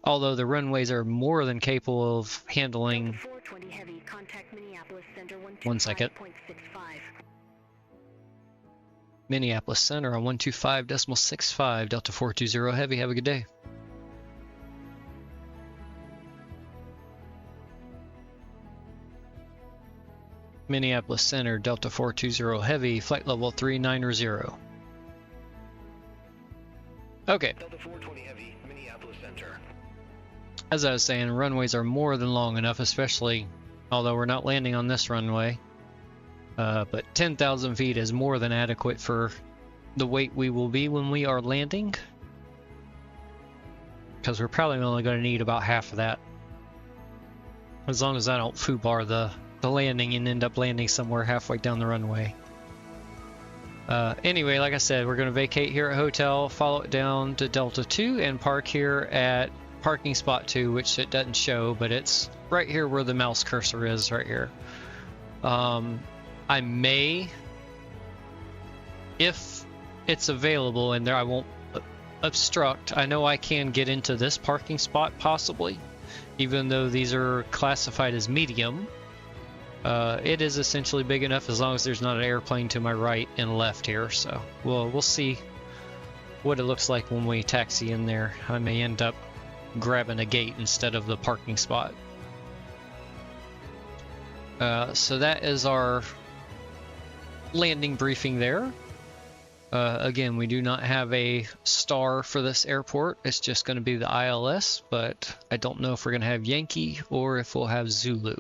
although the runways are more than capable of handling. 420 Heavy, contact Minneapolis Center 1 second. 125.65. Minneapolis Center on 125.65, Delta 420 Heavy. Have a good day. Minneapolis Center, Delta 420 Heavy, flight level 390. Okay. Delta 420 Heavy, Minneapolis Center. As I was saying, runways are more than long enough, especially, although we're not landing on this runway. But 10,000 feet is more than adequate for the weight we will be when we are landing. Because we're probably only going to need about half of that. As long as I don't foobar the landing and end up landing somewhere halfway down the runway. Anyway, like I said, we're going to vacate here at hotel, follow it down to Delta 2, and park here at parking spot 2, which it doesn't show, but it's right here where the mouse cursor is, right here. I may, if it's available and there, I won't obstruct. I know I can get into this parking spot possibly, even though these are classified as medium. It is essentially big enough as long as there's not an airplane to my right and left here. So we'll see what it looks like when we taxi in there. I may end up grabbing a gate instead of the parking spot. So that is our landing briefing there. Again, we do not have a star for this airport. It's just going to be the ILS, but I don't know if we're going to have Yankee or if we'll have Zulu.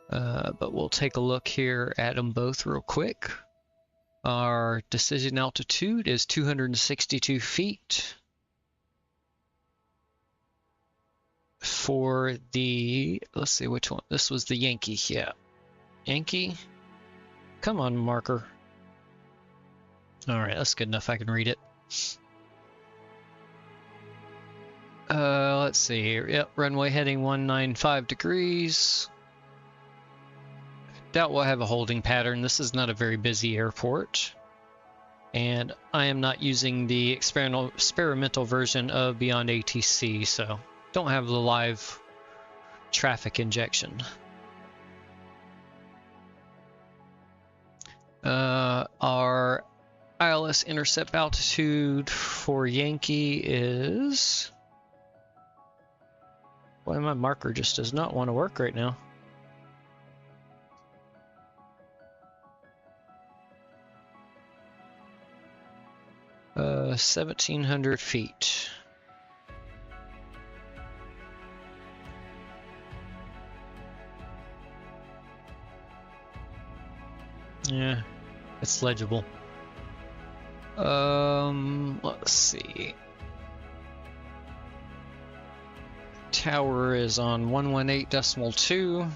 But we'll take a look here at them both real quick. Our decision altitude is 262 feet. For the, let's see which one. This was the Yankee, yeah. Yankee. Come on, marker. All right, that's good enough. I can read it. Let's see here. Yep, runway heading 195 degrees. Doubt we'll have a holding pattern. This is not a very busy airport. And I am not using the experimental version of Beyond ATC, so don't have the live traffic injection. Our ILS intercept altitude for Yankee is... Why my marker just does not want to work right now. Uh, 1,700 feet. Yeah, it's legible. Let's see. Tower is on 118.2.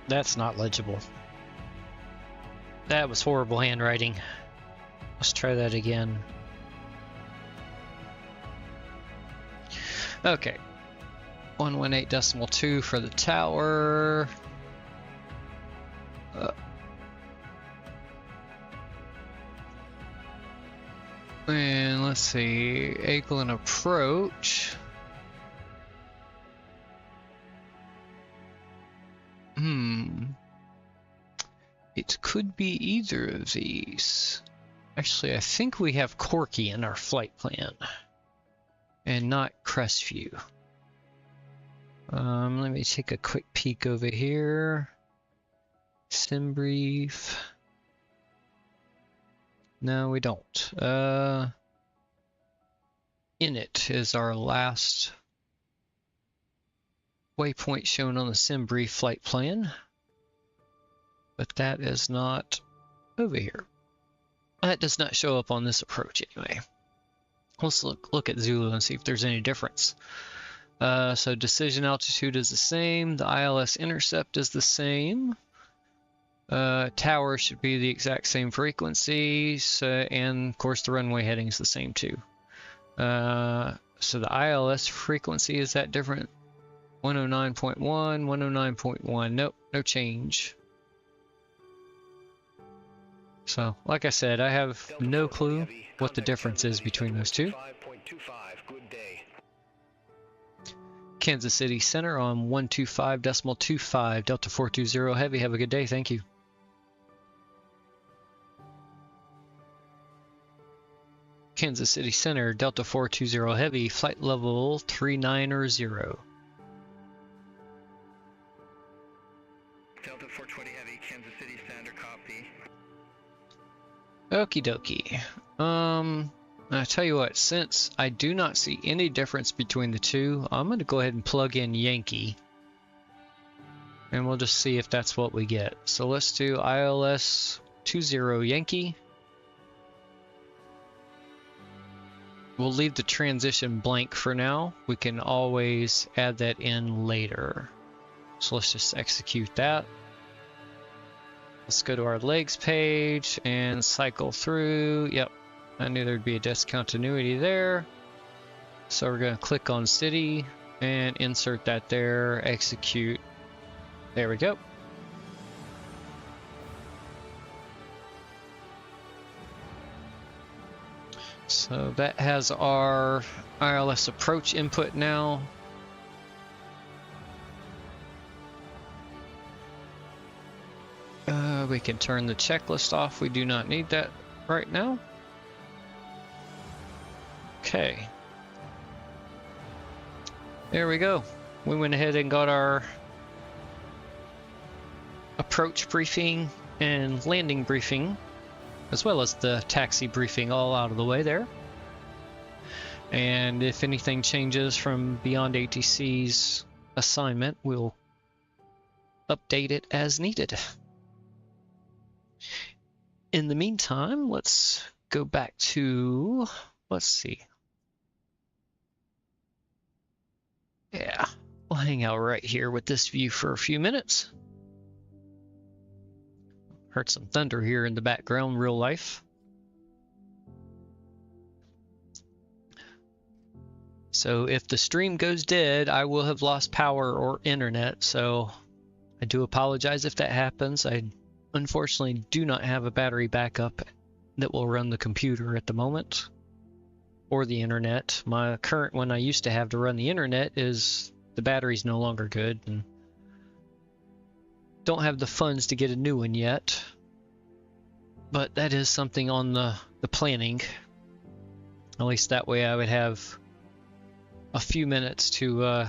That's not legible. That was horrible handwriting. Let's try that again. Okay. 118.2 for the tower. And let's see, Eglin approach. It could be either of these. Actually, I think we have Corky in our flight plan. And not Crestview. Let me take a quick peek over here. Sim brief. No, we don't. Init is our last waypoint shown on the sim brief flight plan. But that is not over here. That does not show up on this approach anyway. Let's look at Zulu and see if there's any difference. So decision altitude is the same. The ILS intercept is the same. Tower should be the exact same frequency, and of course the runway heading is the same too. So the ILS frequency, is that different? 109.1, 109.1. Nope, no change. So, like I said, I have no clue what the difference is between those two. Kansas City Center on 125.25, Delta 420 Heavy. Have a good day, thank you. Kansas City Center, Delta 420 Heavy, flight level 390. Delta 420 Heavy, Kansas City Center, copy. Okie dokie. I tell you what, since I do not see any difference between the two, I'm going to go ahead and plug in Yankee. And we'll just see if that's what we get. So let's do ILS 20 Yankee. We'll leave the transition blank for now. We can always add that in later. So let's just execute that. Let's go to our legs page and cycle through. Yep, I knew there'd be a discontinuity there. So we're going to click on city and insert that there, execute. There we go. So that has our ILS approach input now. We can turn the checklist off. We do not need that right now. Okay. There we go. We went ahead and got our approach briefing and landing briefing, as well as the taxi briefing, all out of the way there. And if anything changes from Beyond ATC's assignment, we'll update it as needed. In the meantime, let's go back to, let's see. Yeah, we'll hang out right here with this view for a few minutes. Heard some thunder here in the background, real life. So if the stream goes dead, I will have lost power or internet, so I do apologize if that happens. I unfortunately do not have a battery backup that will run the computer at the moment, or the internet. My current one I used to have to run the internet is, the battery's no longer good, and don't have the funds to get a new one yet. But that is something on the planning. At least that way I would have a few minutes to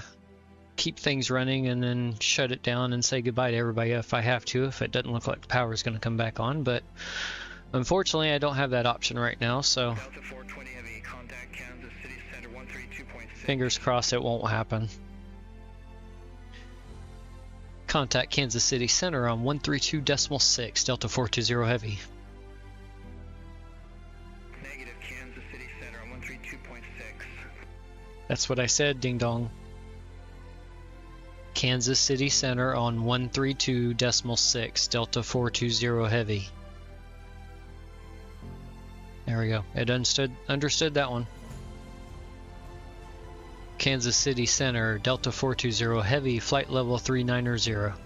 keep things running and then shut it down and say goodbye to everybody if I have to, if it doesn't look like the power is going to come back on. But unfortunately I don't have that option right now, so Delta 420 Heavy, contact Kansas City Center 132.6. fingers crossed it won't happen. Contact Kansas City Center on 132.6, Delta 420 Heavy. Negative, Kansas City Center on 132.6. That's what I said, ding dong. Kansas City Center on 132.6, Delta 420 Heavy. There we go. It understood that one. Kansas City Center, Delta 420 Heavy, flight level 390.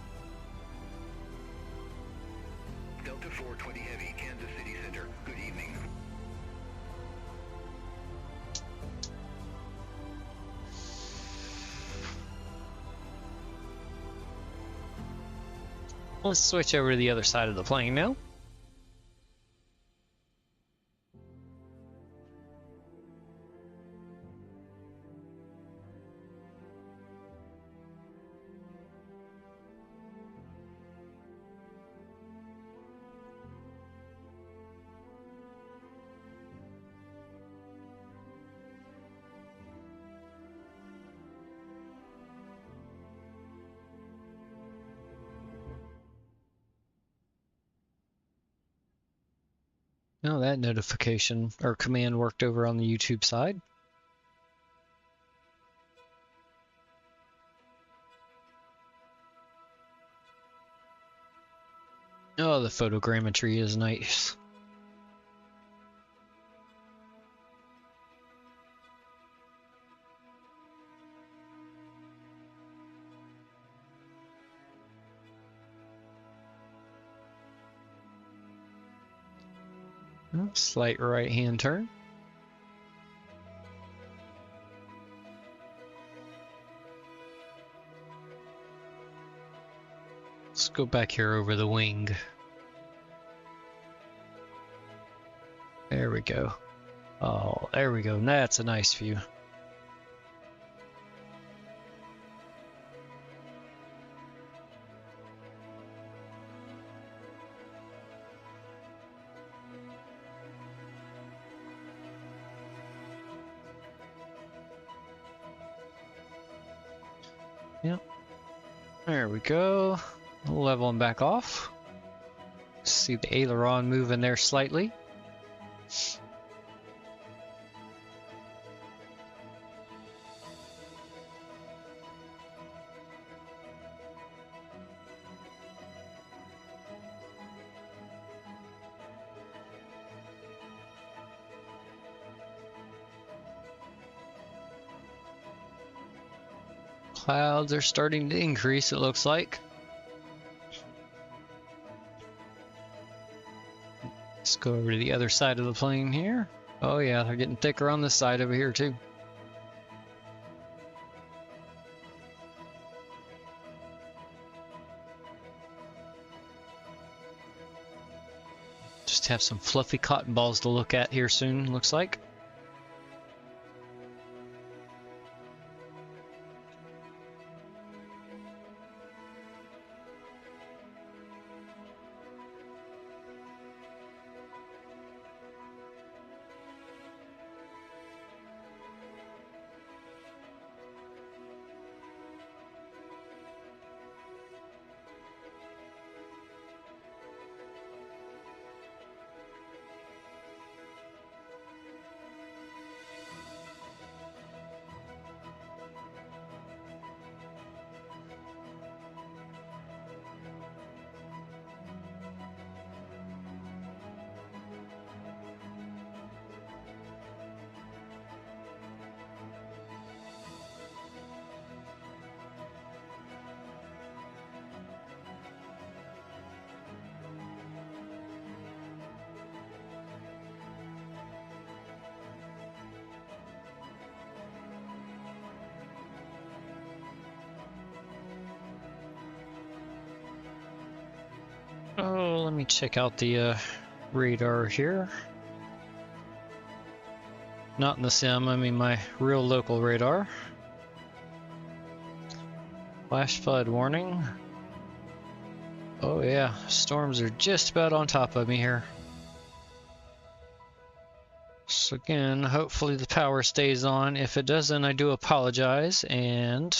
Delta 420 Heavy, Kansas City Center, good evening. Let's switch over to the other side of the plane now. Oh, that notification or command worked over on the YouTube side. Oh, the photogrammetry is nice. Slight right-hand turn. Let's go back here over the wing. There we go. Oh, there we go. That's a nice view. Yep. There we go. Leveling back off. See the aileron moving there slightly. Clouds are starting to increase, it looks like. Let's go over to the other side of the plane here. Oh yeah, they're getting thicker on this side over here too. Just have some fluffy cotton balls to look at here soon, looks like. Oh, let me check out the radar here. Not in the sim, I mean my real local radar. Flash flood warning. Oh yeah, storms are just about on top of me here. So again, hopefully the power stays on. If it doesn't, I do apologize, and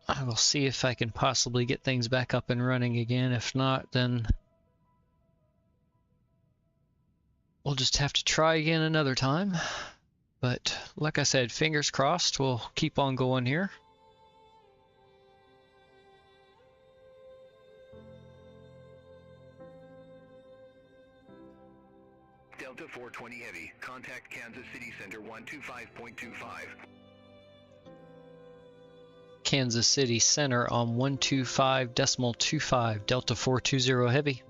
I will see if I can possibly get things back up and running again. If not, then we'll just have to try again another time. But like I said, fingers crossed, we'll keep on going here. Delta 420 Heavy, contact Kansas City Center 125.25. Kansas City Center on 125.25, Delta 420 Heavy.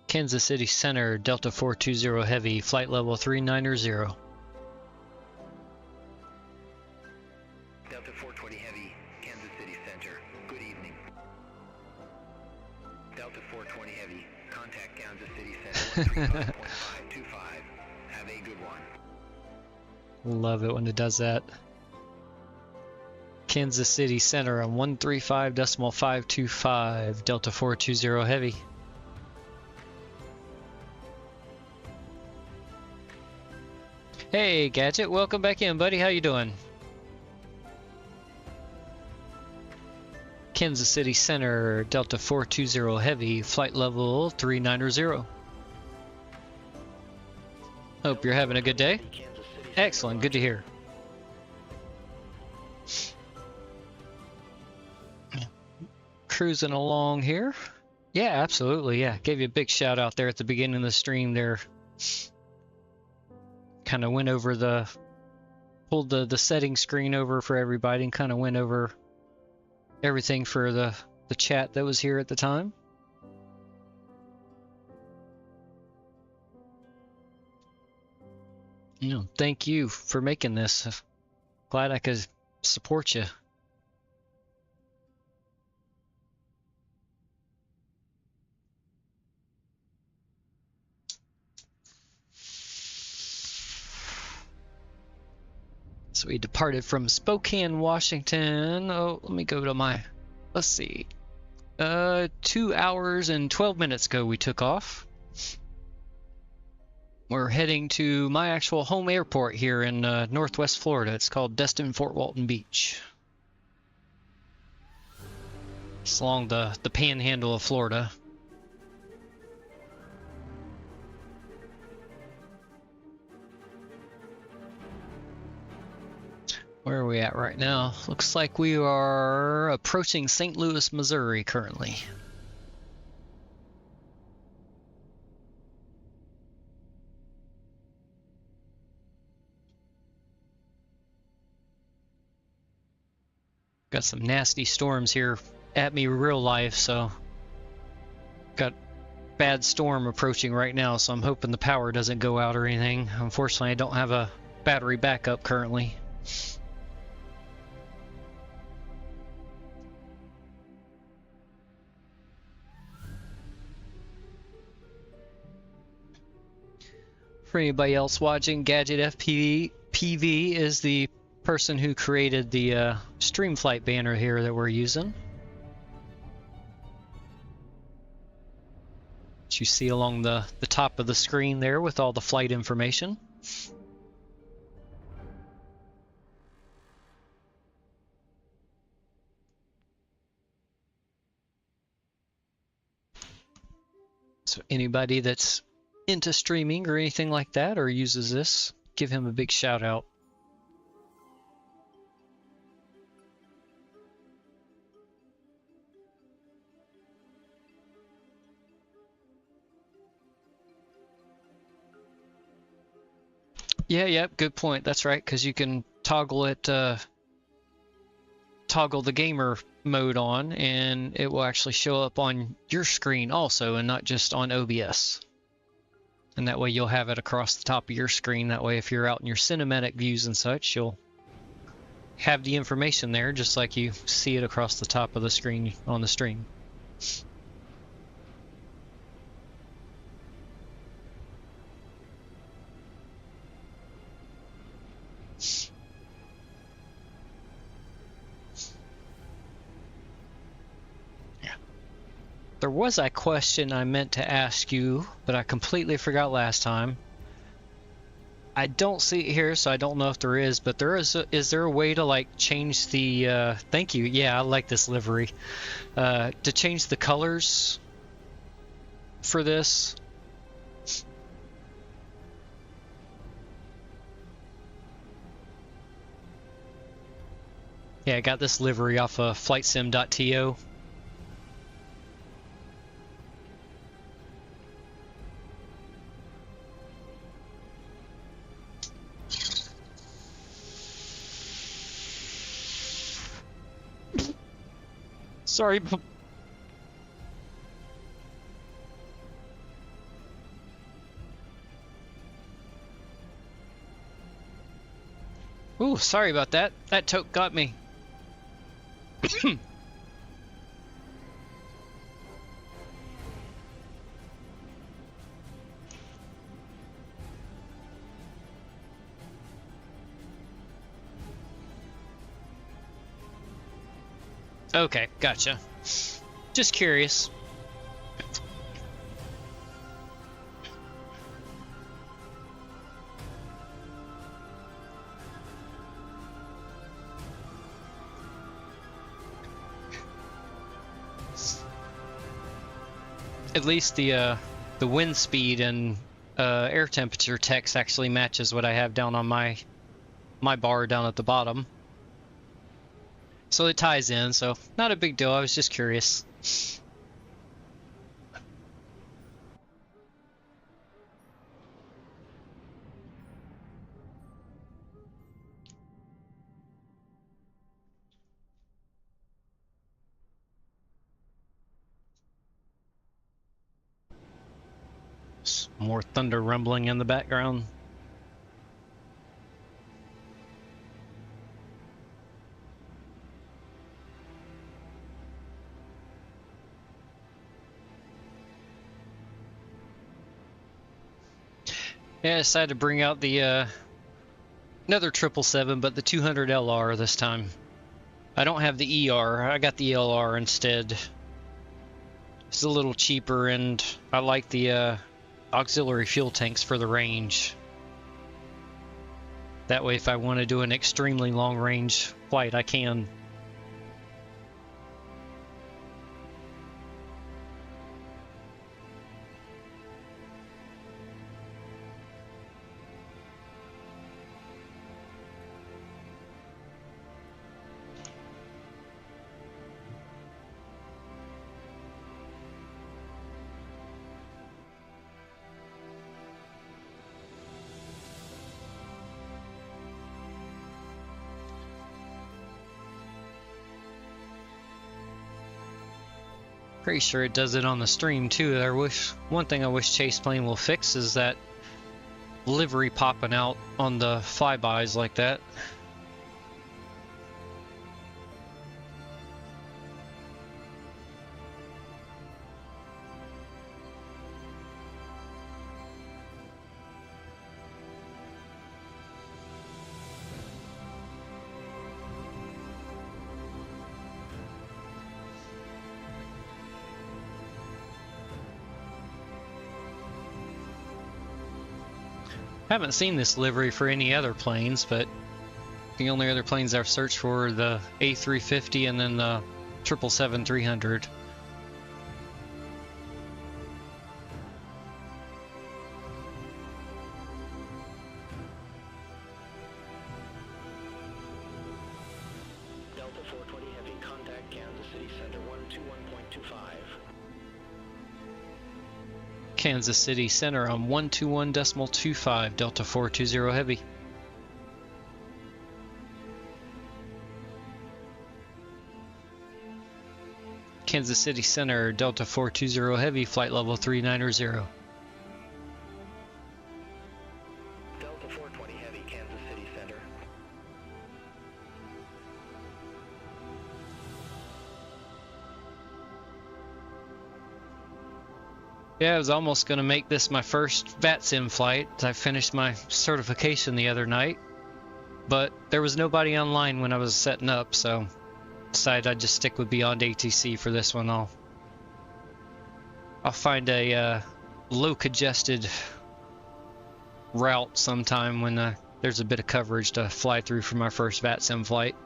Kansas City Center, Delta 420 Heavy, flight level 390. Delta 420 Heavy, Kansas City Center, good evening. Delta 420 Heavy, contact Kansas City Center 135.525. Have a good one. Love it when it does that. Kansas City Center on 135.525, Delta 420 Heavy. Hey Gadget, welcome back in, buddy. How you doing? Kansas City Center, Delta 420 Heavy, flight level 390. Hope you're having a good day. Excellent, good to hear. Cruising along here. Yeah, absolutely, yeah. Gave you a big shout out there at the beginning of the stream there. Kind of went over pulled the setting screen over for everybody and kind of went over everything for the chat that was here at the time. You know, thank you for making this. Glad I could support you. So we departed from Spokane, Washington. Oh, let me go to my, let's see. 2 hours and 12 minutes ago we took off. We're heading to my actual home airport here in Northwest Florida. It's called Destin, Fort Walton Beach. It's along the panhandle of Florida. Where are we at right now? Looks like we are approaching St. Louis, Missouri currently. Got some nasty storms here at me real life, so got bad storm approaching right now, so I'm hoping the power doesn't go out or anything. Unfortunately, I don't have a battery backup currently. For anybody else watching, Gadget FPV is the person who created the Streamflight banner here that we're using. That you see along the top of the screen there with all the flight information. So anybody that's into streaming or anything like that or uses this, give him a big shout out. Yeah, good point. That's right, because you can toggle it, toggle the gamer mode on, and it will actually show up on your screen also, and not just on OBS. And that way you'll have it across the top of your screen. That way if you're out in your cinematic views and such, you'll have the information there just like you see it across the top of the screen on the stream. There was a question I meant to ask you, but I completely forgot last time. I don't see it here, so I don't know if there is, but is there a way to like change the, thank you, yeah, I like this livery, to change the colors for this? Yeah, I got this livery off of flightsim.to. Sorry. Ooh, sorry about that. That toke got me. Okay, gotcha. Just curious. at least the wind speed and air temperature text actually matches what I have down on my bar down at the bottom. So it ties in, so not a big deal. I was just curious. More thunder rumbling in the background. Yeah, I decided to bring out the another 777, but the 200 LR this time. I don't have the ER. I got the LR instead. It's a little cheaper, and I like the auxiliary fuel tanks for the range. That way, if I want to do an extremely long range flight, I can. Pretty sure it does it on the stream too. One thing I wish Chase Plane will fix is that livery popping out on the flybys like that. Haven't seen this livery for any other planes, but the only other planes I've searched for are the A350 and then the 777-300. Delta 420 Heavy, contact Kansas City Center 121.25. Kansas City Center on 121.25, Delta 420 Heavy. Kansas City Center, Delta 420 Heavy, flight level 390. Delta 420 Heavy, Kansas City Center. Yeah, I was almost going to make this my first VATSIM flight. I finished my certification the other night, but there was nobody online when I was setting up, so decided I'd just stick with Beyond ATC for this one. I'll find a low congested route sometime when there's a bit of coverage to fly through for my first VATSIM flight.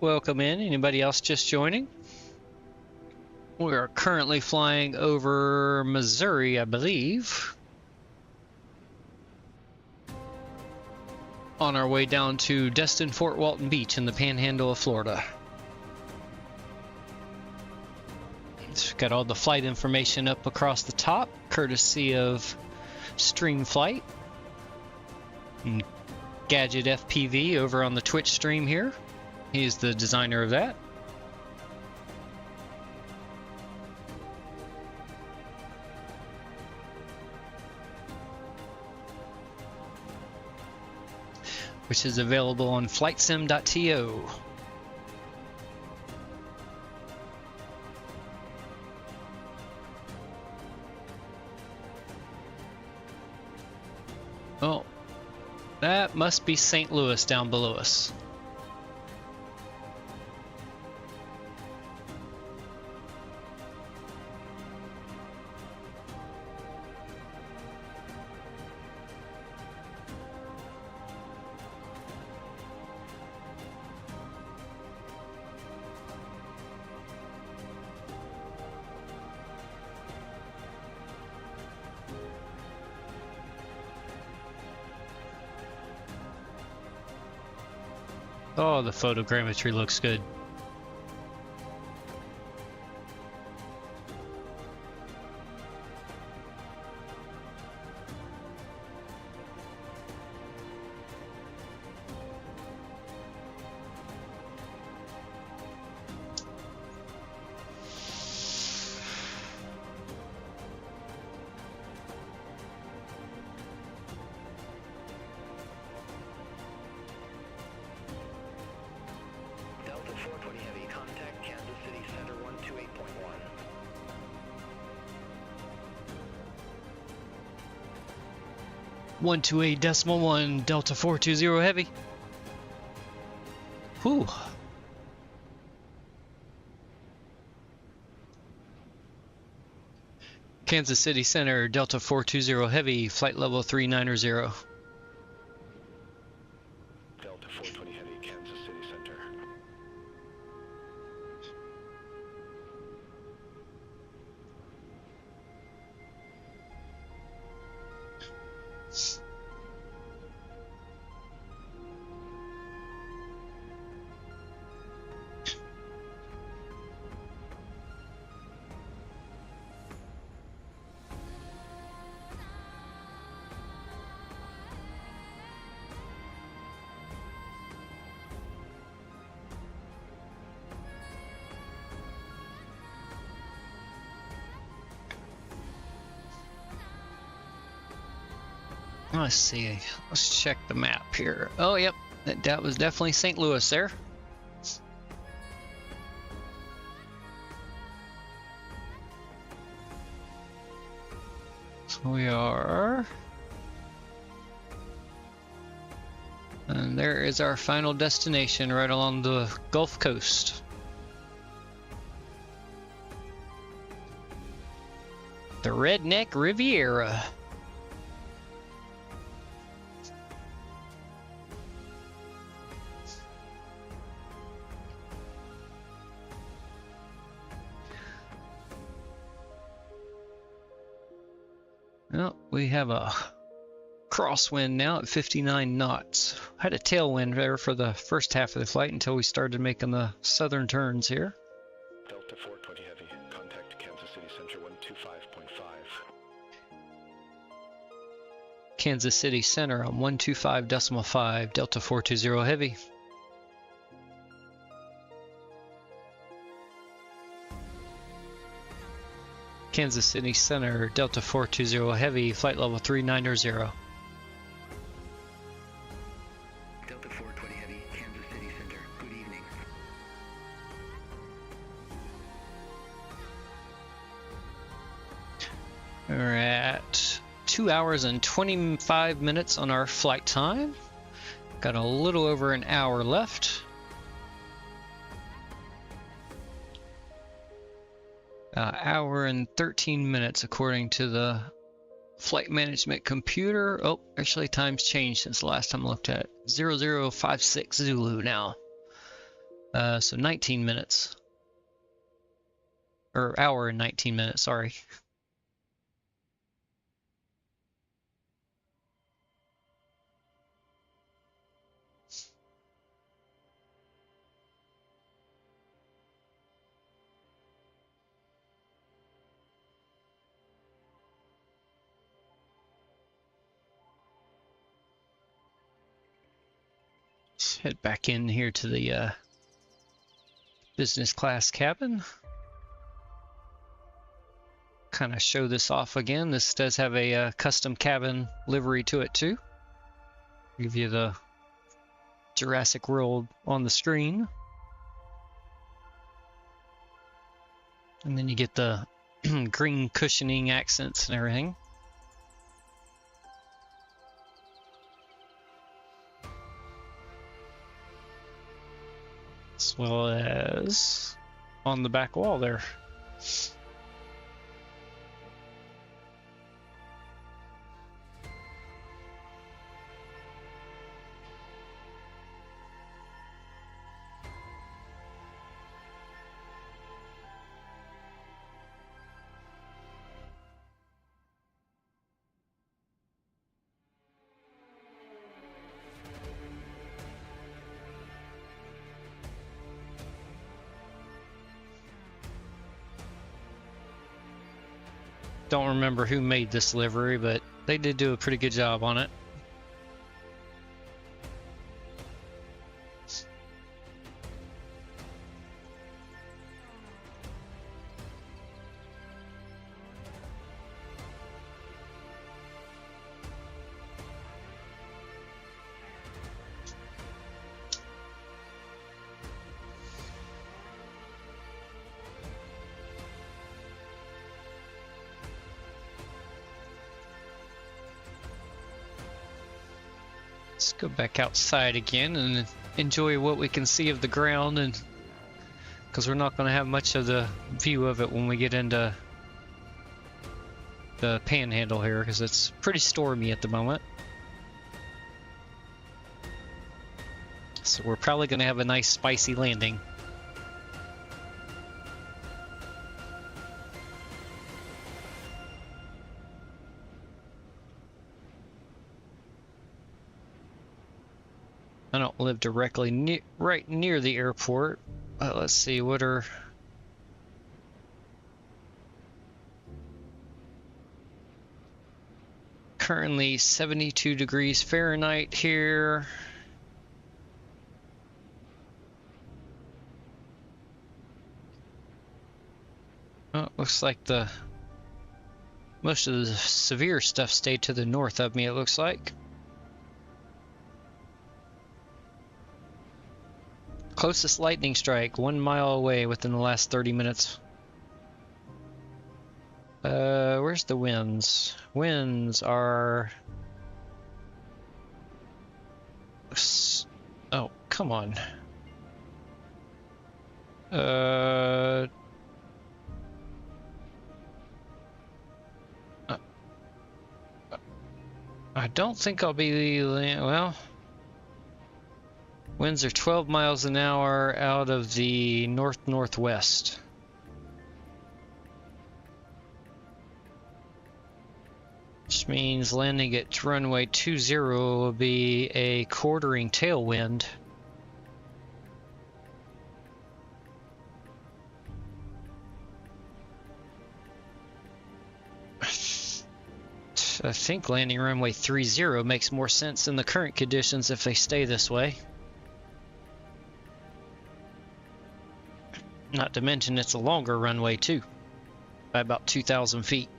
Welcome in. Anybody else just joining? We are currently flying over Missouri, I believe. On our way down to Destin, Fort Walton Beach in the Panhandle of Florida. It's got all the flight information up across the top, courtesy of Streamflight. And Gadget FPV over on the Twitch stream here. He's the designer of that. Which is available on flightsim.to. Oh, that must be St. Louis down below us. Oh, the photogrammetry looks good. Delta 420 Heavy, contact Kansas City Center 128.1. 128.1 Delta 420 Heavy. Whew. Kansas City Center, Delta 420 Heavy, flight level 390. Delta 420 Heavy, Kansas City Center. Let's see. Let's check the map here. Oh, yep. That was definitely St. Louis there. So we are... And there is our final destination right along the Gulf Coast. The Redneck Riviera. Well, we have a crosswind now at 59 knots. Had a tailwind there for the first half of the flight until we started making the southern turns here. Delta 420 Heavy, contact Kansas City Center 125.5. Kansas City Center on 125.5 Delta 420 Heavy. Kansas City Center, Delta 420 Heavy, flight level 390. Delta 420 Heavy, Kansas City Center. Good evening. We're at 2 hours and 25 minutes on our flight time. Got a little over an hour left. Hour and 13 minutes according to the flight management computer. Oh, actually time's changed since the last time I looked at it. 0056 Zulu now. So 19 minutes. Or hour and 19 minutes, sorry. Head back in here to the business class cabin. Kind of show this off again. This does have a custom cabin livery to it too. Give you the Jurassic World on the screen. And then you get the green cushioning accents and everything. as well as on the back wall there. Don't remember who made this livery, but they did do a pretty good job on it. Let's go back outside again and enjoy what we can see of the ground, and because we're not going to have much of the view of it when we get into the panhandle here, because it's pretty stormy at the moment. So we're probably going to have a nice spicy landing. I don't live directly right near the airport. Let's see, what are... Currently 72 degrees Fahrenheit here. Oh, it looks like most of the severe stuff stayed to the north of me, it looks like. Closest lightning strike, 1 mile away within the last 30 minutes. Where's the winds? Winds are... Oh, come on. I don't think I'll be... Well... Winds are 12 miles an hour out of the north-northwest. Which means landing at runway 20 will be a quartering tailwind. I think landing runway 30 makes more sense in the current conditions if they stay this way. Not to mention it's a longer runway too, by about 2,000 feet.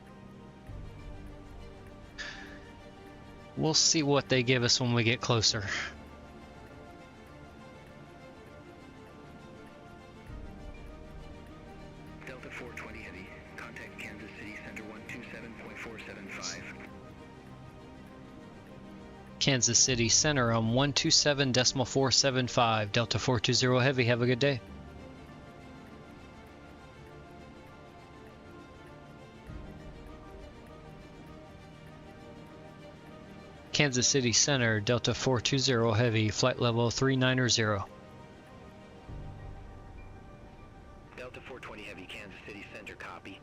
We'll see what they give us when we get closer. Delta 420 Heavy, contact Kansas City Center 127.475. Kansas City Center on 127.475. Delta 420 Heavy, have a good day. Kansas City Center, Delta 420 Heavy, flight level 390. Delta 420 Heavy, Kansas City Center, copy.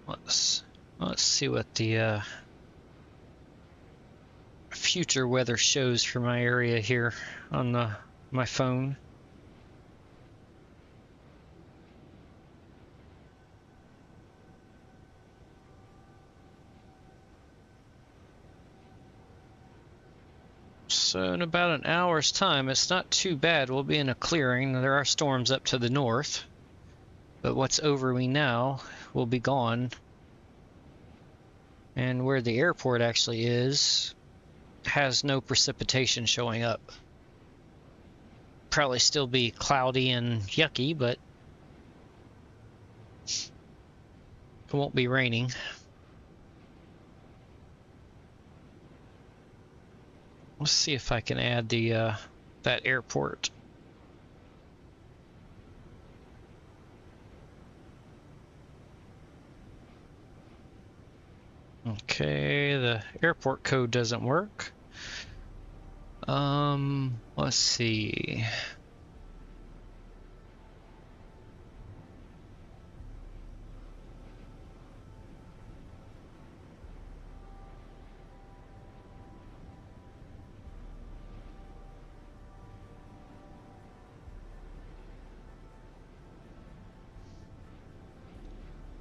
Let's see what the future weather shows for my area here on my phone. So in about an hour's time, it's not too bad. We'll be in a clearing. There are storms up to the north, but what's over me now will be gone And where the airport actually is, has no precipitation showing up. Probably still be cloudy and yucky, but it won't be raining. Let's see if I can add the that airport. Okay, the airport code doesn't work. Let's see.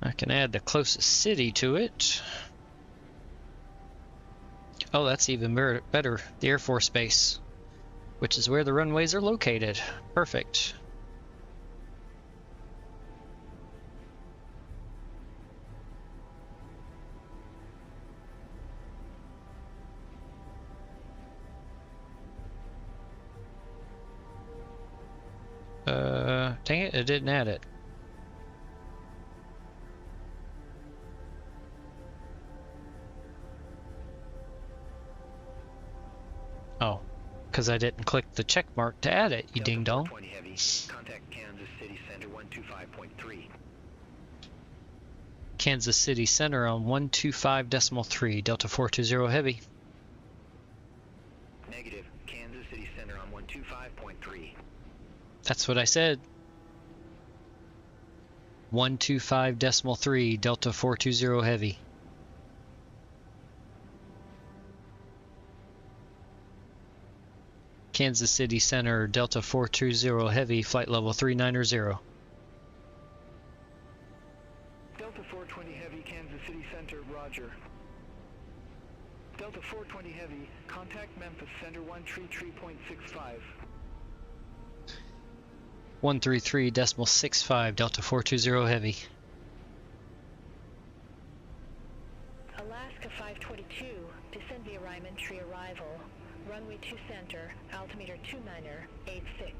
I can add the closest city to it. Oh, that's even better. The Air Force Base, which is where the runways are located. Perfect. Dang it, it didn't add it. Oh, because I didn't click the check mark to add it, you ding dong. Heavy. Contact Kansas City Center 125.3. Kansas City Center on 125.3, Delta 420 Heavy. Negative. Kansas City Center on 125.3. That's what I said. 125.3, Delta 420 Heavy. Kansas City Center, Delta 420 Heavy, flight level 390. Delta 420 Heavy, Kansas City Center, roger. Delta 420 Heavy, contact Memphis Center 133.65. 133.65, Delta 420 Heavy. Alaska 522, descend via Ryman Tree arrival. Runway 2 center, altimeter 29er, 86.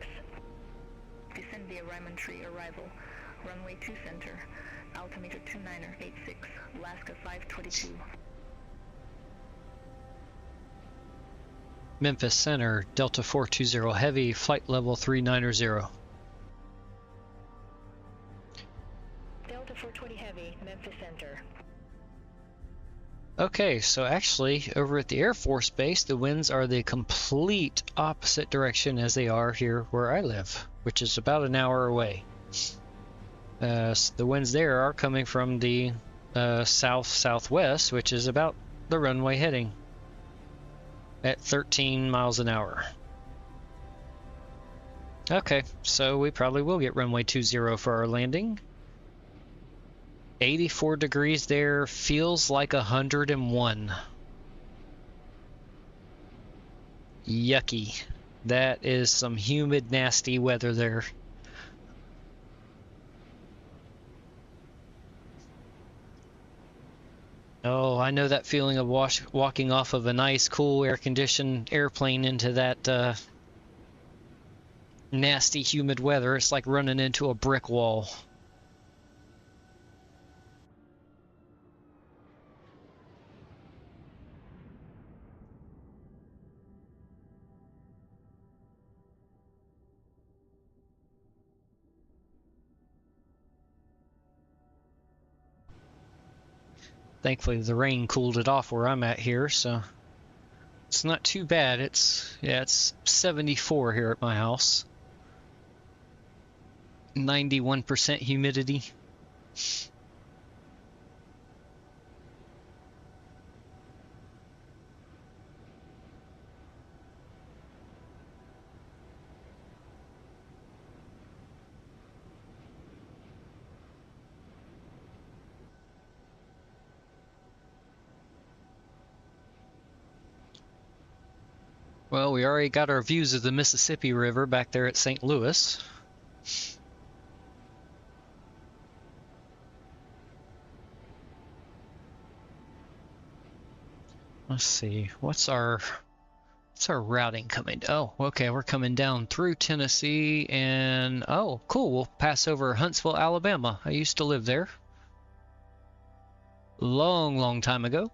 Descend via Ryman Tree arrival. Runway 2 center, altimeter 29er, 86. Alaska 522. Memphis Center, Delta 420 Heavy, flight level 390. Delta 420 Heavy, Memphis Center. Okay, so actually, over at the Air Force Base, the winds are the complete opposite direction as they are here where I live, which is about an hour away. So the winds there are coming from the south-southwest, which is about the runway heading at 13 miles an hour. Okay, so we probably will get runway 20 for our landing. 84 degrees there, feels like 101. Yucky. That is some humid, nasty weather there. Oh, I know that feeling of walking off of a nice, cool, air-conditioned airplane into that nasty, humid weather. It's like running into a brick wall. Thankfully, the rain cooled it off where I'm at here, so it's not too bad. It's 74 here at my house. 91% humidity. Well, we already got our views of the Mississippi River back there at St. Louis. Let's see, what's our routing coming? Oh, okay, we're coming down through Tennessee, and oh, cool, we'll pass over Huntsville, Alabama. I used to live there. Long time ago.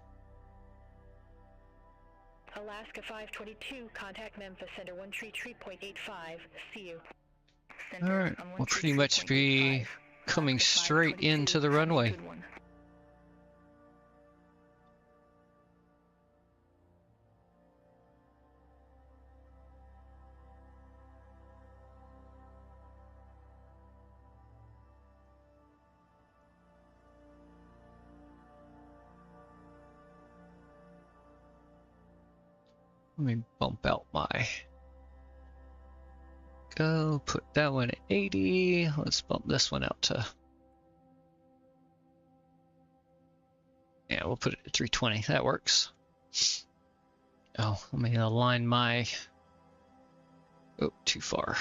Alaska 522, contact Memphis Center 133.85. See you. Alright, we'll pretty much be coming straight into the runway. Let me bump out my... Go, put that one at 80. Let's bump this one out to... Yeah, we'll put it at 320. That works. Oh, let me align my... Oh, too far.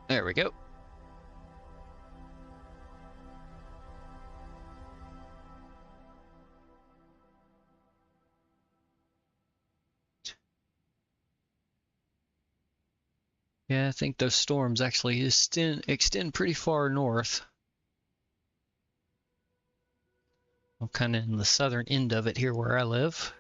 There we go. Yeah, I think those storms actually extend pretty far north. I'm kind of in the southern end of it here where I live.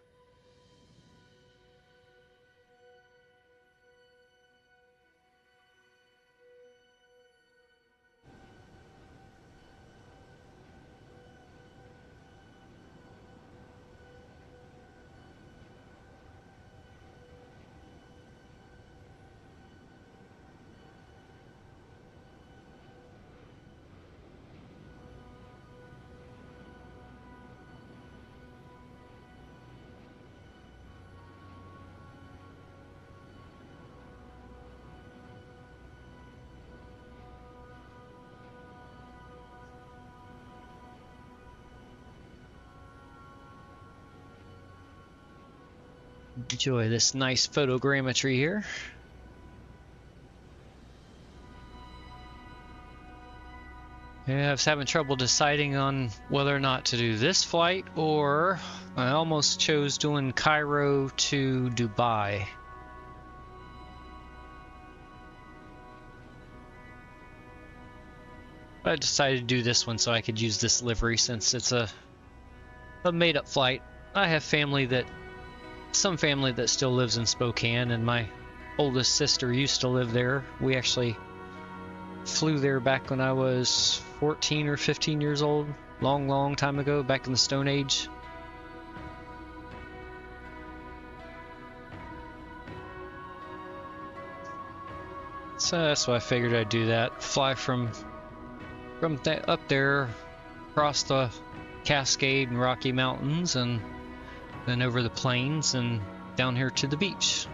Enjoy this nice photogrammetry here. Yeah, I was having trouble deciding on whether or not to do this flight, or I almost chose doing Cairo to Dubai. I decided to do this one so I could use this livery since it's a made-up flight. I have some family that still lives in Spokane, and my oldest sister used to live there. We actually flew there back when I was 14 or 15 years old. Long time ago, back in the Stone Age. So that's why I figured I'd do that. Fly from up there, across the Cascade and Rocky Mountains, and then over the plains and down here to the beach.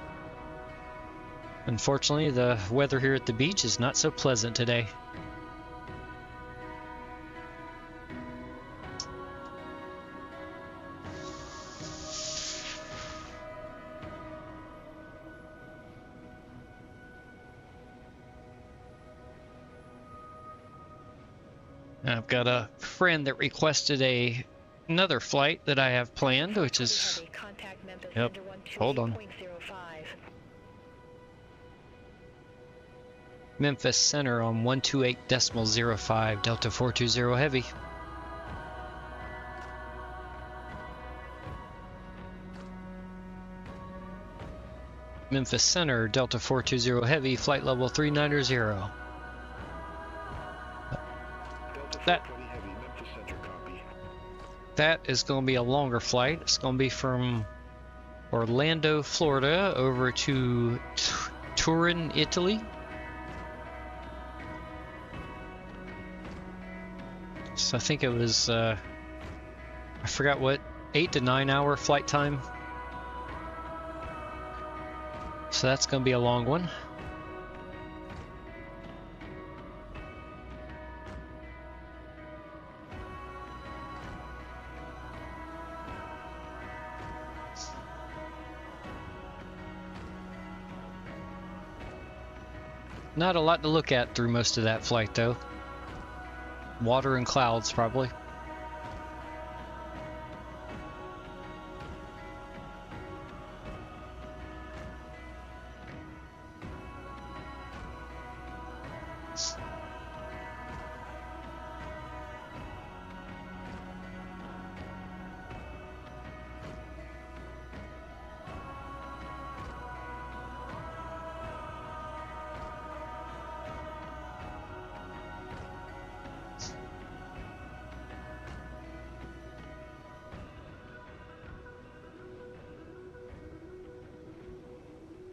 Unfortunately, the weather here at the beach is not so pleasant today. I've got a friend that requested another flight that I have planned, which is... Yep, hold on. Memphis Center on 128.05, Delta 420 Heavy. Memphis Center, Delta 420 Heavy, flight level 390. That is going to be a longer flight. It's going to be from Orlando, Florida, over to Turin, Italy. So I think it was, I forgot what, 8 to 9 hour flight time. So that's going to be a long one. Not a lot to look at through most of that flight, though. Water and clouds, probably.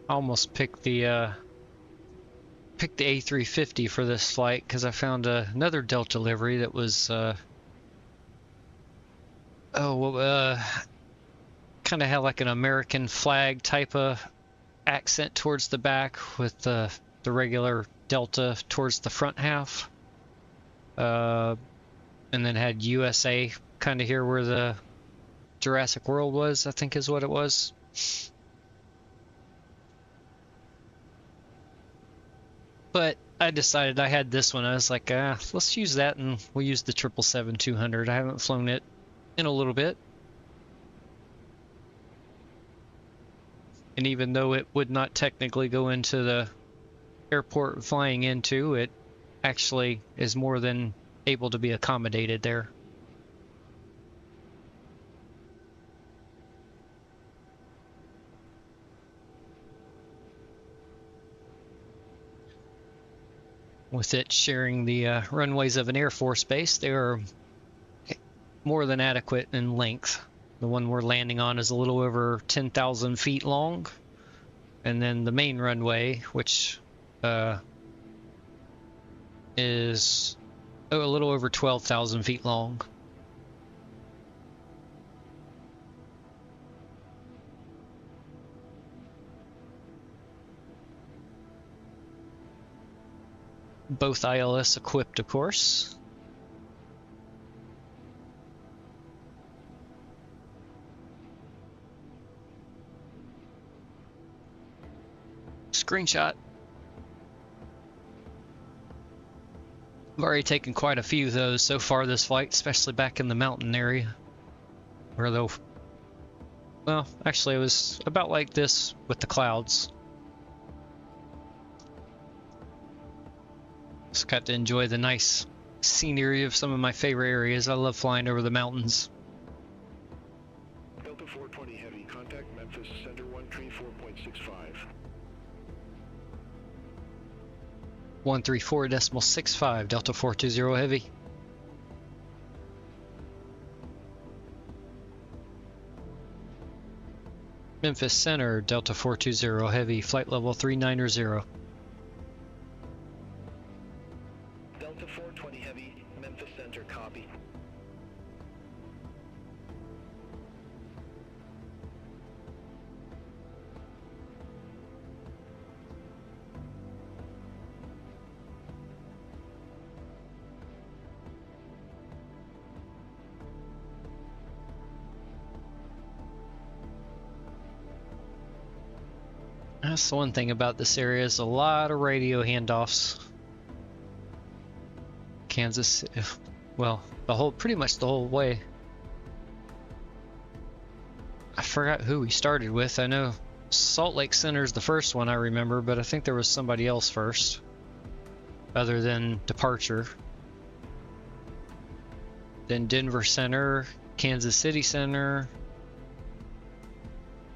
almost picked the A350 for this flight because I found another Delta livery that was kind of had like an American flag type of accent towards the back with the regular Delta towards the front half, and then had USA kind of here where the Jurassic World was, I think is what it was. But I decided I had this one. I was like, let's use that, and we'll use the 777-200. I haven't flown it in a little bit. And even though it would not technically go into the airport flying into, it actually is more than able to be accommodated there. With it sharing the runways of an Air Force base, they are more than adequate in length. The one we're landing on is a little over 10,000 feet long, and then the main runway, which is a little over 12,000 feet long. Both ILS equipped, of course. Screenshot. I've already taken quite a few of those so far this flight, especially back in the mountain area. Where though, well, actually it was about like this with the clouds. Just got to enjoy the nice scenery of some of my favorite areas. I love flying over the mountains. Delta 420 Heavy, contact Memphis, Center 134.65. 134.65, Delta 420 Heavy. Memphis Center, Delta 420 Heavy, flight level 390. Delta 420 Heavy, Memphis Center, copy. That's the one thing about this area is a lot of radio handoffs. Kansas, well, pretty much the whole way. I forgot who we started with. I know Salt Lake Center is the first one I remember, but I think there was somebody else first, other than departure. Then Denver Center, Kansas City Center,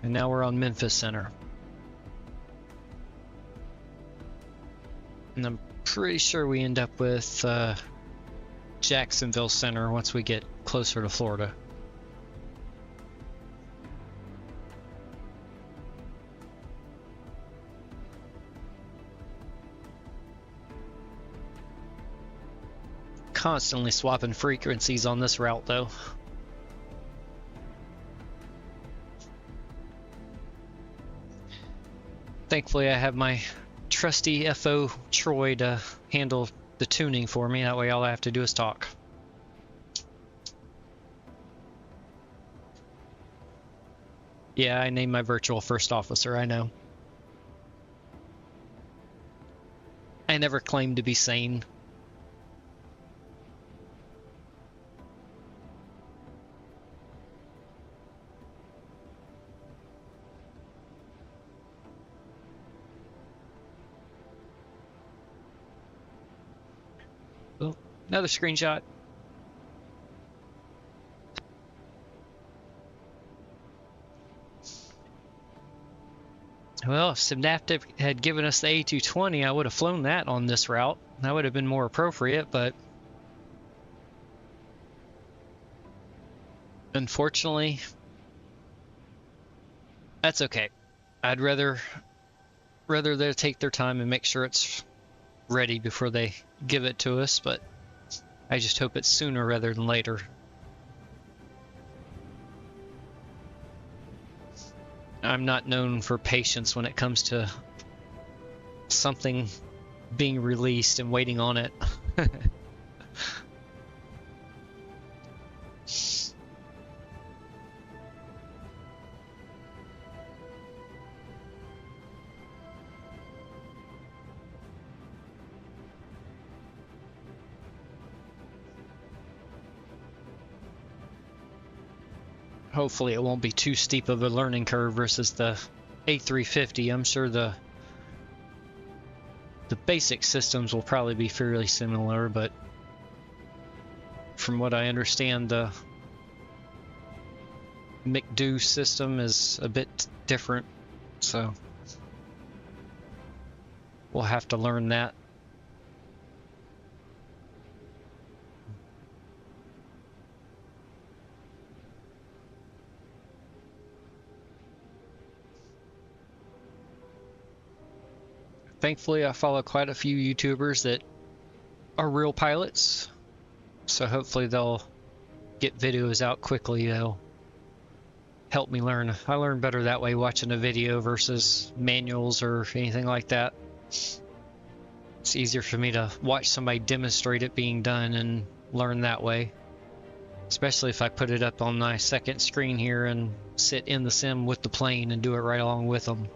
and now we're on Memphis Center. And I'm pretty sure we end up with Jacksonville Center once we get closer to Florida. Constantly swapping frequencies on this route though. Thankfully I have my trusty FO Troy to handle the tuning for me. That way all I have to do is talk. Yeah, I named my virtual first officer, I know. I never claimed to be sane. Oh, another screenshot. Well, if Synaptic had given us the A220, I would have flown that on this route. That would have been more appropriate, but unfortunately, that's okay. I'd rather rather they take their time and make sure it's ready before they give it to us, but I just hope it's sooner rather than later. I'm not known for patience when it comes to something being released and waiting on it. Hopefully it won't be too steep of a learning curve versus the A350. I'm sure the basic systems will probably be fairly similar, but from what I understand, the McDo system is a bit different, so we'll have to learn that. Thankfully, I follow quite a few YouTubers that are real pilots, so hopefully they'll get videos out quickly. They'll help me learn. I learn better that way, watching a video versus manuals or anything like that. It's easier for me to watch somebody demonstrate it being done and learn that way, especially if I put it up on my second screen here and sit in the sim with the plane and do it right along with them.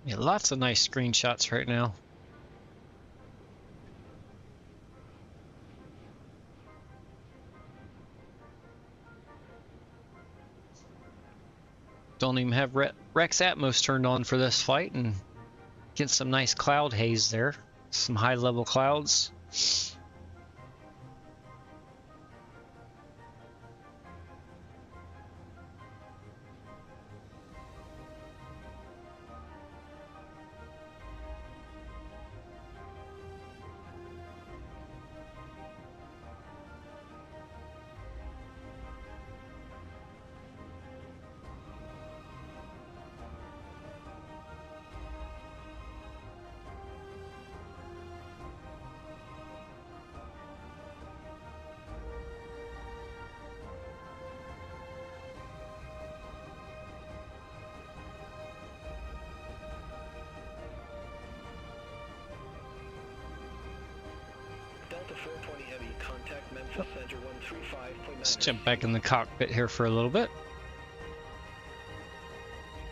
Yeah, lots of nice screenshots right now. Don't even have Rex Atmos turned on for this flight, and get some nice cloud haze there. Some high level clouds. Let's jump back in the cockpit here for a little bit.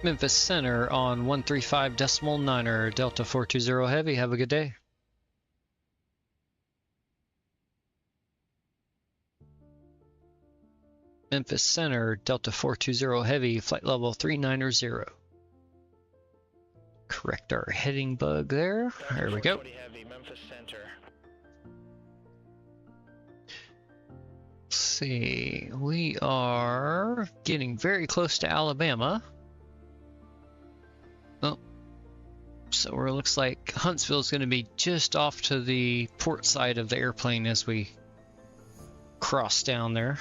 Memphis Center on 135.9er, Delta 420 Heavy. Have a good day. Memphis Center, Delta 420 Heavy, flight level 390. Correct our heading bug there. There we go. Let's see, we are getting very close to Alabama. Oh, so it looks like Huntsville is going to be just off to the port side of the airplane as we cross down there.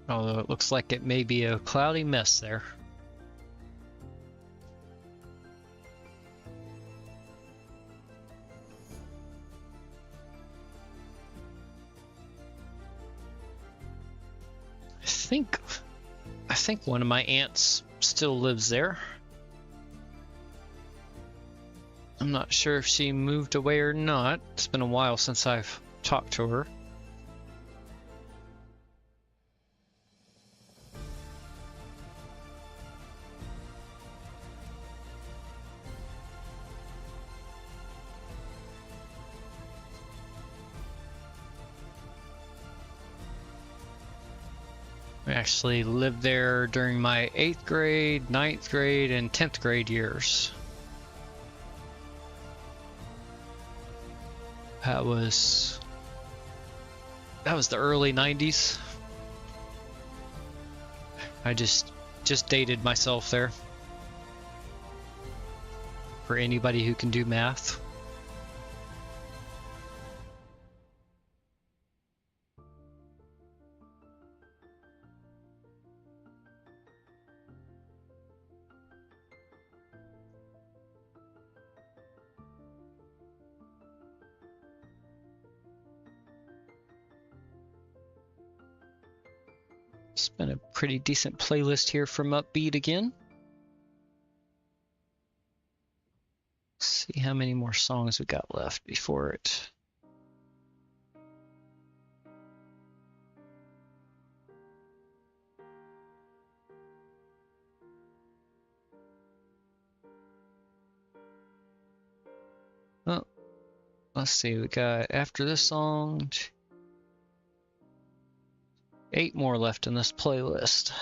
Although it looks like it may be a cloudy mess there. I think one of my aunts still lives there. I'm not sure if she moved away or not. It's been a while since I've talked to her. I actually lived there during my 8th grade, 9th grade, and 10th grade years. That was the early 90s. I just dated myself there. For anybody who can do math. It's been a pretty decent playlist here from Upbeat again. Let's see how many more songs we got left before it. Oh, let's see, we got after this song 8 more left in this playlist.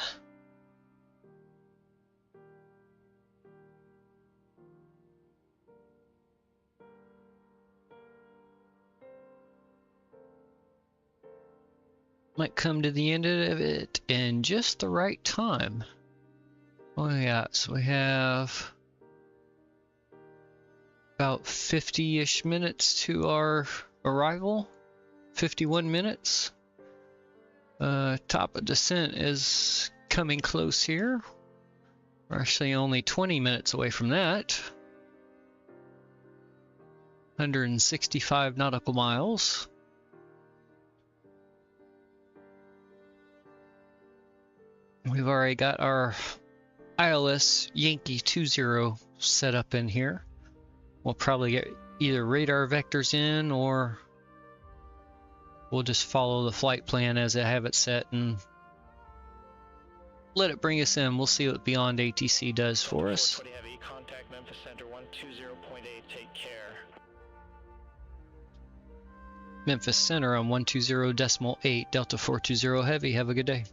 Might come to the end of it in just the right time. What do we got? So we have about 50-ish minutes to our arrival. 51 minutes. Top of descent is coming close here. We're actually only 20 minutes away from that. 165 nautical miles. We've already got our ILS Yankee 20 set up in here. We'll probably get either radar vectors in or we'll just follow the flight plan as I have it set and let it bring us in. We'll see what Beyond ATC does for us. 420 Heavy, contact Memphis Center 120.8, take care. Memphis Center on 120.8, Delta 420 Heavy, have a good day.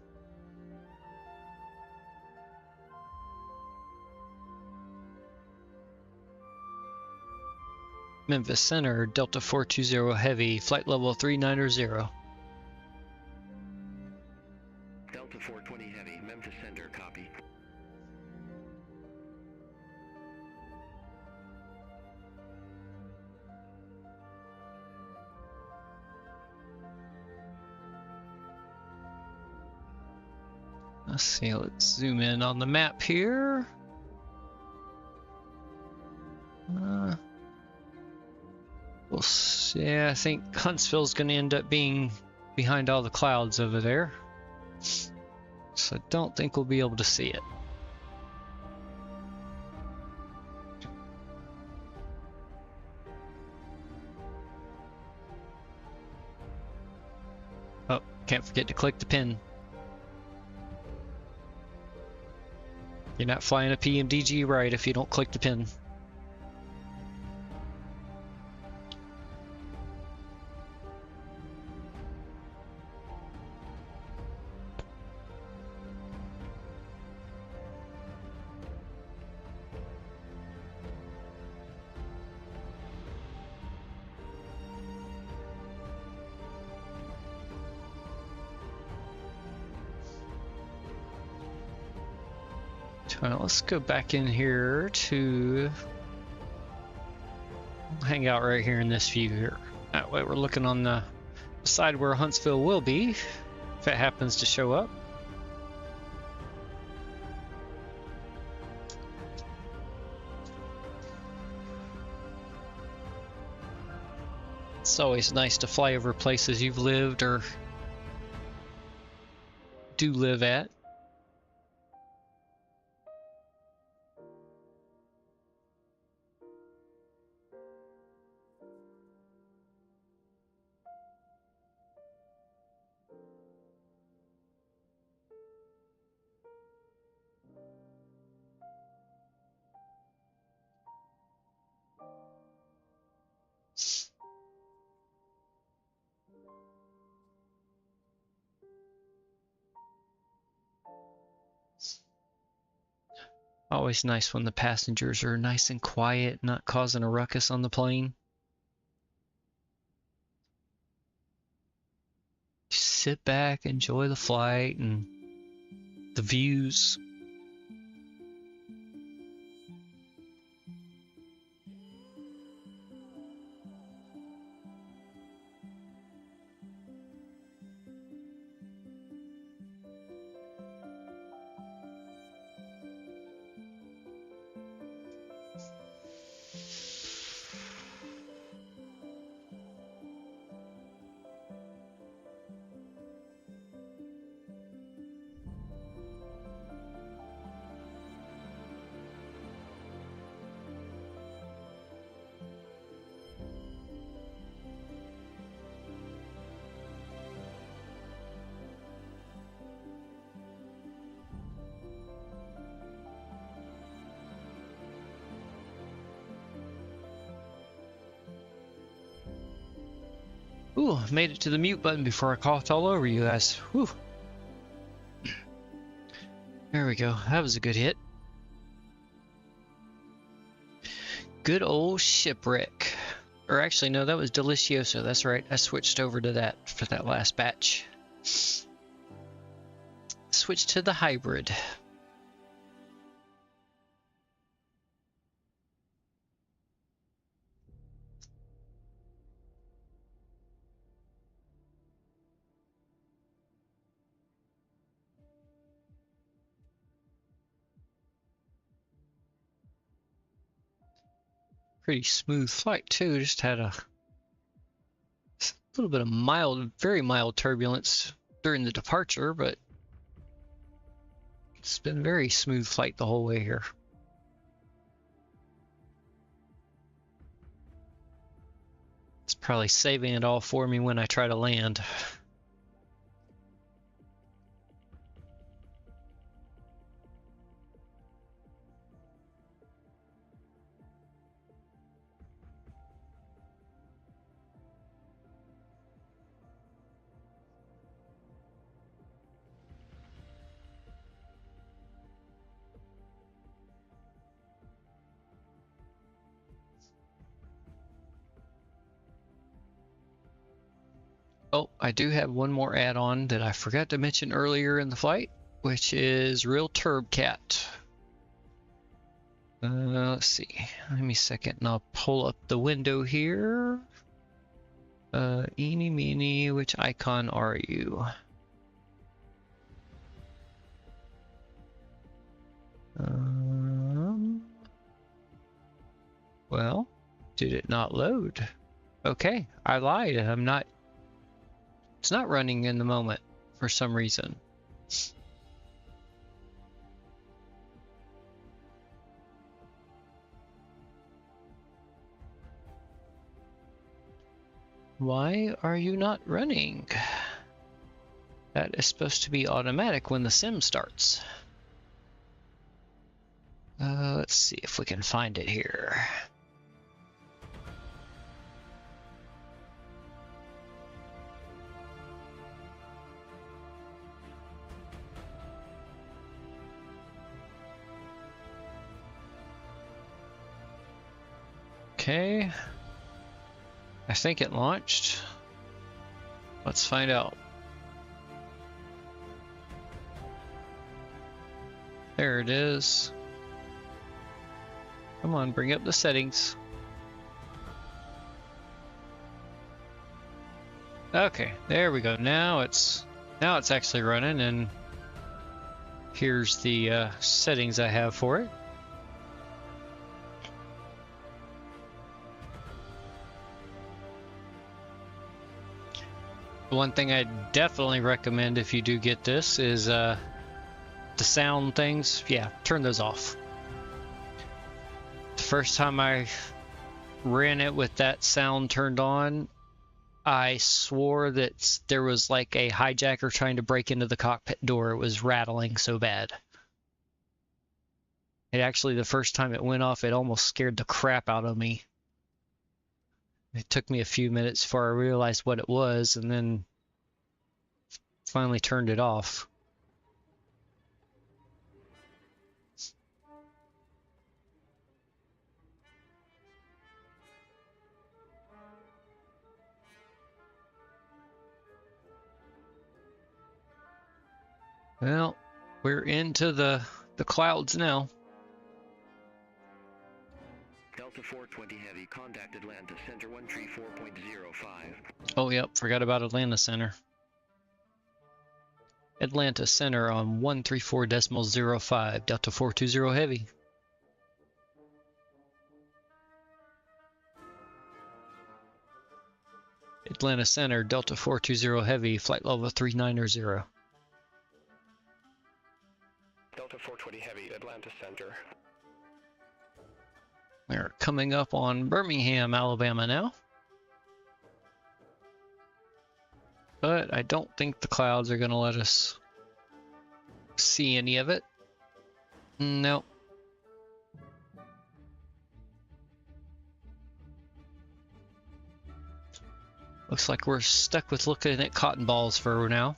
Memphis Center, Delta 420 Heavy, flight level 390. Delta 420 Heavy, Memphis Center, copy. Let's see, let's zoom in on the map here. We'll see. I think Huntsville's going to end up being behind all the clouds over there. So I don't think we'll be able to see it. Oh, can't forget to click the pin. You're not flying a PMDG right if you don't click the pin. Let's go back in here to hang out right here in this view here. That way we're looking on the side where Huntsville will be, if it happens to show up. It's always nice to fly over places you've lived or do live at. Always nice when the passengers are nice and quiet, not causing a ruckus on the plane. Just sit back, enjoy the flight and the views. Ooh, made it to the mute button before I coughed all over you guys. Whew. There we go. That was a good hit. Good old shipwreck. Or actually, no, that was Delicioso. That's right. I switched over to that for that last batch. Switched to the hybrid. Pretty smooth flight too. Just had a little bit of mild, very mild turbulence during the departure, but it's been a very smooth flight the whole way here. It's probably saving it all for me when I try to land. Oh, I do have one more add-on that I forgot to mention earlier in the flight, which is Real TurbCat. Let's see. Give me a second and I'll pull up the window here. Eeny meeny, which icon are you? Well, did it not load? Okay, I lied. It's not running in the moment for some reason. Why are you not running? That is supposed to be automatic when the sim starts. Let's see if we can find it here. Okay, I think it launched. Let's find out. There it is. Come on, bring up the settings. Okay, there we go. Now it's actually running, and here's the settings I have for it. One thing I definitely recommend if you do get this is the sound things. Yeah, turn those off. The first time I ran it with that sound turned on, I swore that there was like a hijacker trying to break into the cockpit door. It was rattling so bad. It actually, the first time it went off, it almost scared the crap out of me. It took me a few minutes before I realized what it was, and then finally turned it off. Well, we're into the clouds now. Delta 420 Heavy, contact Atlanta, Center 134.05. Oh, yep, forgot about Atlanta Center. Atlanta Center on 134.05, Delta 420 Heavy. Atlanta Center, Delta 420 Heavy, flight level 390. Delta 420 Heavy, Atlanta Center. We're coming up on Birmingham, Alabama now. But I don't think the clouds are going to let us see any of it. Nope. Looks like we're stuck with looking at cotton balls for now.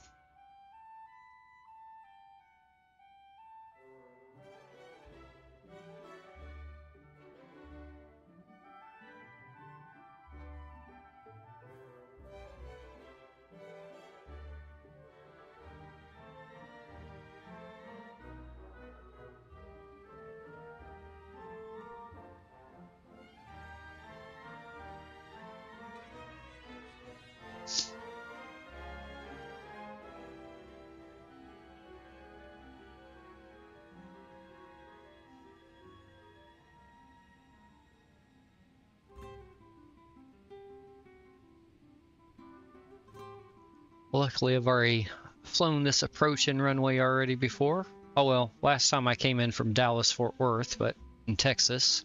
Luckily, I've already flown this approach and runway already before. Oh well, last time I came in from Dallas, Fort Worth, but in Texas.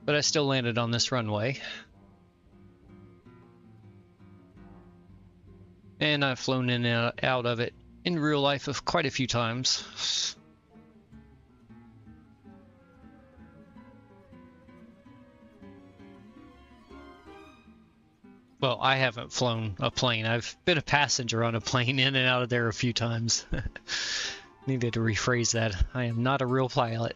But I still landed on this runway. And I've flown in and out of it in real life quite a few times. Well, I haven't flown a plane. I've been a passenger on a plane in and out of there a few times. Needed to rephrase that. I am not a real pilot.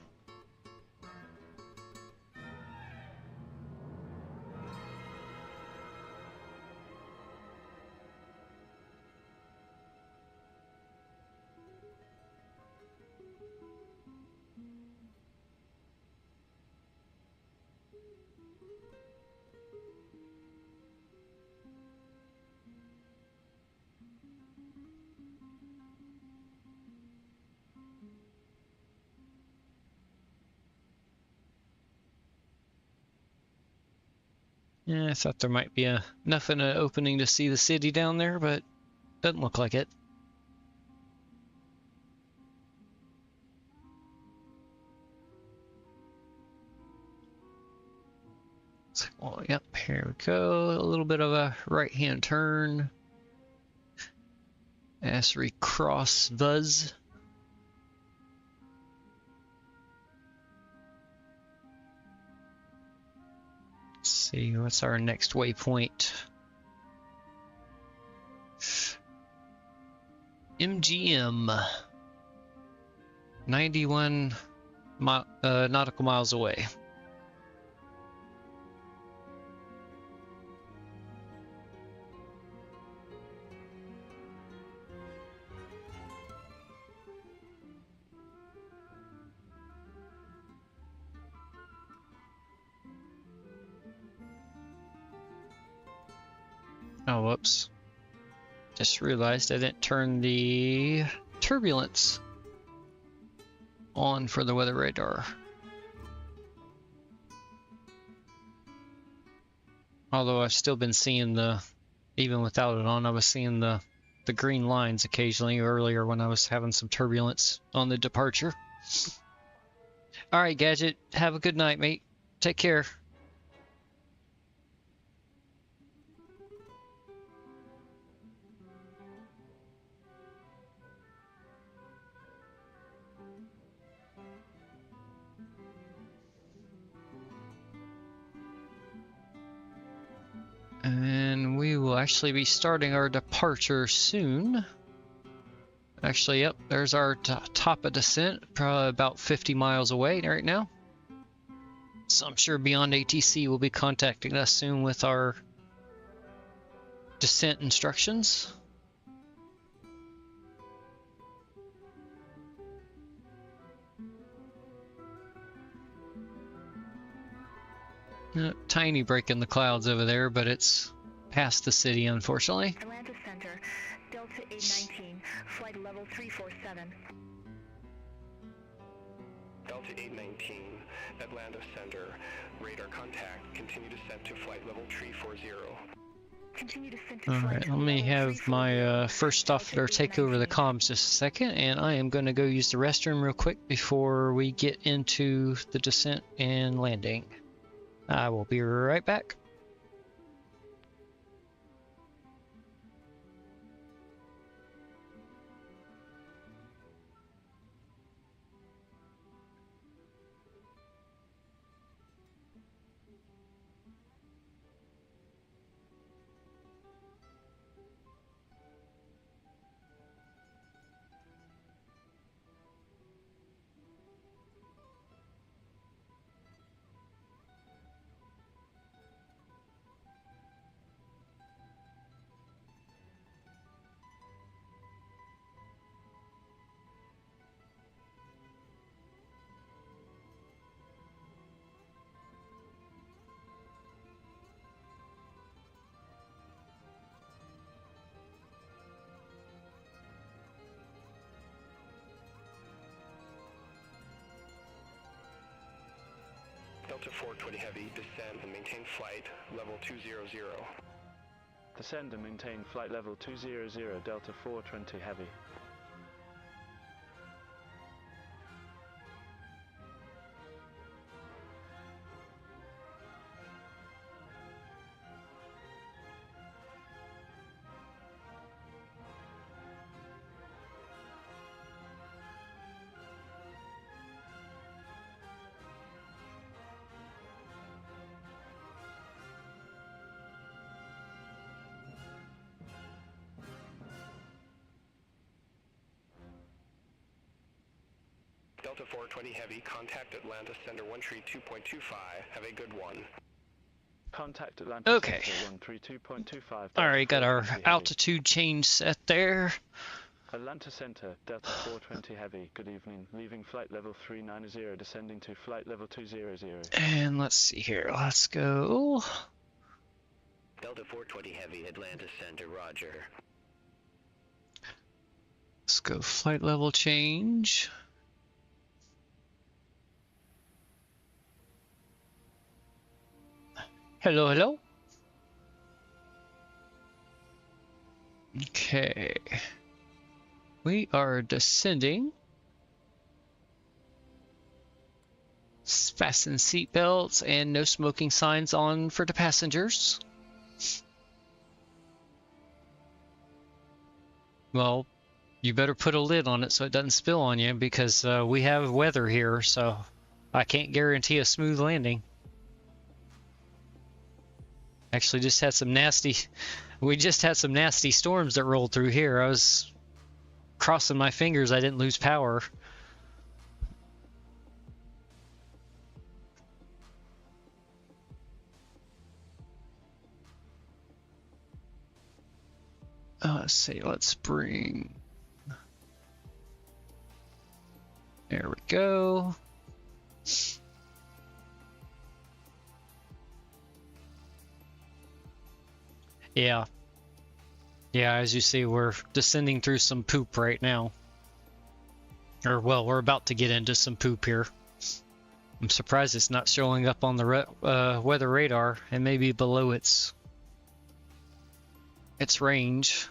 Yeah, I thought there might be enough in an opening to see the city down there, but doesn't look like it. Well, yep, here we go. A little bit of a right-hand turn. As we cross Buzz. Let's see, what's our next waypoint? MGM. 91 nautical miles away. Oh, whoops. Just realized I didn't turn the turbulence on for the weather radar. Although I've still been seeing even without it on, I was seeing the green lines occasionally earlier when I was having some turbulence on the departure. Alright, Gadget, have a good night, mate. Take care. And we will actually be starting our departure soon. Actually, yep, there's our top of descent, probably about 50 miles away right now. So I'm sure Beyond ATC will be contacting us soon with our descent instructions. Tiny break in the clouds over there, but it's past the city, unfortunately. Atlanta Center, Delta 819, flight level 347. Delta 819, Atlanta Center, radar contact, continue descent to flight level 340. Continue descent to Alright, let me have my first officer take over the comms just a second, and I am going to go use the restroom real quick before we get into the descent and landing. I will be right back. Delta 420 Heavy, descend and maintain flight level 200. Descend and maintain flight level 200, Delta 420 Heavy. Delta 420 Heavy, contact Atlanta Center 132.25. Have a good one. Contact Atlanta Okay. Center 132.25. Alright, got our altitude change set there. Atlanta Center, Delta 420 Heavy, good evening. Leaving flight level 390, descending to flight level 200. And let's see here, let's go. Delta 420 Heavy, Atlanta Center, roger. Let's go flight level change. Hello, hello. Okay. We are descending. Fasten seatbelts and no smoking signs on for the passengers. Well, you better put a lid on it so it doesn't spill on you, because we have weather here, so I can't guarantee a smooth landing. Actually, we just had some nasty storms that rolled through here. I was crossing my fingers I didn't lose power. Let's see, let's bring... There we go. Yeah. Yeah, as you see, we're descending through some poop right now. Or, well, we're about to get into some poop here. I'm surprised it's not showing up on the weather radar, and maybe below its range.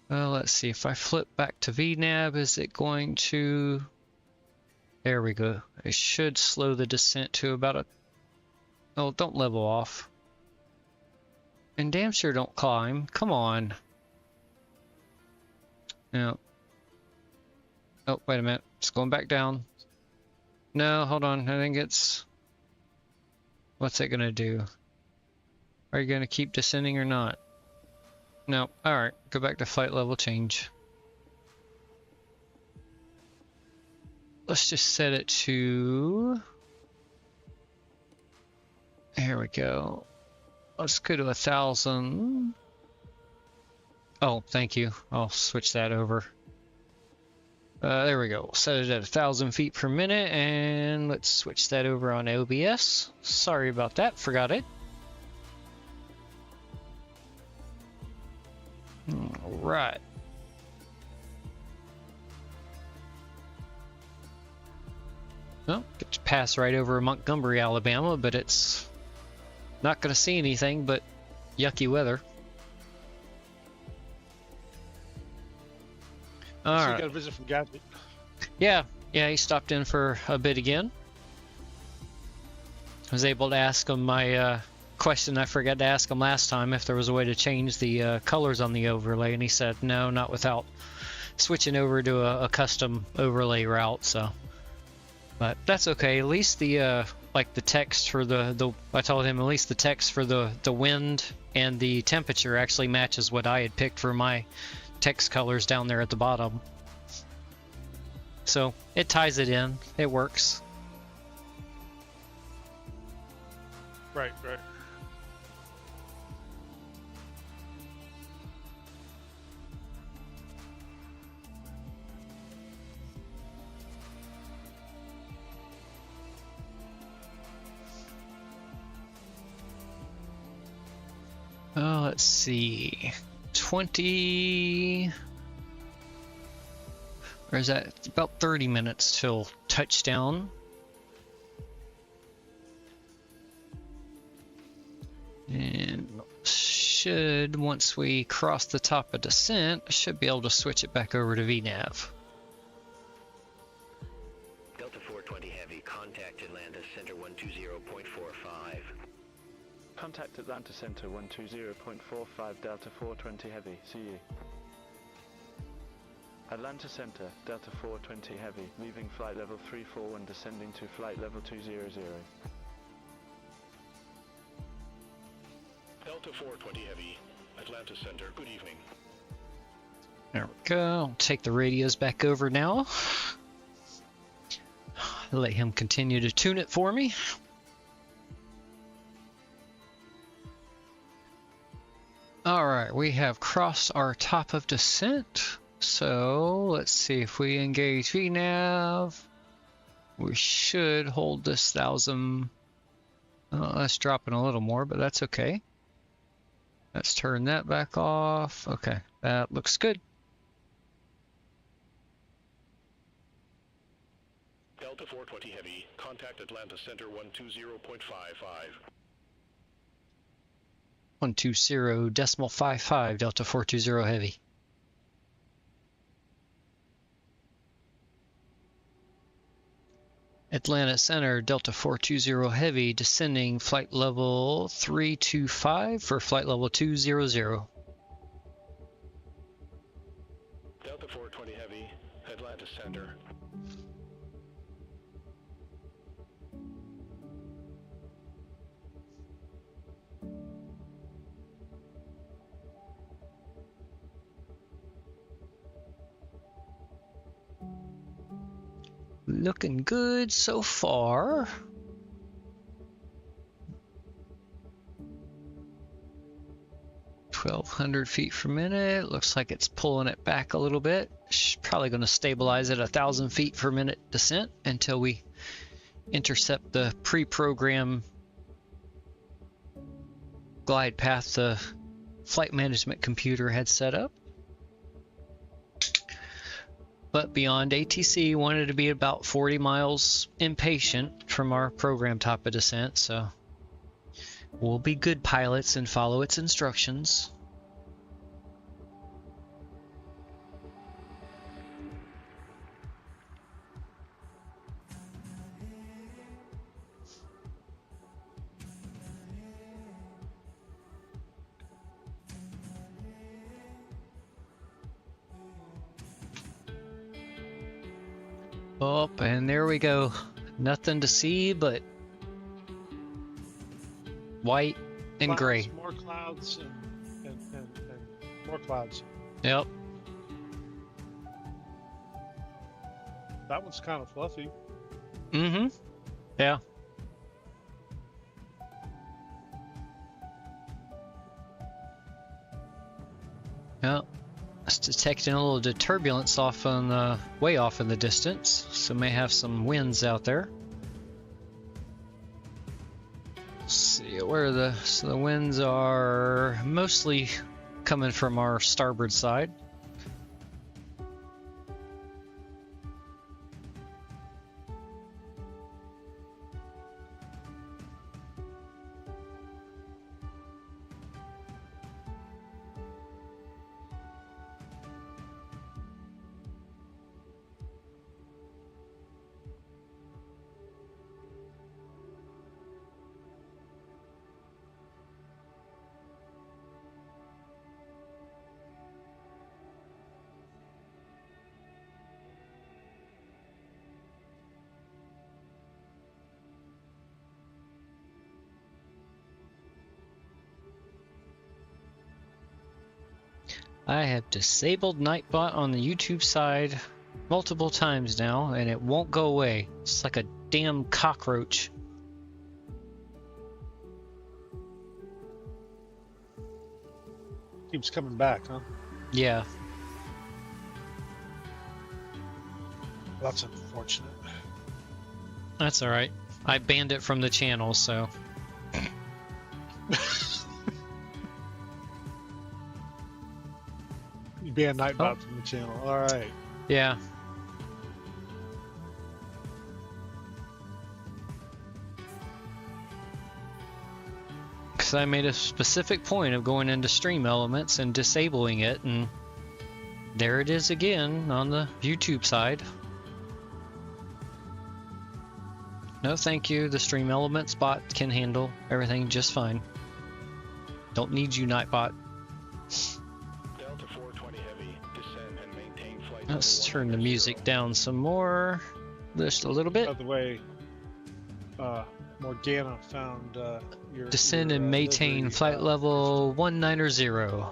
Well, let's see, if I flip back to VNAV, is it going to... There we go. It should slow the descent to about a... Oh, don't level off. And damn sure don't climb. Come on. No. Oh, wait a minute. It's going back down. No, hold on. I think it's... What's it going to do? Are you going to keep descending or not? No. Alright. Go back to flight level change. Let's just set it to... There we go. Let's go to 1,000. Oh, thank you. I'll switch that over. There we go. We'll set it at 1,000 feet per minute, and let's switch that over on OBS. Sorry about that, forgot it. All right. Well, get to pass right over Montgomery, Alabama, but it's not going to see anything but yucky weather. All right. So you got a visit from Gadget. Yeah, he stopped in for a bit again. I was able to ask him my question I forgot to ask him last time, if there was a way to change the colors on the overlay, and he said no, not without switching over to a custom overlay route. So, but that's okay. At least the like the text for the I told him at least the text for the wind and the temperature actually matches what I had picked for my text colors down there at the bottom. So it ties it in. It works. Right. Oh, let's see. 20... Or is that it's about 30 minutes till touchdown? And should, once we cross the top of descent, I should be able to switch it back over to VNav. Delta 420 Heavy, contact Atlanta Center 120.45. Contact Atlanta Center 120.45, Delta 420 Heavy, see you. Atlanta Center, Delta 420 Heavy, leaving flight level 341, descending to flight level 200. Delta 420 Heavy, Atlanta Center, good evening. There we go. I'll take the radios back over now. Let him continue to tune it for me. Alright, we have crossed our top of descent. So let's see if we engage VNav. We should hold this 1,000. That's dropping a little more, but that's okay. Let's turn that back off. Okay, that looks good. Delta 420 Heavy, contact Atlanta Center 120.55. 120.55, Delta 420 Heavy. Atlanta Center, Delta 420 Heavy, descending flight level 325 for flight level 200. Delta 420 Heavy, Atlanta Center. Looking good so far. $1,200 feet per minute. Looks like it's pulling it back a little bit. Probably going to stabilize at 1,000 feet per minute descent until we intercept the pre-program glide path the flight management computer had set up. But beyond ATC wanted to be about 40 miles impatient from our program top of descent, so we'll be good pilots and follow its instructions. Oh, and there we go. Nothing to see but white and gray. More clouds and more clouds. Yep. That one's kind of fluffy. Mm-hmm. Yeah. Yep. It's detecting a little turbulence off on the way off in the distance, so may have some winds out there. Let's see where the winds are mostly coming from our starboard side. I have disabled Nightbot on the YouTube side multiple times now, and it won't go away. It's like a damn cockroach. Keeps coming back, huh? Yeah. That's unfortunate. That's alright. I banned it from the channel, so... You banned Nightbot from the channel. Alright. Yeah. Because I made a specific point of going into Stream Elements and disabling it, and there it is again on the YouTube side. No thank you, the Stream Elements bot can handle everything just fine. Don't need you, Nightbot. Delta 420 Heavy, descend and maintain flight. Let's turn the music down some more, just a little bit. By the way, Morgana found your... Descend and maintain flight level 190.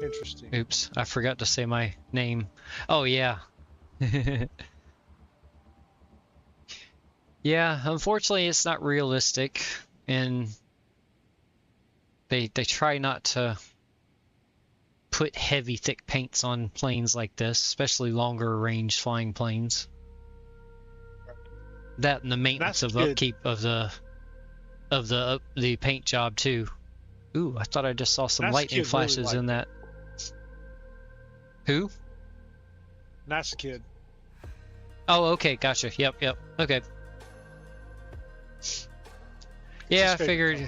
Interesting. Oops, I forgot to say my name. Oh, yeah. Yeah, unfortunately it's not realistic, and they try not to put heavy, thick paints on planes like this, especially longer range flying planes. That and the maintenance of upkeep of the paint job too. Ooh, I thought I just saw some lightning flashes in that. Who? NASA Kid. Oh, okay, gotcha. Yep, okay. Yeah, I figured.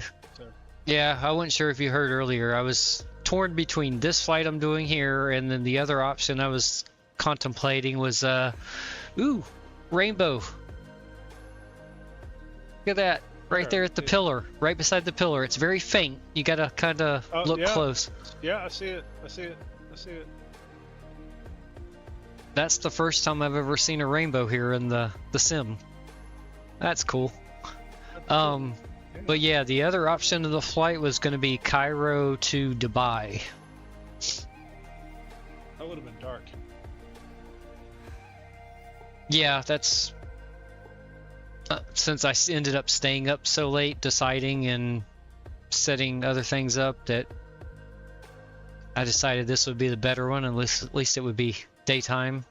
Yeah, I wasn't sure if you heard earlier. I was torn between this flight I'm doing here and then the other option I was contemplating was, ooh, rainbow. Look at that, right there at the pillar, right beside the pillar. It's very faint. You gotta kind of look close. Yeah, I see it. That's the first time I've ever seen a rainbow here in the sim. That's cool. But yeah, the other option of the flight was going to be Cairo to Dubai. That would have been dark. Yeah, that's... since I ended up staying up so late, deciding and setting other things up, that I decided this would be the better one, and at least it would be daytime.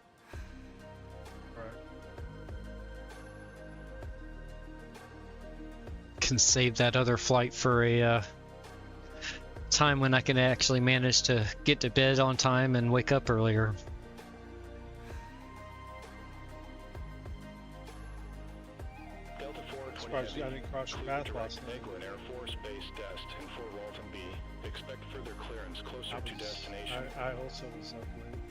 Can save that other flight for a time when I can actually manage to get to bed on time and wake up earlier. Delta 420 Surprised I didn't cross your path last night. Eglin Air Force Base Destin for Walton B. Expect further clearance closer to destination. I also was up late.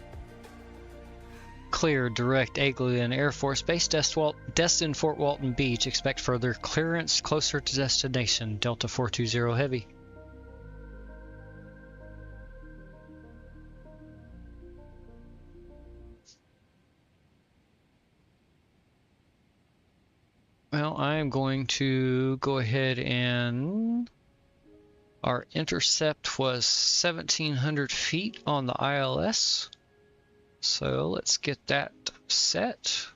Clear, direct, Eglin Air Force Base, Destin, Fort Walton Beach. Expect further clearance closer to destination. Delta 420 Heavy. Well, I'm going to go ahead and... Our intercept was 1,700 feet on the ILS. So let's get that set.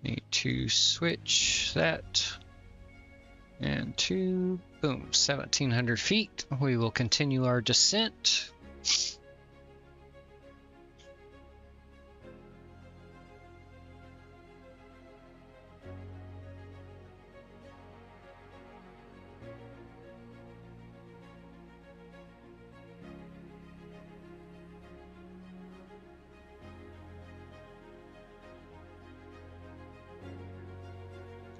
Need to switch that and to boom, 1,700 feet. We will continue our descent.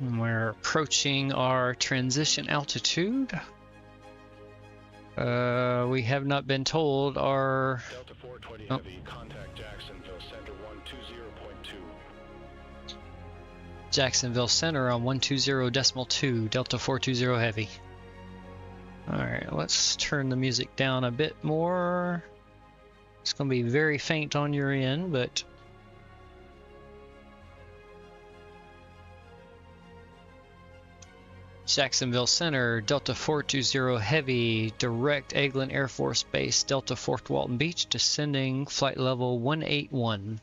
We're approaching our transition altitude. We have not been told our... Delta 420 Heavy, contact Jacksonville Center 120.2. Jacksonville Center on 120.2, Delta 420 Heavy. Alright, let's turn the music down a bit more. It's going to be very faint on your end, but... Jacksonville Center, Delta 420 Heavy, direct Eglin Air Force Base, Delta Fort Walton Beach, descending flight level 181.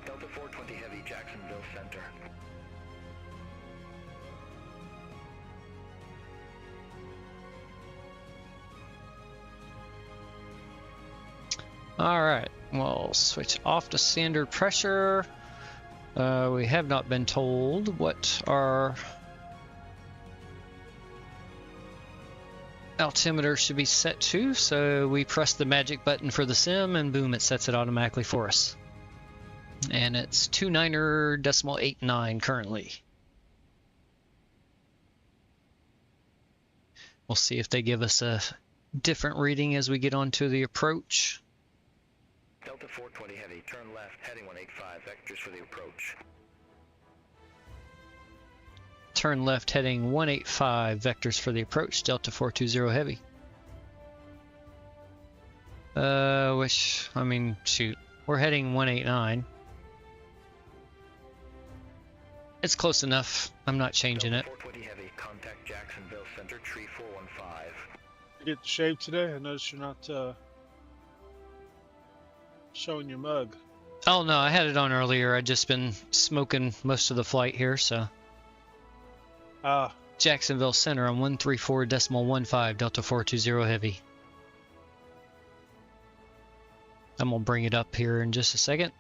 Delta 420 Heavy, Jacksonville Center. Alright, we'll switch off to standard pressure. We have not been told what our altimeter should be set to, so we press the magic button for the sim and boom, it sets it automatically for us. And it's 29.89 currently. We'll see if they give us a different reading as we get onto the approach. Delta 420 Heavy, turn left, heading 185, vectors for the approach. Turn left, heading 185, vectors for the approach, Delta 420 Heavy. Shoot, we're heading 189. It's close enough. I'm not changing it. Delta 420 Heavy, contact Jacksonville Center, tree 415. You get the shave today? I noticed you're not showing your mug. Oh no, I had it on earlier. I'd just been smoking most of the flight here, so. Jacksonville Center on 134.15, Delta 420 Heavy. I'm gonna bring it up here in just a second.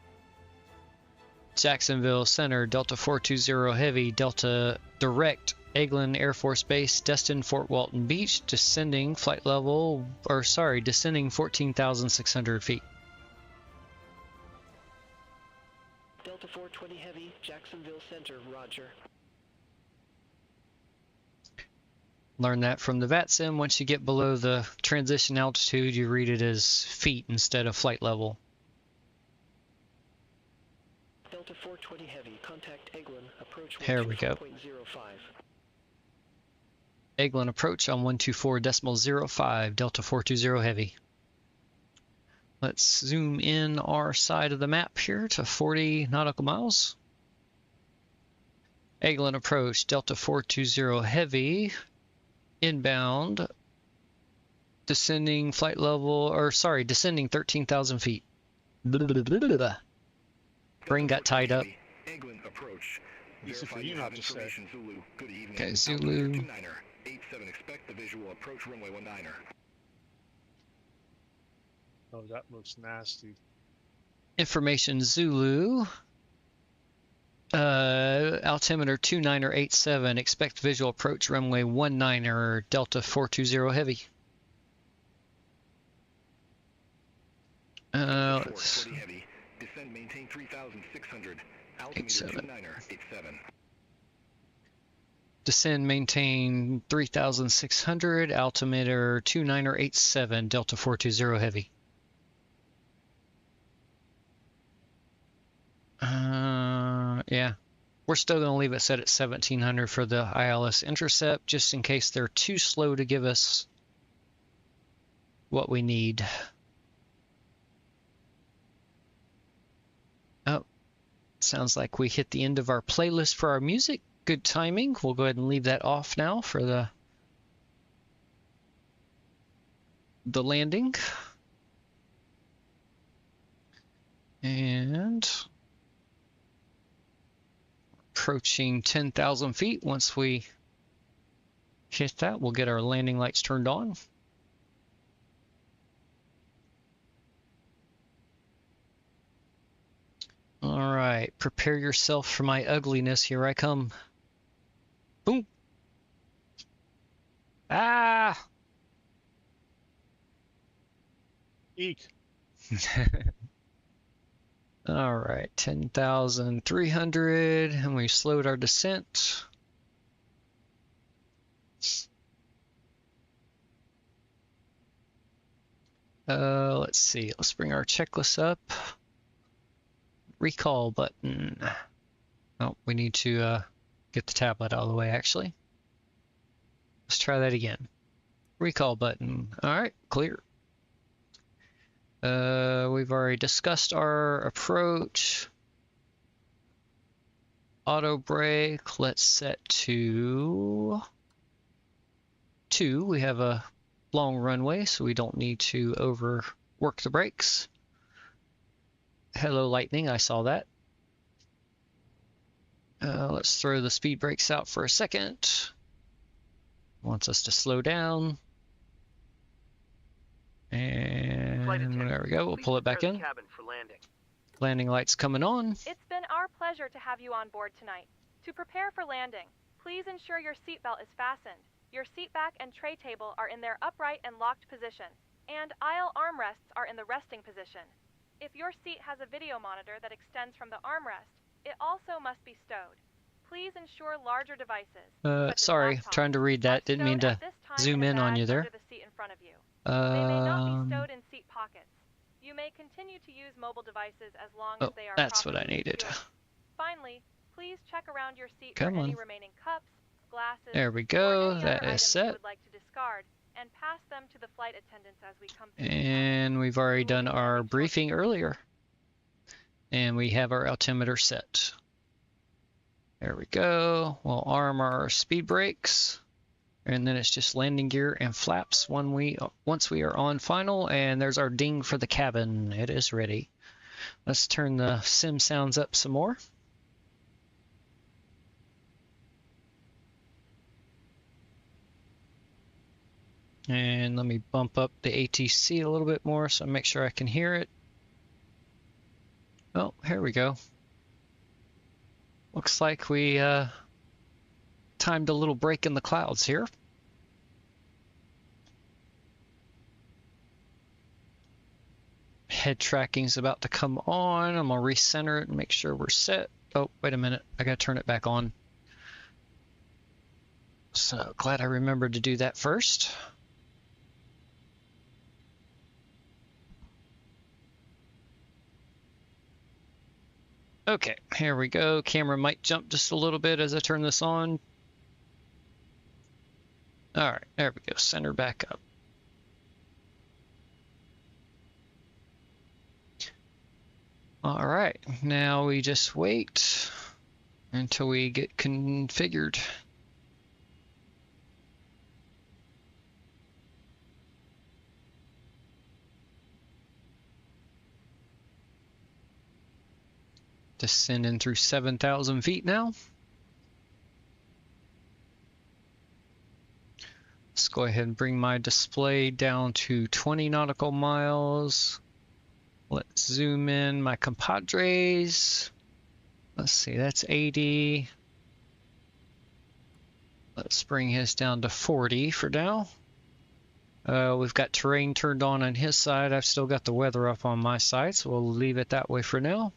Jacksonville Center, Delta 420 Heavy, Delta direct Eglin Air Force Base, Destin, Fort Walton Beach, descending descending 14,600 feet. Delta 420 Heavy, Jacksonville Center, roger. Learn that from the VATSIM. Once you get below the transition altitude, you read it as feet instead of flight level. Delta 420 Heavy, contact Eglin, approach 124.05. Here we go. Eglin approach on 124.05, Delta 420 Heavy. Let's zoom in our side of the map here to 40 nautical miles. Eglin approach, Delta 420 Heavy. Inbound, descending flight level, descending 13,000 feet. Brain got tied up. Eglin approach. Easy for you not to say. Zulu. Good evening. Okay, Zulu. 29er, 87, expect the visual approach runway 19er. Oh, that looks nasty. Information Zulu. Altimeter 29er87, expect visual approach runway 19er, Delta 420 Heavy. Let's... Heavy. Descend, maintain 3,600. Altimeter 29er 87. Descend, maintain 3,600, altimeter 29er87, Delta 420 Heavy. Yeah, we're still going to leave it set at 1,700 for the ILS intercept, just in case they're too slow to give us what we need. Oh, sounds like we hit the end of our playlist for our music. Good timing. We'll go ahead and leave that off now for the landing. And approaching 10,000 feet. Once we hit that, we'll get our landing lights turned on. All right, prepare yourself for my ugliness. Here I come. Boom. Ah! Eek. All right, 10,300, and we slowed our descent. Let's see, let's bring our checklist up. Recall button. Oh, we need to get the tablet out of the way, actually. Let's try that again. Recall button. All right, clear. We've already discussed our approach. Auto brake, let's set to 2. We have a long runway, so we don't need to overwork the brakes. Hello, lightning, I saw that. Let's throw the speed brakes out for a second. Wants us to slow down. And there we go, we'll pull it back in. Landing lights coming on. It's been our pleasure to have you on board tonight. To prepare for landing, please ensure your seatbelt is fastened. Your seat back and tray table are in their upright and locked position, and aisle armrests are in the resting position. If your seat has a video monitor that extends from the armrest, it also must be stowed. Please ensure larger devices. Sorry, trying to read that. Didn't mean to zoom in on you there. Under the seat in front of you. They may not be stowed in seat pockets. You may continue to use mobile devices as long as they are that's what I needed. Secured. Finally, please check around your seat Come for on. any remaining cups, glasses, there we go. or any That other is items set. you would like to discard, and pass them to the flight attendants as we come through. And we've already done our briefing earlier. And we have our altimeter set. There we go. We'll arm our speed brakes. And then it's just landing gear and flaps once we are on final. And there's our ding for the cabin. It is ready. Let's turn the sim sounds up some more. And let me bump up the ATC a little bit more so I make sure I can hear it. Oh, here we go. Looks like we timed a little break in the clouds here. Head tracking's about to come on. I'm gonna recenter it and make sure we're set. Oh, wait a minute. I gotta turn it back on. So glad I remembered to do that first. Okay, here we go. Camera might jump just a little bit as I turn this on. All right, there we go. Center back up. All right, now we just wait until we get configured. Descending through 7,000 feet now. Let's go ahead and bring my display down to 20 nautical miles. Let's zoom in my compadres. Let's see, that's 80. Let's bring his down to 40 for now. We've got terrain turned on his side. I've still got the weather up on my side, so we'll leave it that way for now.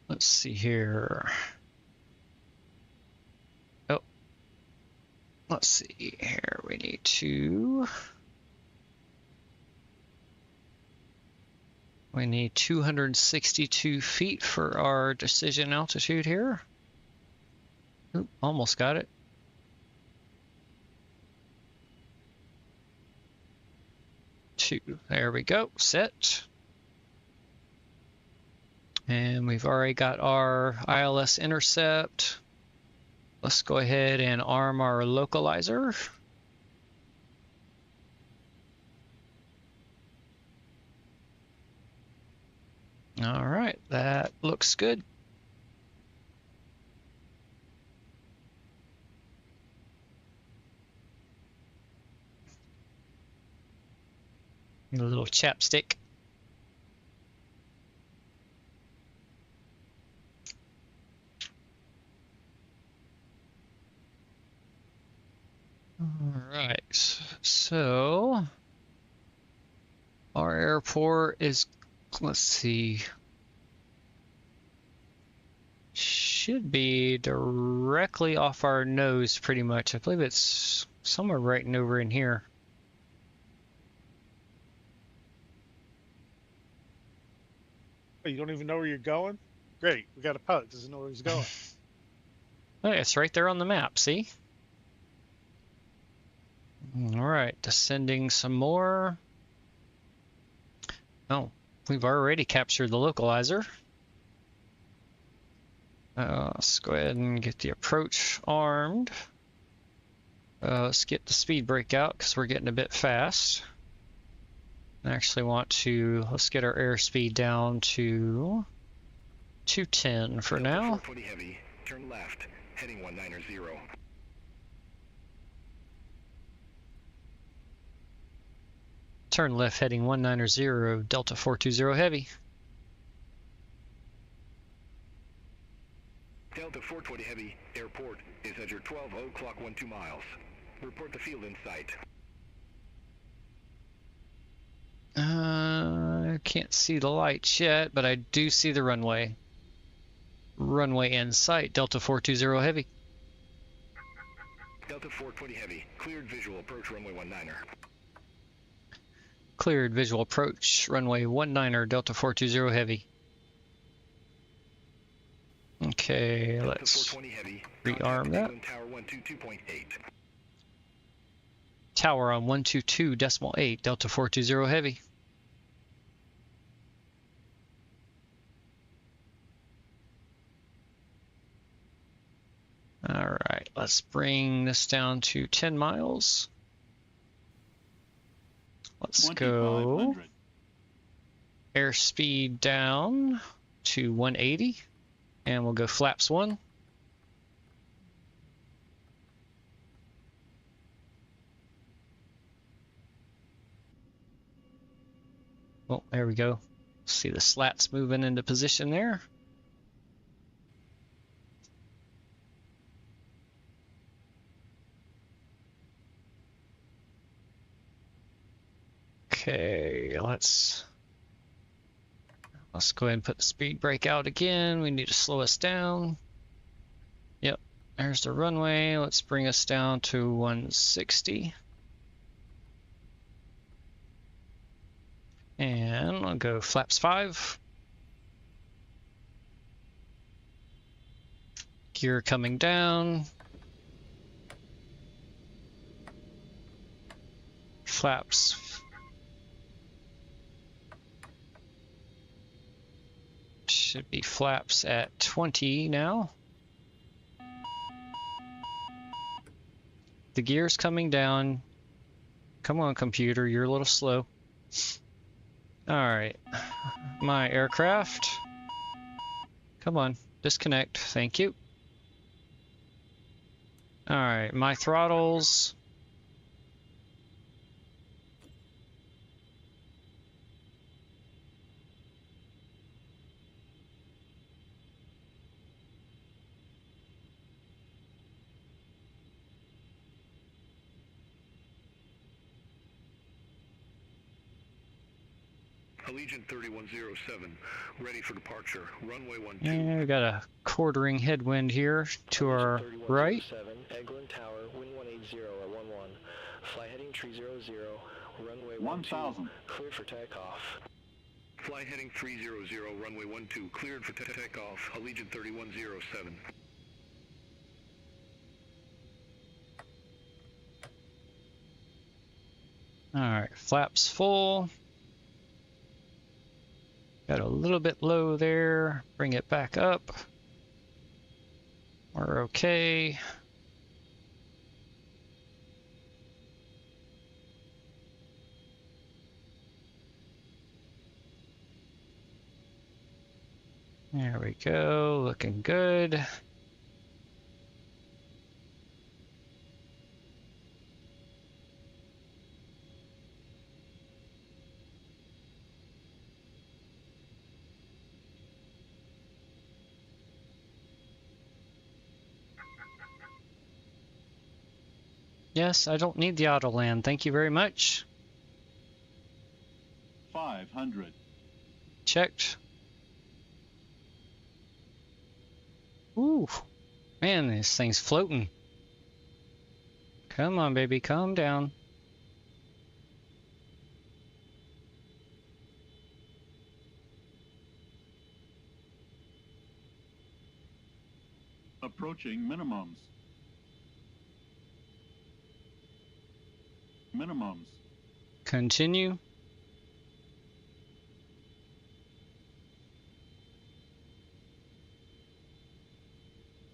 Let's see here. Oh, let's see here. We need to. We need 262 feet for our decision altitude here. Oop, almost got it. There we go. Set. And we've already got our ILS intercept. Let's go ahead and arm our localizer. All right, that looks good. A little chapstick. All right, so Our airport is, let's see, should be directly off our nose pretty much. I believe it's somewhere right over in here. Oh, you don't even know where you're going? Great, we got a pilot doesn't know where he's going. Oh, it's right there on the map, see? All right, descending some more. Oh, we've already captured the localizer. Let's go ahead and get the approach armed. Let's get the speed brake out because we're getting a bit fast. I actually want to, let's get our airspeed down to 210 for now. 420 heavy, turn left, heading 190. Turn left heading 190, Delta 420 heavy. Delta 420 heavy, airport is at your 12 o'clock 12 miles. Report the field in sight. I can't see the lights yet, but I do see the runway. Runway in sight, Delta 420 heavy. Delta 420 heavy, cleared visual approach runway 19. Cleared visual approach runway 19, Delta 420 heavy. Okay, Delta let's 420 heavy, rearm that. Tower 122.8. Tower on 122.8, Delta 420 heavy. All right, let's bring this down to 10 miles. Let's go airspeed down to 180, and we'll go flaps 1. Oh, there we go. See the slats moving into position there. Okay, let's go ahead and put the speed brake out again. We need to slow us down. Yep, there's the runway. Let's bring us down to 160. And I'll go flaps 5. Gear coming down. Flaps. Should be flaps at 20 now. The gear's coming down. Come on, computer, you're a little slow. Alright, my aircraft. Come on, disconnect, thank you. Alright, my throttles. Allegiant 3107, ready for departure. Runway 12. Yeah, we got a quartering headwind here to our right. Eglin Tower, wind 180 at 11. Fly heading 300, runway 1000. Cleared for takeoff. Fly heading 300, runway 12, cleared for takeoff. Allegiant 3107. Alright, flaps full. Got a little bit low there. Bring it back up. We're okay. There we go, looking good. Yes, I don't need the auto land. Thank you very much. 500. Checked. Ooh, man, this thing's floating. Come on, baby, calm down. Approaching minimums. Minimums. Continue.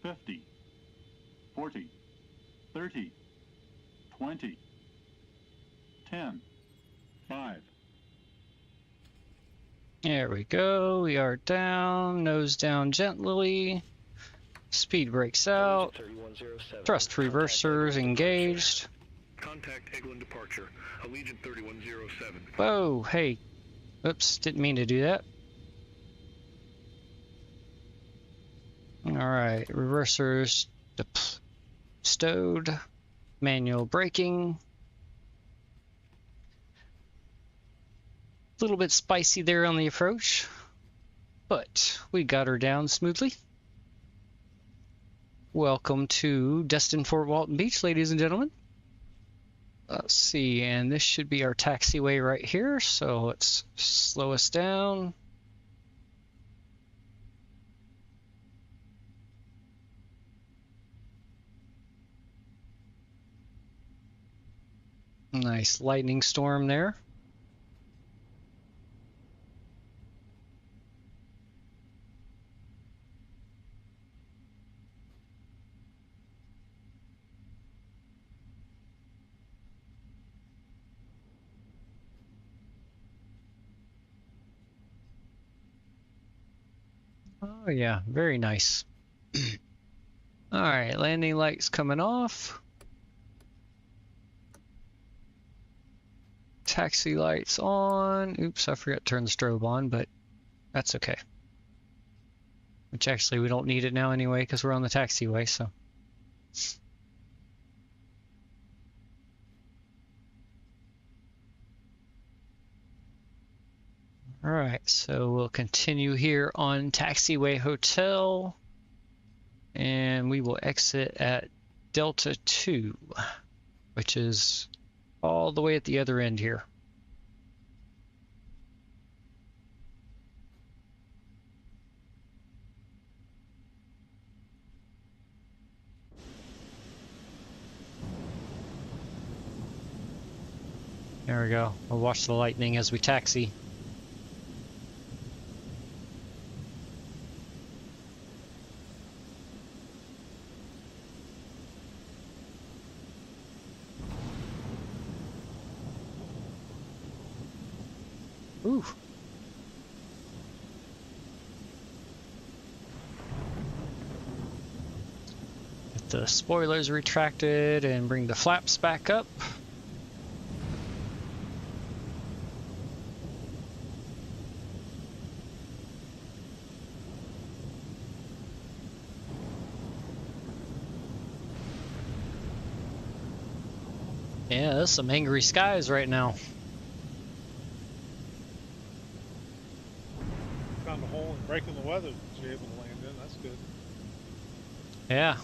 $50, $40, $30, $20, $10, $5. There we go. We are down. Nose down gently. Speed brakes out. Thrust reversers engaged. Contact Eglin departure. Allegiant 3107. Whoa, hey. Oops, didn't mean to do that. Alright, reversers stowed. Manual braking. A little bit spicy there on the approach, but we got her down smoothly. Welcome to Destin, Fort Walton Beach, ladies and gentlemen. Let's see, and this should be our taxiway right here, so let's slow us down. Nice lightning storm there. Oh yeah, very nice. All right, landing lights coming off. Taxi lights on. Oops, I forgot to turn the strobe on, but that's okay. Which actually we don't need it now anyway because we're on the taxiway, so. All right, so we'll continue here on Taxiway Hotel, and we will exit at Delta 2, which is all the way at the other end here. There we go. We'll watch the lightning as we taxi. Ooh. Get the spoilers retracted and bring the flaps back up. Yeah, there's some angry skies right now. Found a hole and breaking the weather that you're able to land in. That's good. Yeah.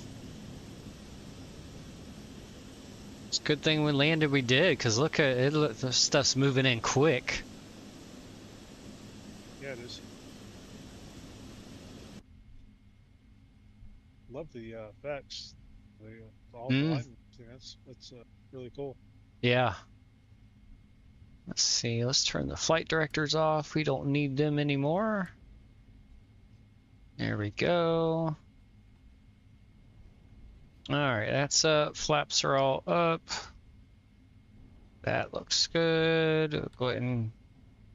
It's a good thing we landed we did, because look at it, look, the stuff's moving in quick. Yeah, it is. Love the effects. All the lightning. That's really cool. Yeah. Let's see, let's turn the flight directors off. We don't need them anymore. There we go. Alright, that's up. Flaps are all up. That looks good. We'll go ahead and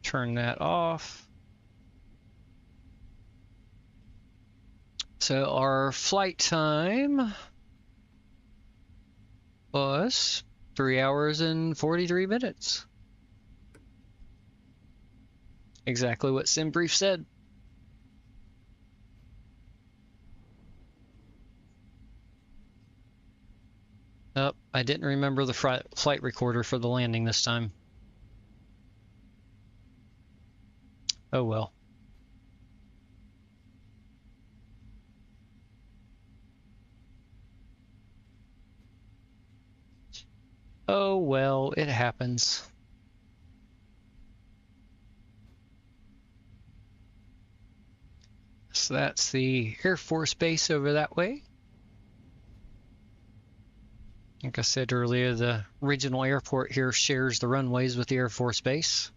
turn that off. So our flight time was 3 hours and 43 minutes. Exactly what SimBrief said. Oh, I didn't remember the flight recorder for the landing this time. Oh well. Oh well, it happens. So that's the Air Force Base over that way. Like I said earlier, the regional airport here shares the runways with the Air Force Base.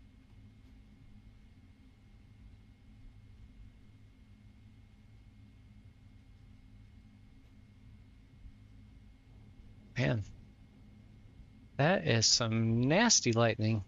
Man, that is some nasty lightning.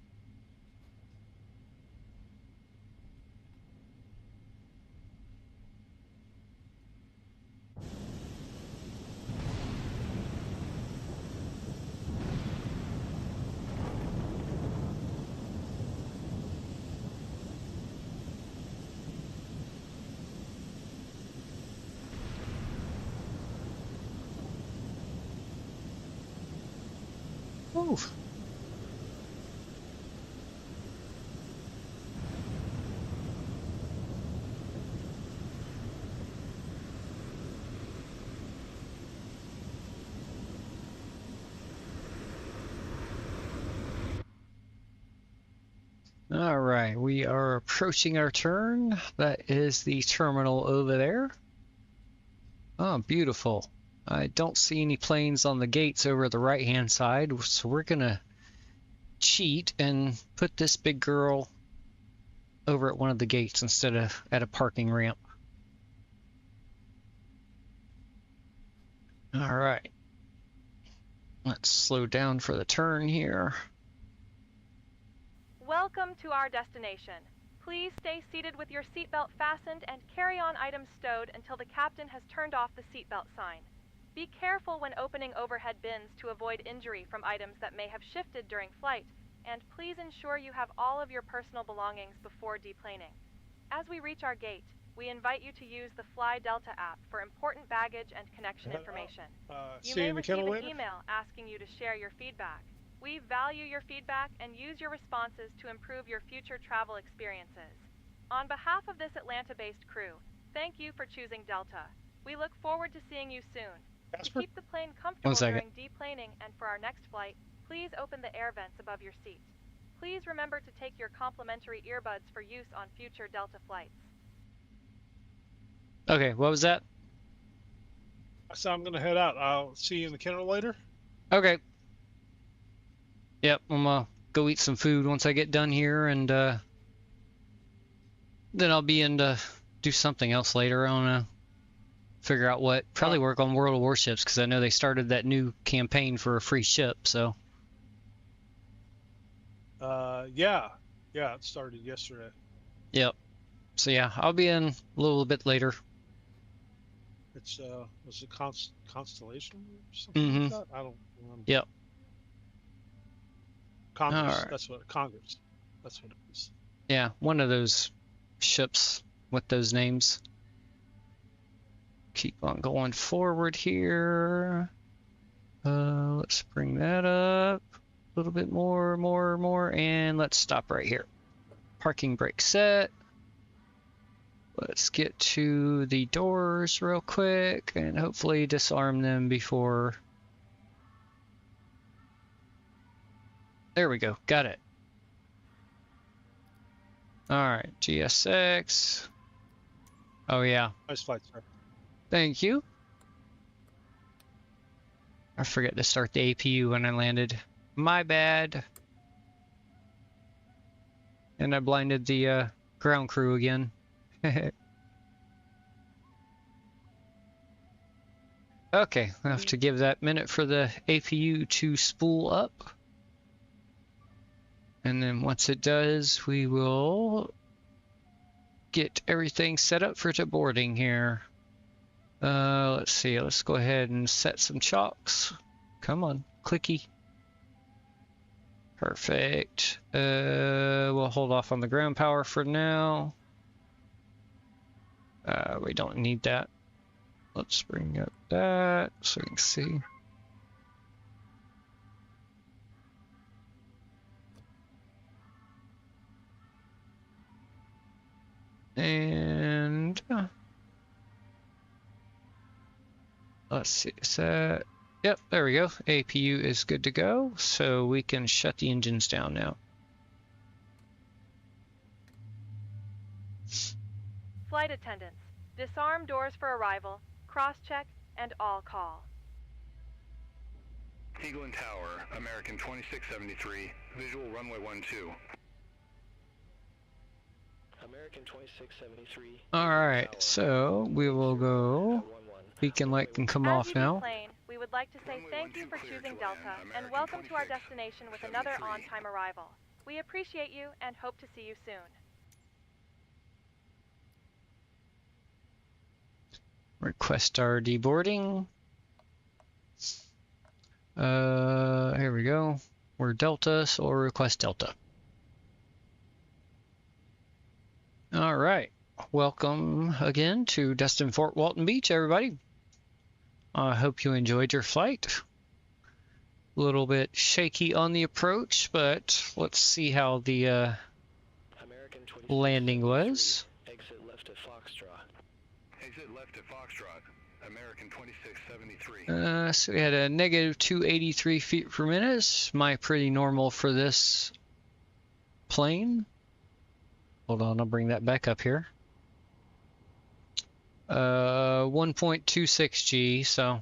Oof. All right, we are approaching our turn. That is the terminal over there. Oh, beautiful. I don't see any planes on the gates over the right-hand side, so we're gonna cheat and put this big girl over at one of the gates instead of at a parking ramp. All right. Let's slow down for the turn here. Welcome to our destination. Please stay seated with your seatbelt fastened and carry-on items stowed until the captain has turned off the seatbelt sign. Be careful when opening overhead bins to avoid injury from items that may have shifted during flight, and please ensure you have all of your personal belongings before deplaning. As we reach our gate, we invite you to use the Fly Delta app for important baggage and connection information. You may receive an email asking you to share your feedback. We value your feedback and use your responses to improve your future travel experiences. On behalf of this Atlanta-based crew, thank you for choosing Delta. We look forward to seeing you soon. To keep the plane comfortable during deplaning and for our next flight, please open the air vents above your seat. Please remember to take your complimentary earbuds for use on future Delta flights. Okay, what was that? So I'm gonna head out. I'll see you in the kennel later. Okay. Yep, I'm gonna go eat some food once I get done here, and then I'll be in to do something else later. I don't know. Figure out what. Probably work on World of Warships, because I know they started that new campaign for a free ship, so. Yeah, it started yesterday. Yep. So yeah, I'll be in a little bit later. It's was it Constellation or something like that? I don't remember. Yep. Congress. Right. That's what Congress. That's what it is. Yeah, one of those ships with those names. Keep on going forward here. Let's bring that up a little bit more, and let's stop right here. Parking brake set. Let's get to the doors real quick and hopefully disarm them before. There we go. Got it. All right, GSX. Oh yeah. Nice flight, sir. Thank you. I forgot to start the APU when I landed. My bad. And I blinded the ground crew again. Okay, I have to give that minute for the APU to spool up. And then once it does, we will get everything set up for boarding here. Let's see, let's go ahead and set some chocks. Come on, clicky. Perfect. We'll hold off on the ground power for now. We don't need that. Let's bring up that so we can see. And let's see, set. Yep, there we go. APU is good to go, so we can shut the engines down now. Flight attendants, disarm doors for arrival, cross-check, and all call. Eagle and Tower, American 2673, visual runway 12. American 2673. Alright, so we will go. Beacon light can come off now. Plane, we would like to say thank you for choosing Delta and welcome to our destination with another on-time arrival. We appreciate you and hope to see you soon. Request our deboarding. Here we go. We're Delta, so we'll request Delta. Alright. Welcome again to Destin Fort Walton Beach, everybody. I hope you enjoyed your flight. A little bit shaky on the approach, but let's see how the landing was. Exit left at Foxtrot. Exit left at Foxtrot. American 2673. So we had a negative 283 feet per minute. My pretty normal for this plane. Hold on, I'll bring that back up here. 1.26 G, so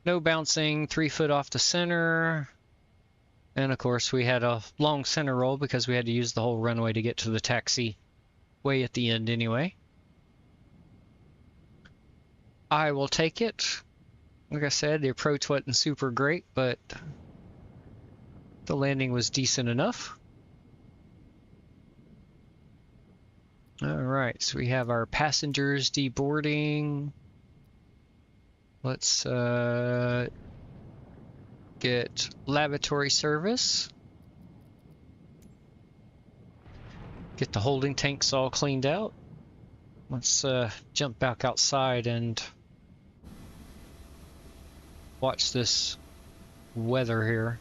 no bouncing, 3 foot off the center. And of course we had a long center roll because we had to use the whole runway to get to the taxi way at the end anyway. I will take it. Like I said, the approach wasn't super great, but the landing was decent enough. Alright, so we have our passengers deboarding. Let's get lavatory service. Get the holding tanks all cleaned out. Let's jump back outside and watch this weather here.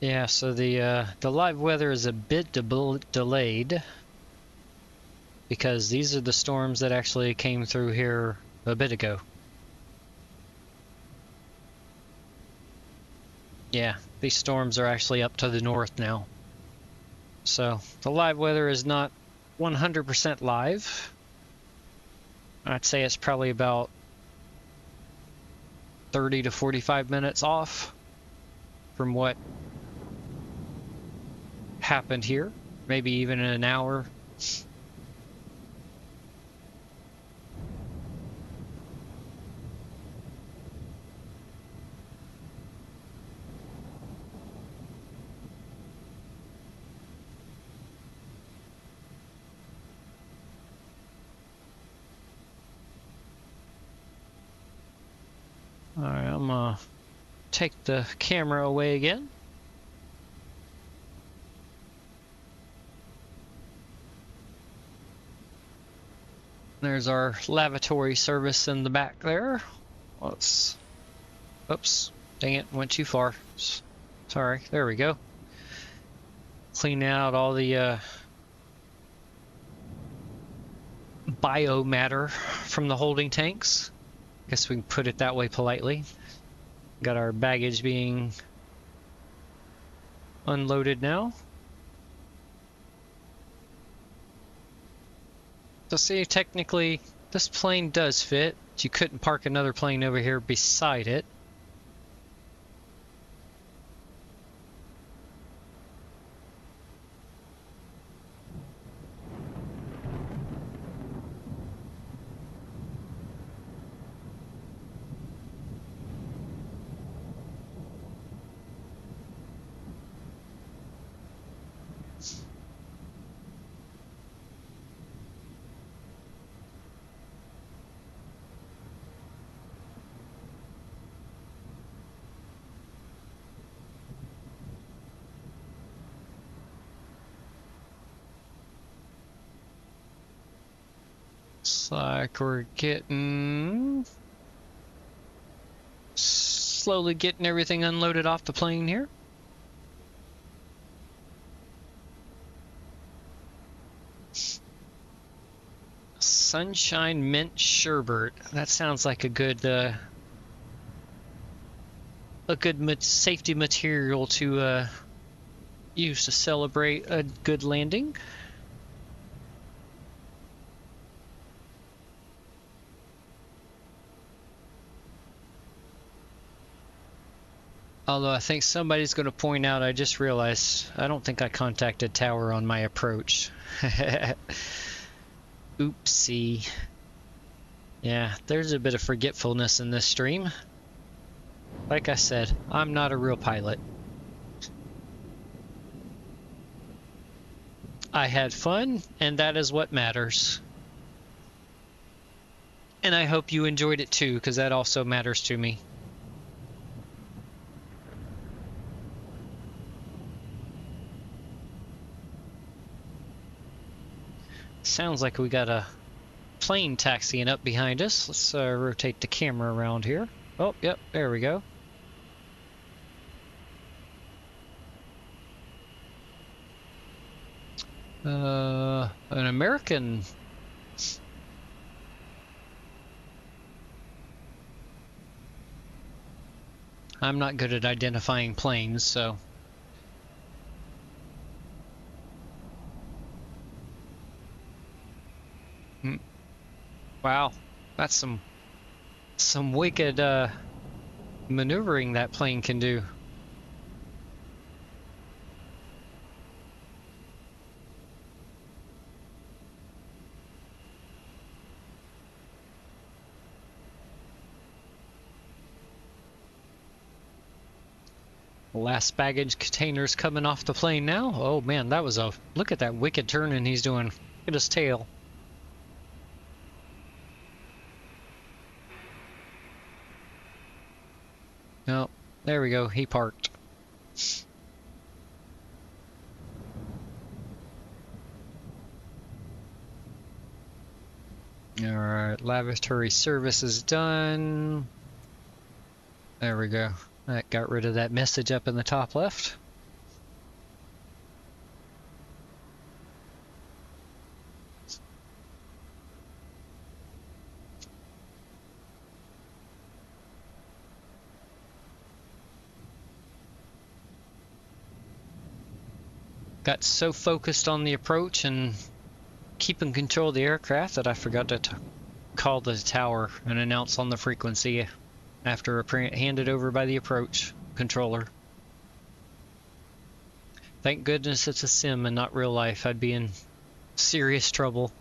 Yeah, so the live weather is a bit delayed because these are the storms that actually came through here a bit ago. Yeah, these storms are actually up to the north now. So the live weather is not 100% live. I'd say it's probably about 30 to 45 minutes off from what happened here, maybe even in an hour. All right, I'm gonna take the camera away again. There's our lavatory service in the back there. Let's, oops, dang it, went too far. Sorry, there we go. Clean out all the biomatter from the holding tanks. Guess we can put it that way politely. Got our baggage being unloaded now. So see, technically, this plane does fit. You couldn't park another plane over here beside it. Looks like we're slowly getting everything unloaded off the plane here. Sunshine mint sherbet. That sounds like a good safety material to use to celebrate a good landing. Although I think somebody's going to point out, I just realized I don't think I contacted tower on my approach. Oopsie. Yeah, there's a bit of forgetfulness in this stream. Like I said, I'm not a real pilot. I had fun, and that is what matters. And I hope you enjoyed it too, because that also matters to me. Sounds like we got a plane taxiing up behind us. Let's rotate the camera around here. Oh, yep, there we go. An American. I'm not good at identifying planes, so. Wow, that's some wicked maneuvering that plane can do. Last baggage container's coming off the plane now. Oh man, that was look at that wicked turning he's doing. Look at his tail. Oh, there we go. He parked. Alright, lavatory service is done. There we go. That got rid of that message up in the top left. Got so focused on the approach and keeping control of the aircraft that I forgot to call the tower and announce on the frequency after handed over by the approach controller. Thank goodness it's a sim and not real life. I'd be in serious trouble.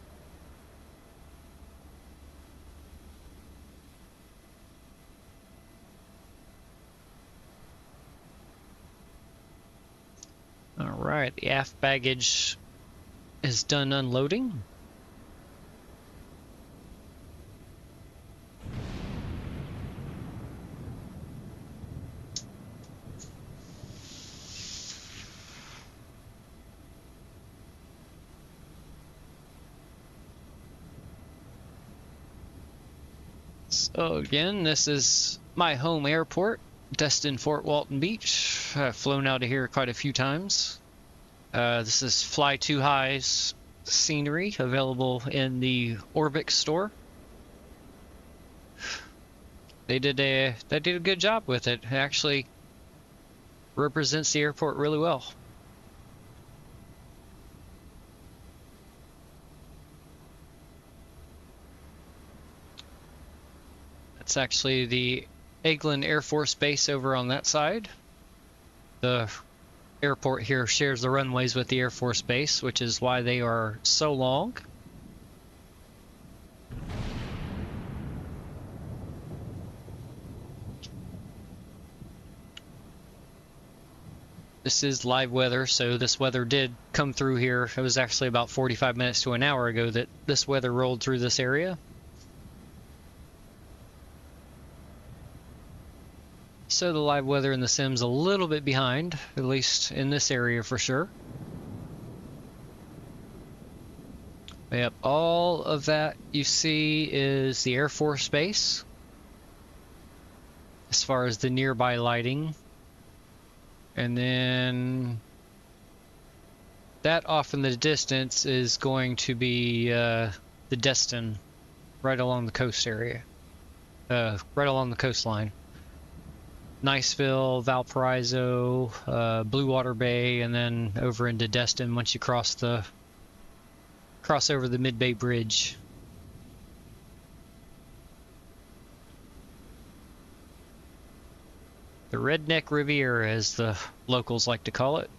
Alright, the aft baggage is done unloading. So again, this is my home airport, Destin, Fort Walton Beach. I've flown out of here quite a few times. This is Fly Too High's scenery available in the Orbic store. They did a good job with it. It actually represents the airport really well. It's actually the Eglin Air Force Base over on that side. The airport here shares the runways with the Air Force Base, which is why they are so long. This is live weather, so this weather did come through here. It was actually about 45 minutes to an hour ago that this weather rolled through this area. So the live weather in the sim's a little bit behind, at least in this area for sure. Yep, all of that you see is the Air Force Base. As far as the nearby lighting. And then that off in the distance is going to be the Destin, right along the coast area. Right along the coastline. Niceville, Valparaiso, Blue Water Bay, and then over into Destin once you cross over the Mid-Bay Bridge. The Redneck Riviera, as the locals like to call it.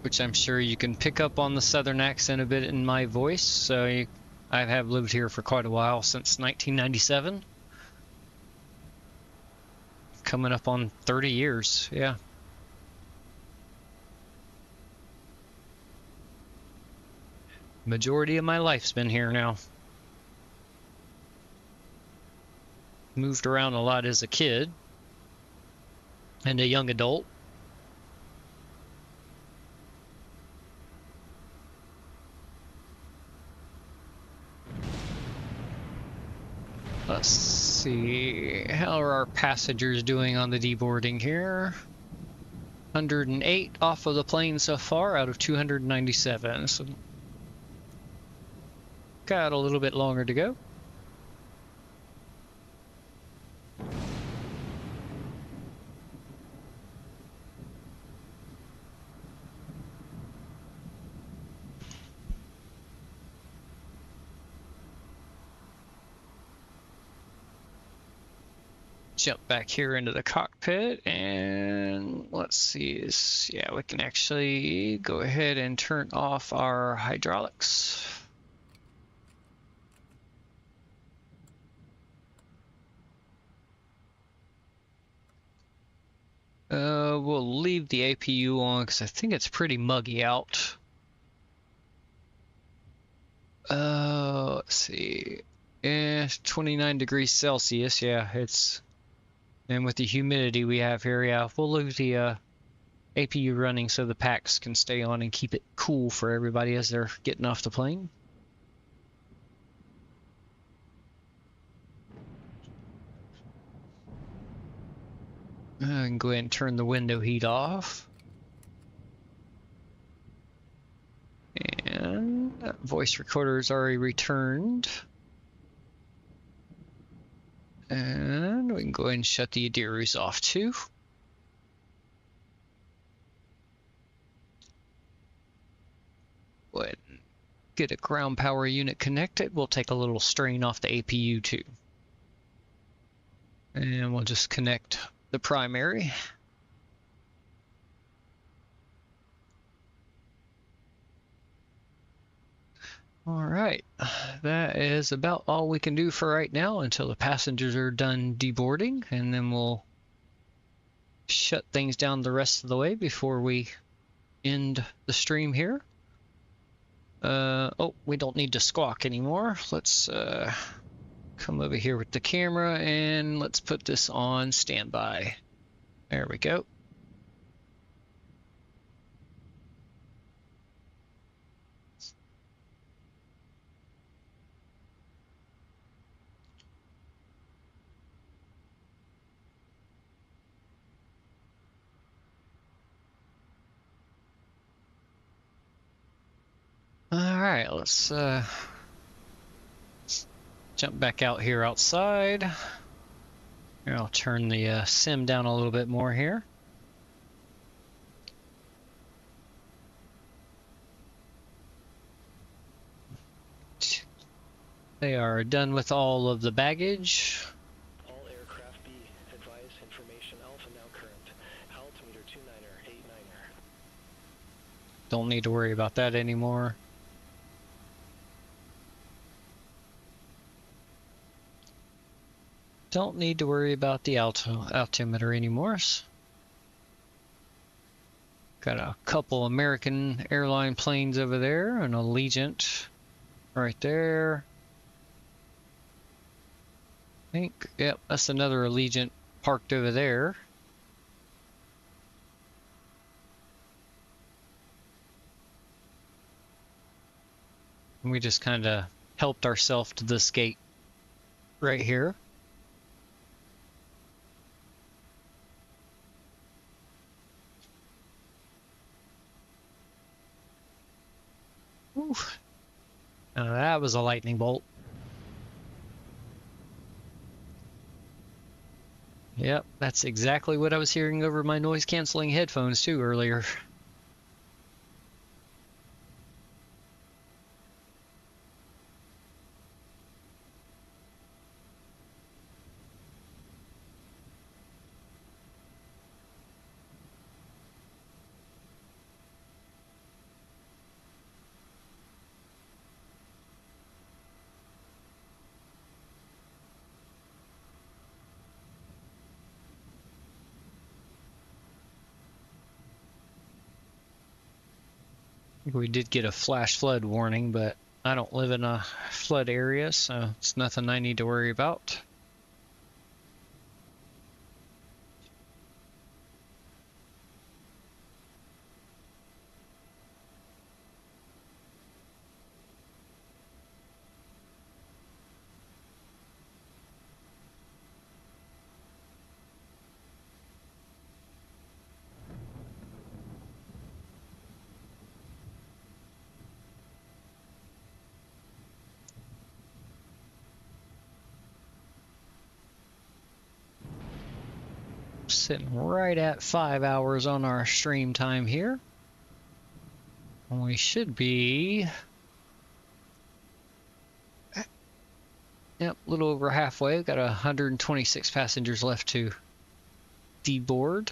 Which I'm sure you can pick up on the southern accent a bit in my voice. So I have lived here for quite a while, since 1997. Coming up on 30 years, yeah. Majority of my life's been here now. Moved around a lot as a kid and a young adult. Let's see, how are our passengers doing on the deboarding here? 108 off of the plane so far out of 297. So got a little bit longer to go. Jump back here into the cockpit, and let's see, yeah, we can actually go ahead and turn off our hydraulics. We'll leave the APU on because I think it's pretty muggy out. Let's see, 29 degrees Celsius, yeah, it's. And with the humidity we have here, yeah, we'll leave the APU running so the packs can stay on and keep it cool for everybody as they're getting off the plane. I can go ahead and turn the window heat off. And voice recorder is already returned. And we can go ahead and shut the Adiros off too. Go ahead and get a ground power unit connected. We'll take a little strain off the APU too. And we'll just connect the primary. Alright, that is about all we can do for right now until the passengers are done deboarding, and then we'll shut things down the rest of the way before we end the stream here. Oh, we don't need to squawk anymore. Let's come over here with the camera and let's put this on standby. There we go. Alright, let's jump back out here outside. Here, I'll turn the sim down a little bit more here. They are done with all of the baggage. All aircraft B, advise information alpha now current. Altimeter 29er, 89er. Don't need to worry about that anymore. Don't need to worry about the altimeter anymore. Got a couple American airline planes over there, an Allegiant right there. I think, yep, that's another Allegiant parked over there. We just kind of helped ourselves to this gate right here. Oof. That was a lightning bolt. Yep, that's exactly what I was hearing over my noise-canceling headphones too earlier. We did get a flash flood warning, but I don't live in a flood area, so it's nothing I need to worry about. Sitting right at 5 hours on our stream time here. And we should be, yep, a little over halfway. We've got 126 passengers left to deboard.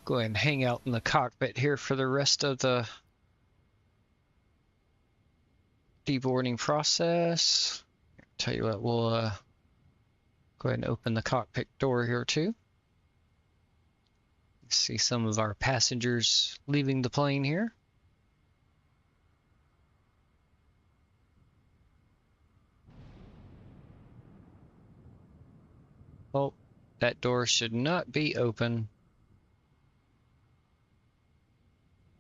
Go ahead and hang out in the cockpit here for the rest of the deboarding process. Tell you what, we'll go ahead and open the cockpit door here too. See some of our passengers leaving the plane here. Oh, that door should not be open.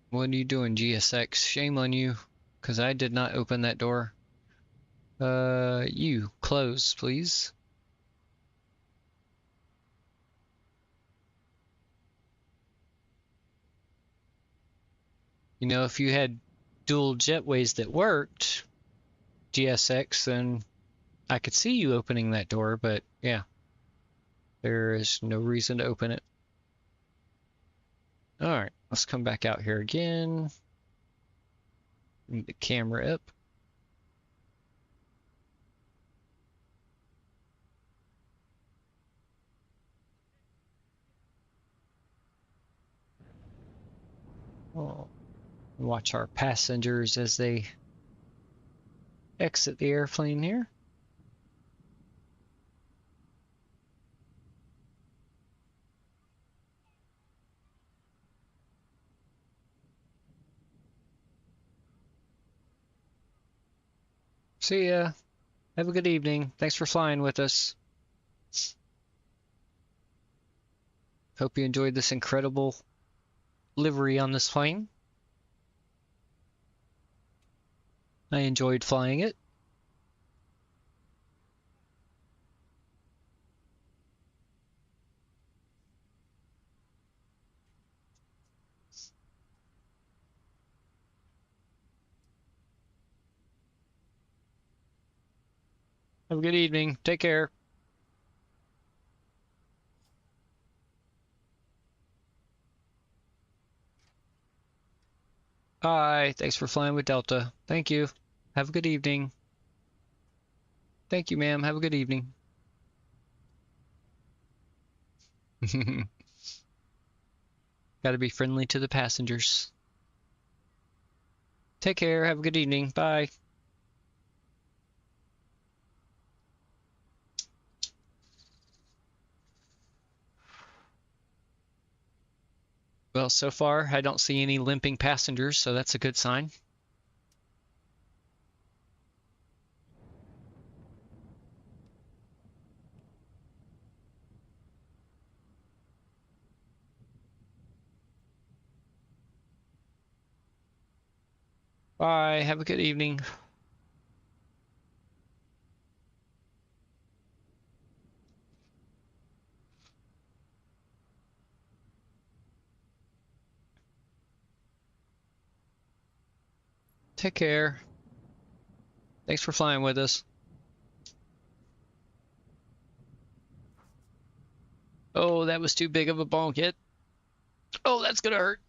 What are you doing, GSX? Shame on you, because I did not open that door. You, close, please. You know, if you had dual jetways that worked, GSX, then I could see you opening that door, but yeah, there is no reason to open it. All right, let's come back out here again. Move the camera up. Oh, watch our passengers as they exit the airplane here. See ya. Have a good evening. Thanks for flying with us. Hope you enjoyed this incredible livery on this plane. I enjoyed flying it. Have a good evening. Take care. Hi. Thanks for flying with Delta. Thank you. Have a good evening. Thank you, ma'am. Have a good evening. Gotta be friendly to the passengers. Take care. Have a good evening. Bye. Well, so far, I don't see any limping passengers, so that's a good sign. Bye. Have a good evening. Take care. Thanks for flying with us. Oh, that was too big of a bonk hit. Oh, that's gonna hurt.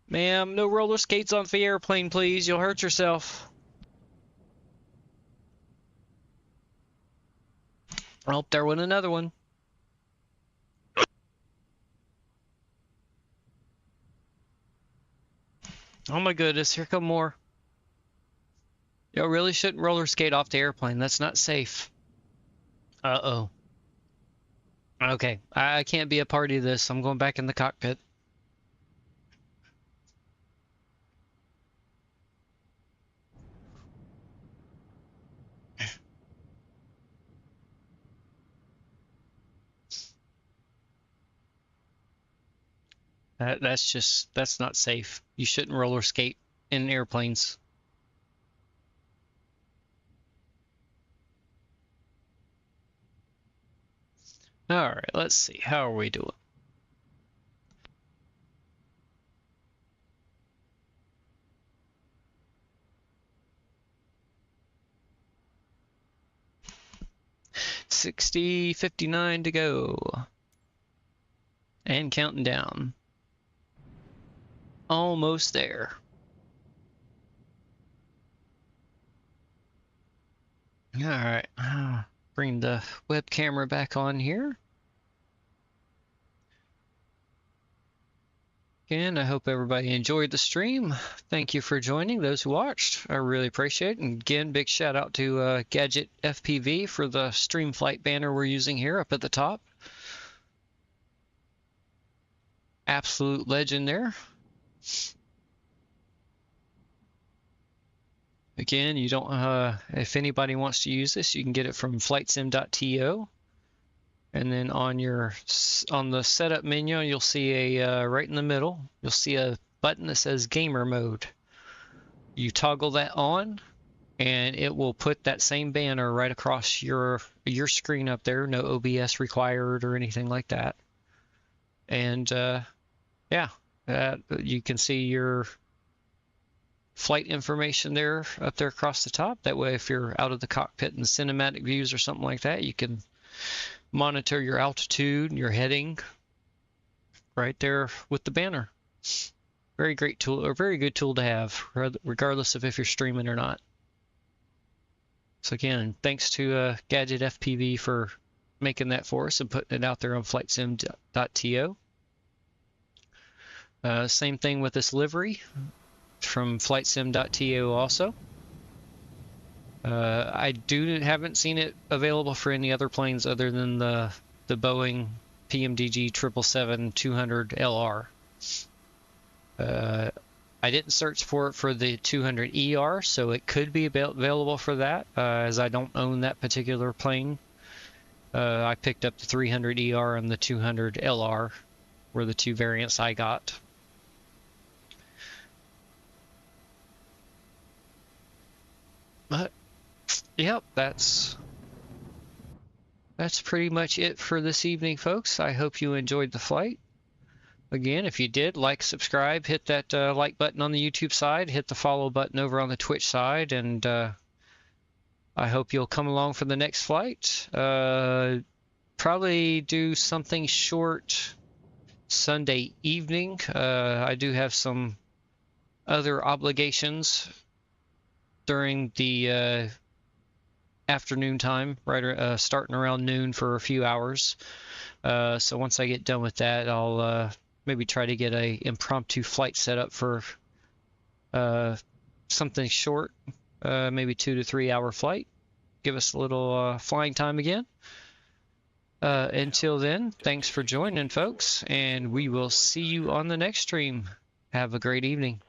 Ma'am, no roller skates on the airplane, please. You'll hurt yourself. Oh, there went another one. Oh my goodness, here come more. You really shouldn't roller skate off the airplane. That's not safe. Uh-oh. Okay, I can't be a party to this. I'm going back in the cockpit. That's not safe. You shouldn't roller skate in airplanes. All right, let's see. How are we doing? $60.59 to go. And counting down. Almost there. All right. Bring the web camera back on here. Again, I hope everybody enjoyed the stream. Thank you for joining, those who watched. I really appreciate it. And again, big shout out to Gadget FPV for the stream flight banner we're using here up at the top. Absolute legend there. Again, you don't. If anybody wants to use this, you can get it from flightsim.to. And then on the setup menu, you'll see a right in the middle, you'll see a button that says gamer mode. You toggle that on, and it will put that same banner right across your screen up there. No OBS required or anything like that. And yeah, you can see your flight information there up there across the top. That way, if you're out of the cockpit in cinematic views or something like that, you can monitor your altitude and your heading right there with the banner. Very great tool, or very good tool to have, regardless of if you're streaming or not. So again, thanks to Gadget FPV for making that for us and putting it out there on flightsim.to. Same thing with this livery from flightsim.to also. I haven't seen it available for any other planes other than the Boeing PMDG 777-200LR. I didn't search for it for the 200ER, so it could be available for that, as I don't own that particular plane. I picked up the 300ER and the 200LR were the two variants I got. But yep, that's pretty much it for this evening, folks. I hope you enjoyed the flight. Again, if you did, like, subscribe, hit that like button on the YouTube side, hit the follow button over on the Twitch side, and I hope you'll come along for the next flight. Probably do something short Sunday evening. I do have some other obligations during the afternoon time, right, starting around noon for a few hours. So once I get done with that, I'll maybe try to get a impromptu flight set up for something short, maybe 2 to 3 hour flight. Give us a little flying time again. Until then, thanks for joining, folks, and we will see you on the next stream. Have a great evening.